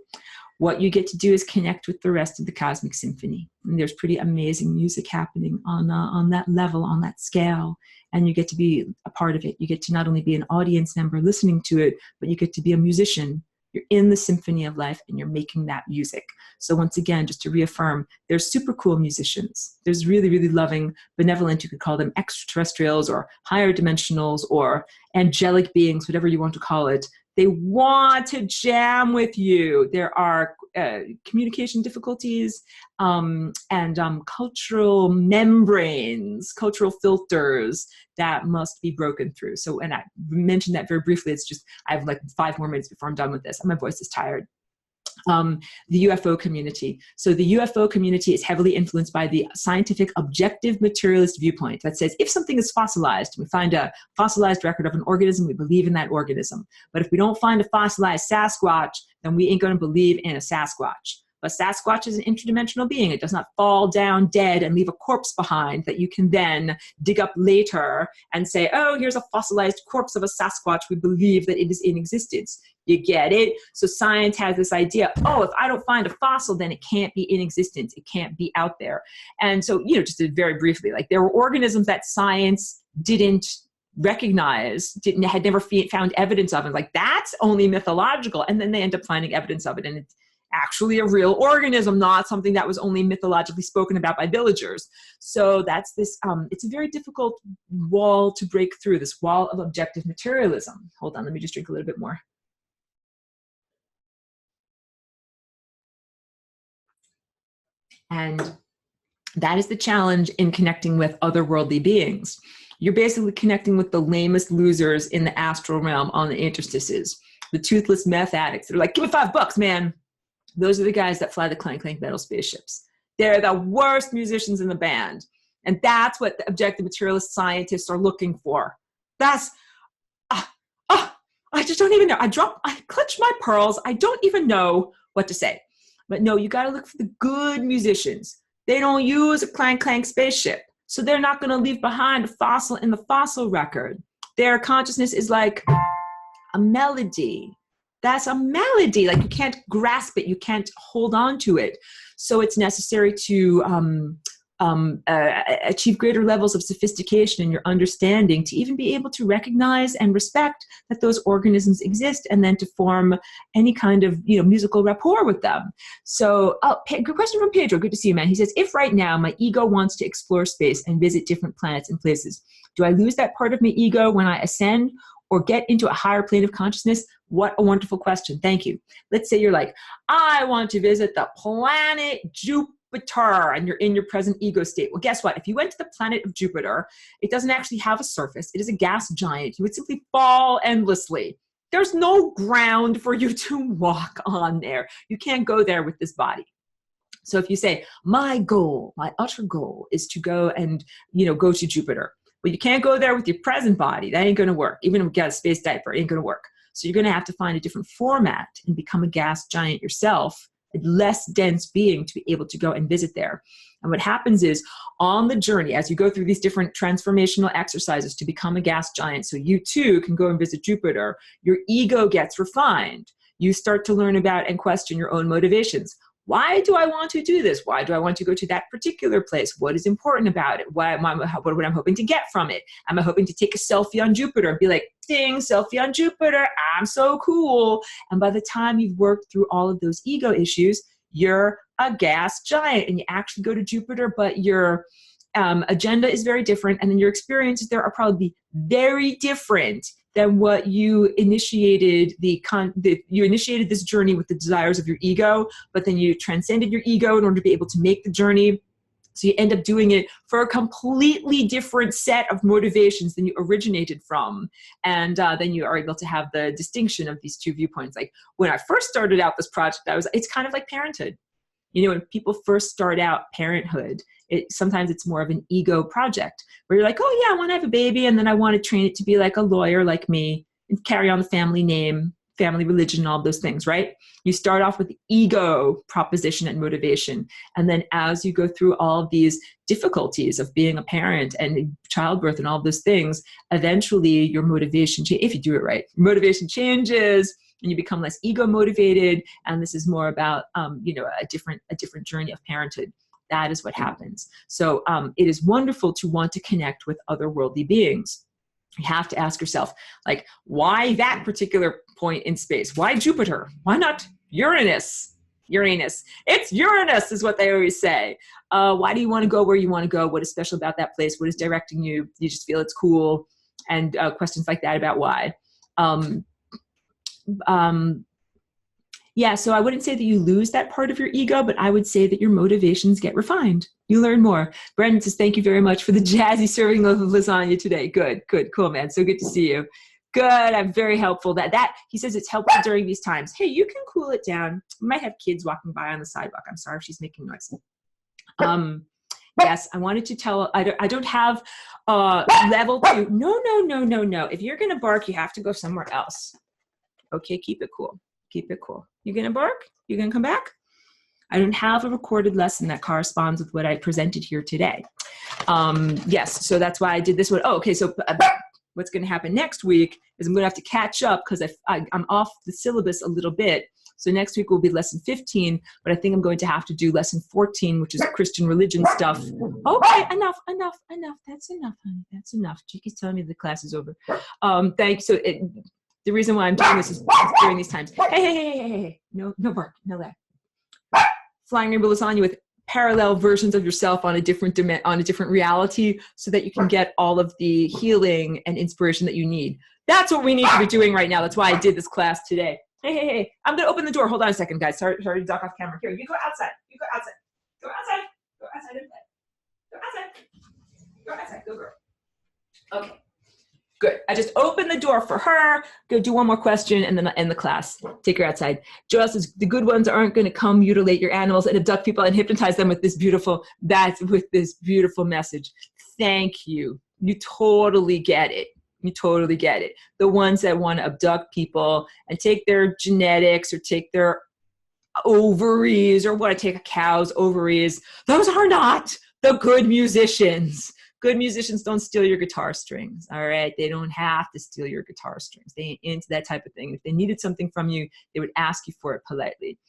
What you get to do is connect with the rest of the cosmic symphony. And there's pretty amazing music happening on that level, on that scale. And you get to be a part of it. You get to not only be an audience member listening to it, but you get to be a musician. You're in the symphony of life and you're making that music. So once again, just to reaffirm, there's super cool musicians. There's really, really loving, benevolent, you could call them extraterrestrials or higher dimensionals or angelic beings, whatever you want to call it. They want to jam with you. There are communication difficulties and cultural membranes, cultural filters that must be broken through. So, and I mentioned that very briefly. It's just, I have like 5 more minutes before I'm done with this. My voice is tired. The UFO community. So the UFO community is heavily influenced by the scientific objective materialist viewpoint that says if something is fossilized, we find a fossilized record of an organism, we believe in that organism. But if we don't find a fossilized Sasquatch, then we ain't going to believe in a Sasquatch. But Sasquatch is an interdimensional being. It does not fall down dead and leave a corpse behind that you can then dig up later and say, oh, here's a fossilized corpse of a Sasquatch. We believe that it is in existence. You get it? So science has this idea, oh, if I don't find a fossil, then it can't be in existence. It can't be out there. And so, just very briefly, like there were organisms that science didn't recognize, had never found evidence of. And like, that's only mythological. And then they end up finding evidence of it. And it's actually a real organism, not something that was only mythologically spoken about by villagers. So that's this, it's a very difficult wall to break through, this wall of objective materialism. Hold on, let me just drink a little bit more. And that is the challenge in connecting with otherworldly beings. You're basically connecting with the lamest losers in the astral realm on the interstices, the toothless meth addicts. They're like, give me $5, man. Those are the guys that fly the clank clank metal spaceships. They're the worst musicians in the band. And that's what the objective materialist scientists are looking for. That's, I just don't even know. I clutch my pearls. I don't even know what to say. But no, you got to look for the good musicians. They don't use a clank clank spaceship. So they're not going to leave behind a fossil in the fossil record. Their consciousness is like a melody. That's a melody. Like you can't grasp it. You can't hold on to it. So it's necessary to achieve greater levels of sophistication in your understanding to even be able to recognize and respect that those organisms exist, and then to form any kind of musical rapport with them. So, good question from Pedro. Good to see you, man. He says, if right now my ego wants to explore space and visit different planets and places, do I lose that part of my ego when I ascend or get into a higher plane of consciousness? What a wonderful question. Thank you. Let's say you're like, I want to visit the planet Jupiter, and you're in your present ego state. Well, guess what? If you went to the planet of Jupiter, it doesn't actually have a surface. It is a gas giant. You would simply fall endlessly. There's no ground for you to walk on there. You can't go there with this body. So if you say, my goal, my utter goal is to go and, go to Jupiter. But you can't go there with your present body. That ain't going to work. Even if you got a space diaper, it ain't going to work. So you're going to have to find a different format and become a gas giant yourself, a less dense being, to be able to go and visit there. And what happens is, on the journey, as you go through these different transformational exercises to become a gas giant, so you too can go and visit Jupiter, your ego gets refined. You start to learn about and question your own motivations. Why do I want to do this? Why do I want to go to that particular place? What is important about it? What am I hoping to get from it? Am I hoping to take a selfie on Jupiter and be like, ding, selfie on Jupiter, I'm so cool. And by the time you've worked through all of those ego issues, you're a gas giant and you actually go to Jupiter, but your agenda is very different. And then your experiences there are probably very different than what you initiated. You initiated this journey with the desires of your ego, but then you transcended your ego in order to be able to make the journey. So you end up doing it for a completely different set of motivations than you originated from. And then you are able to have the distinction of these two viewpoints. Like when I first started out this project, it's kind of like parenthood. You know, when people first start out parenthood, sometimes it's more of an ego project where you're like, oh yeah, I want to have a baby, and then I want to train it to be like a lawyer like me and carry on the family name, family religion, all those things, right? You start off with ego proposition and motivation. And then as you go through all of these difficulties of being a parent and childbirth and all of those things, eventually your motivation, if you do it right, motivation changes and you become less ego motivated. And this is more about, you know, a different journey of parenthood. That is what happens. So it is wonderful to want to connect with otherworldly beings. You have to ask yourself, like, why that particular point in space? Why Jupiter? Why not Uranus? Uranus. It's Uranus is what they always say. Why do you want to go where you want to go? What is special about that place? What is directing you? You just feel it's cool? And questions like that about why. Yeah, so I wouldn't say that you lose that part of your ego, but I would say that your motivations get refined. You learn more. Brandon says, thank you very much for the jazzy serving of lasagna today. Good, cool, man. So good to see you. Good, I'm very helpful. That he says it's helpful during these times. Hey, you can cool it down. We might have kids walking by on the sidewalk. I'm sorry if she's making noise. Yes, I wanted to tell, I don't have level 2. No. If you're going to bark, you have to go somewhere else. Okay, keep it cool. Keep it cool. You gonna bark? You gonna come back? I don't have a recorded lesson that corresponds with what I presented here today. Yes, so that's why I did this one. Oh, okay, so what's gonna happen next week is I'm gonna have to catch up because I'm off the syllabus a little bit. So next week will be lesson 15, but I think I'm going to have to do lesson 14, which is Christian religion stuff. Okay, enough. That's enough, honey. That's enough. Chiki's telling me the class is over. Thanks. So the reason why I'm doing this is during these times. Hey. No bark, no lag. Flying rainbow lasagna with parallel versions of yourself on a different reality so that you can get all of the healing and inspiration that you need. That's what we need to be doing right now. That's why I did this class today. Hey. I'm going to open the door. Hold on a second, guys. Sorry to duck off camera. Here, you go outside. Go outside. Go girl. Okay. Good. I just opened the door for her. Go do one more question and then I'll end the class. Take her outside. Joel says the good ones aren't going to come mutilate your animals and abduct people and hypnotize them with this beautiful message. Thank you. You totally get it. The ones that want to abduct people and take their genetics or take their ovaries or want to take a cow's ovaries, those are not the good musicians. Good musicians don't steal your guitar strings, all right? They don't have to steal your guitar strings. They ain't into that type of thing. If they needed something from you, they would ask you for it politely.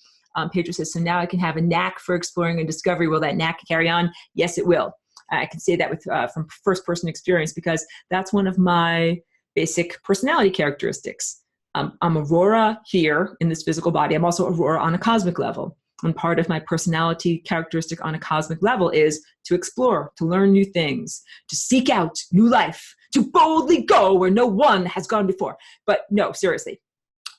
Pedro says, so now I can have a knack for exploring and discovery. Will that knack carry on? Yes, it will. I can say that with from first-person experience because that's one of my basic personality characteristics. I'm Aurora here in this physical body. I'm also Aurora on a cosmic level. And part of my personality characteristic on a cosmic level is to explore, to learn new things, to seek out new life, to boldly go where no one has gone before. But no, seriously,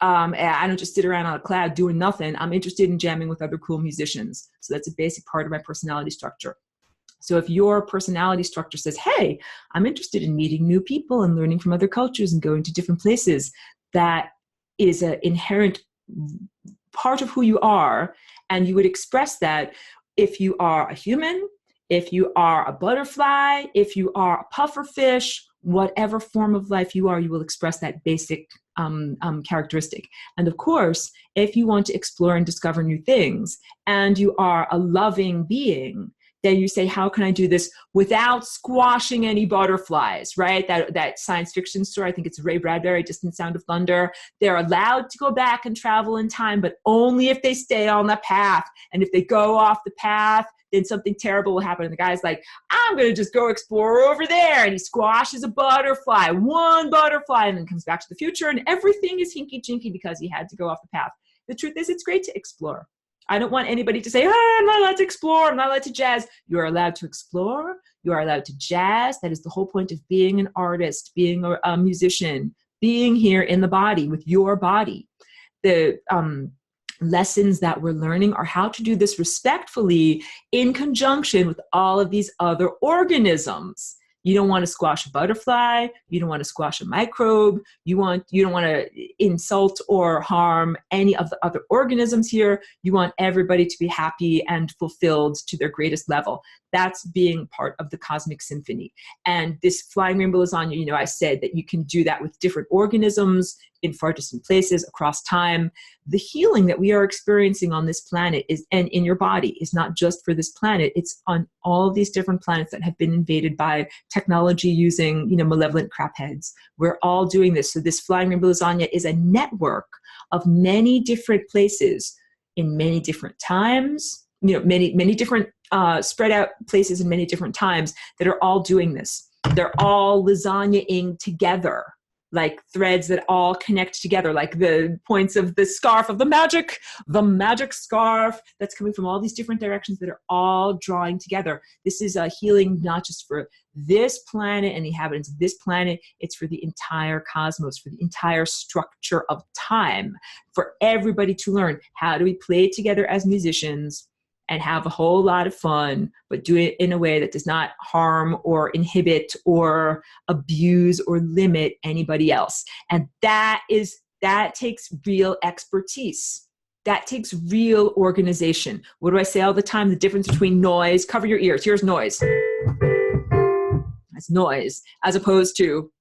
I don't just sit around on a cloud doing nothing. I'm interested in jamming with other cool musicians. So that's a basic part of my personality structure. So if your personality structure says, hey, I'm interested in meeting new people and learning from other cultures and going to different places, that is an inherent part of who you are. And you would express that if you are a human, if you are a butterfly, if you are a puffer fish, whatever form of life you are, you will express that basic characteristic. And of course, if you want to explore and discover new things, and you are a loving being, then you say, how can I do this without squashing any butterflies, right? That science fiction story, I think it's Ray Bradbury, Distant Sound of Thunder. They're allowed to go back and travel in time, but only if they stay on the path. And if they go off the path, then something terrible will happen. And the guy's like, I'm going to just go explore over there. And he squashes a butterfly, one butterfly, and then comes back to the future. And everything is hinky-jinky because he had to go off the path. The truth is, it's great to explore. I don't want anybody to say, oh, I'm not allowed to explore, I'm not allowed to jazz. You are allowed to explore, you are allowed to jazz. That is the whole point of being an artist, being a musician, being here in the body, with your body. The lessons that we're learning are how to do this respectfully in conjunction with all of these other organisms. You don't want to squash a butterfly. You don't want to squash a microbe. You don't want to insult or harm any of the other organisms here. You want everybody to be happy and fulfilled to their greatest level. That's being part of the cosmic symphony. And this flying rainbow lasagna, I said that you can do that with different organisms in far distant places across time. The healing that we are experiencing on this planet and in your body is not just for this planet. It's on all of these different planets that have been invaded by technology using, malevolent crap heads. We're all doing this. So this flying rainbow lasagna is a network of many different places in many different times, many different spread out places in many different times that are all doing this. They're all lasagna-ing together, like threads that all connect together, like the points of the scarf of the magic scarf that's coming from all these different directions that are all drawing together. This is a healing not just for this planet and the inhabitants of this planet, it's for the entire cosmos, for the entire structure of time, for everybody to learn how do we play together as musicians and have a whole lot of fun, but do it in a way that does not harm or inhibit or abuse or limit anybody else. And that takes real expertise. That takes real organization. What do I say all the time? The difference between noise, cover your ears, here's noise. That's noise, as opposed to,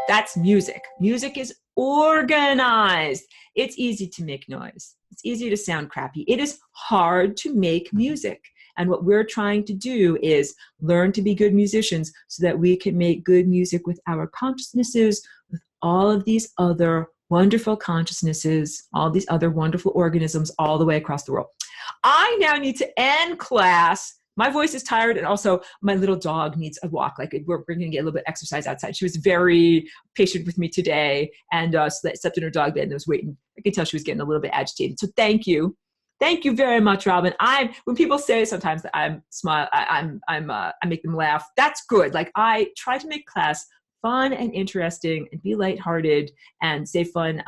that's music. Music is organized. It's easy to make noise. It's easy to sound crappy. It is hard to make music. And what we're trying to do is learn to be good musicians so that we can make good music with our consciousnesses, with all of these other wonderful consciousnesses, all these other wonderful organisms all the way across the world. I now need to end class. My voice is tired, and also my little dog needs a walk. Like we're going to get a little bit of exercise outside. She was very patient with me today, and slept in her dog bed and was waiting. I could tell she was getting a little bit agitated. So thank you very much, Robin. When people say sometimes that I make them laugh. That's good. Like I try to make class fun and interesting and be lighthearted and say fun,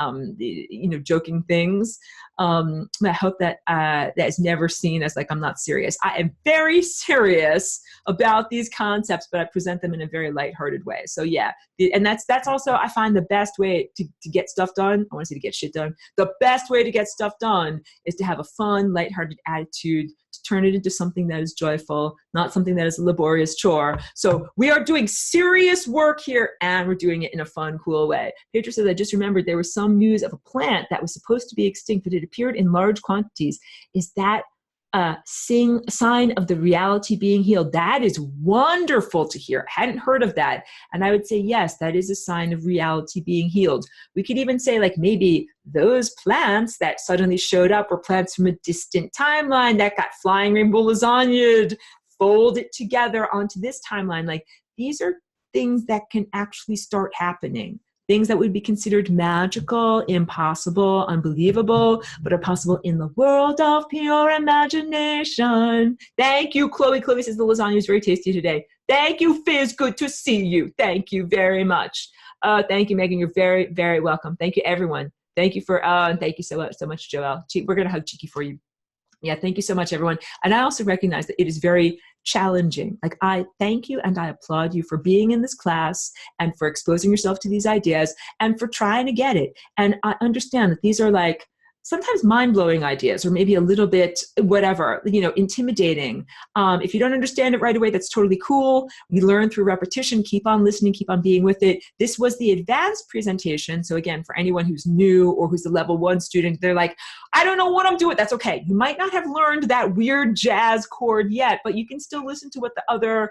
joking things. I hope that that is never seen as like I'm not serious. I am very serious about these concepts, but I present them in a very lighthearted way. So yeah, and that's also I find the best way to get stuff done. I want to say to get shit done. The best way to get stuff done is to have a fun, lighthearted attitude, to turn it into something that is joyful, not something that is a laborious chore. So we are doing serious work here, and we're doing it in a fun, cool way. Pedro says, I just remembered there was some news of a plant that was supposed to be extinct, but it appeared in large quantities. Is that a sign of the reality being healed? That is wonderful to hear. I hadn't heard of that. And I would say, yes, that is a sign of reality being healed. We could even say like maybe those plants that suddenly showed up were plants from a distant timeline that got flying rainbow lasagnaed, folded together onto this timeline. Like these are things that can actually start happening. Things that would be considered magical, impossible, unbelievable, but are possible in the world of pure imagination. Thank you, Chloe. Chloe says the lasagna is very tasty today. Thank you, Fizz. Good to see you. Thank you very much. Thank you, Megan. You're very, very welcome. Thank you, everyone. Thank you thank you so much, Joelle. We're going to hug Cheeky for you. Yeah, thank you so much, everyone. And I also recognize that it is very challenging. Like I thank you and I applaud you for being in this class and for exposing yourself to these ideas and for trying to get it. And I understand that these are like sometimes mind-blowing ideas or maybe a little bit whatever, intimidating. If you don't understand it right away, that's totally cool. We learn through repetition. Keep on listening, keep on being with it. This was the advanced presentation. So again, for anyone who's new or who's a level 1 student, they're like, I don't know what I'm doing. That's okay. You might not have learned that weird jazz chord yet, but you can still listen to what the other,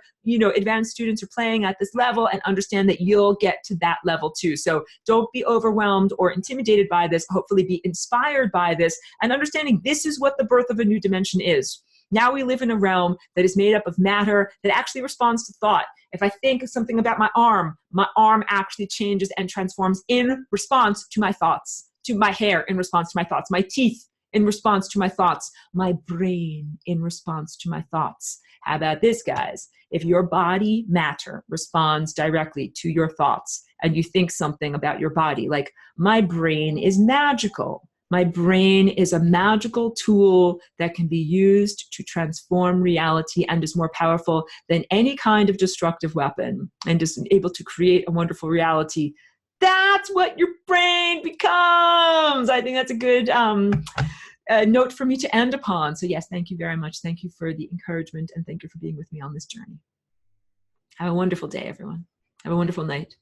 advanced students are playing at this level and understand that you'll get to that level too. So don't be overwhelmed or intimidated by this. Hopefully be inspired by this and understanding this is what the birth of a new dimension is. Now we live in a realm that is made up of matter that actually responds to thought. If I think something about my arm actually changes and transforms in response to my thoughts, to my hair in response to my thoughts, my teeth in response to my thoughts, my brain in response to my thoughts. How about this, guys? If your body matter responds directly to your thoughts and you think something about your body, like my brain is magical, My brain is a magical tool that can be used to transform reality and is more powerful than any kind of destructive weapon, and is able to create a wonderful reality. That's what your brain becomes. I think that's a good note for me to end upon. So yes, thank you very much. Thank you for the encouragement, and thank you for being with me on this journey. Have a wonderful day, everyone. Have a wonderful night.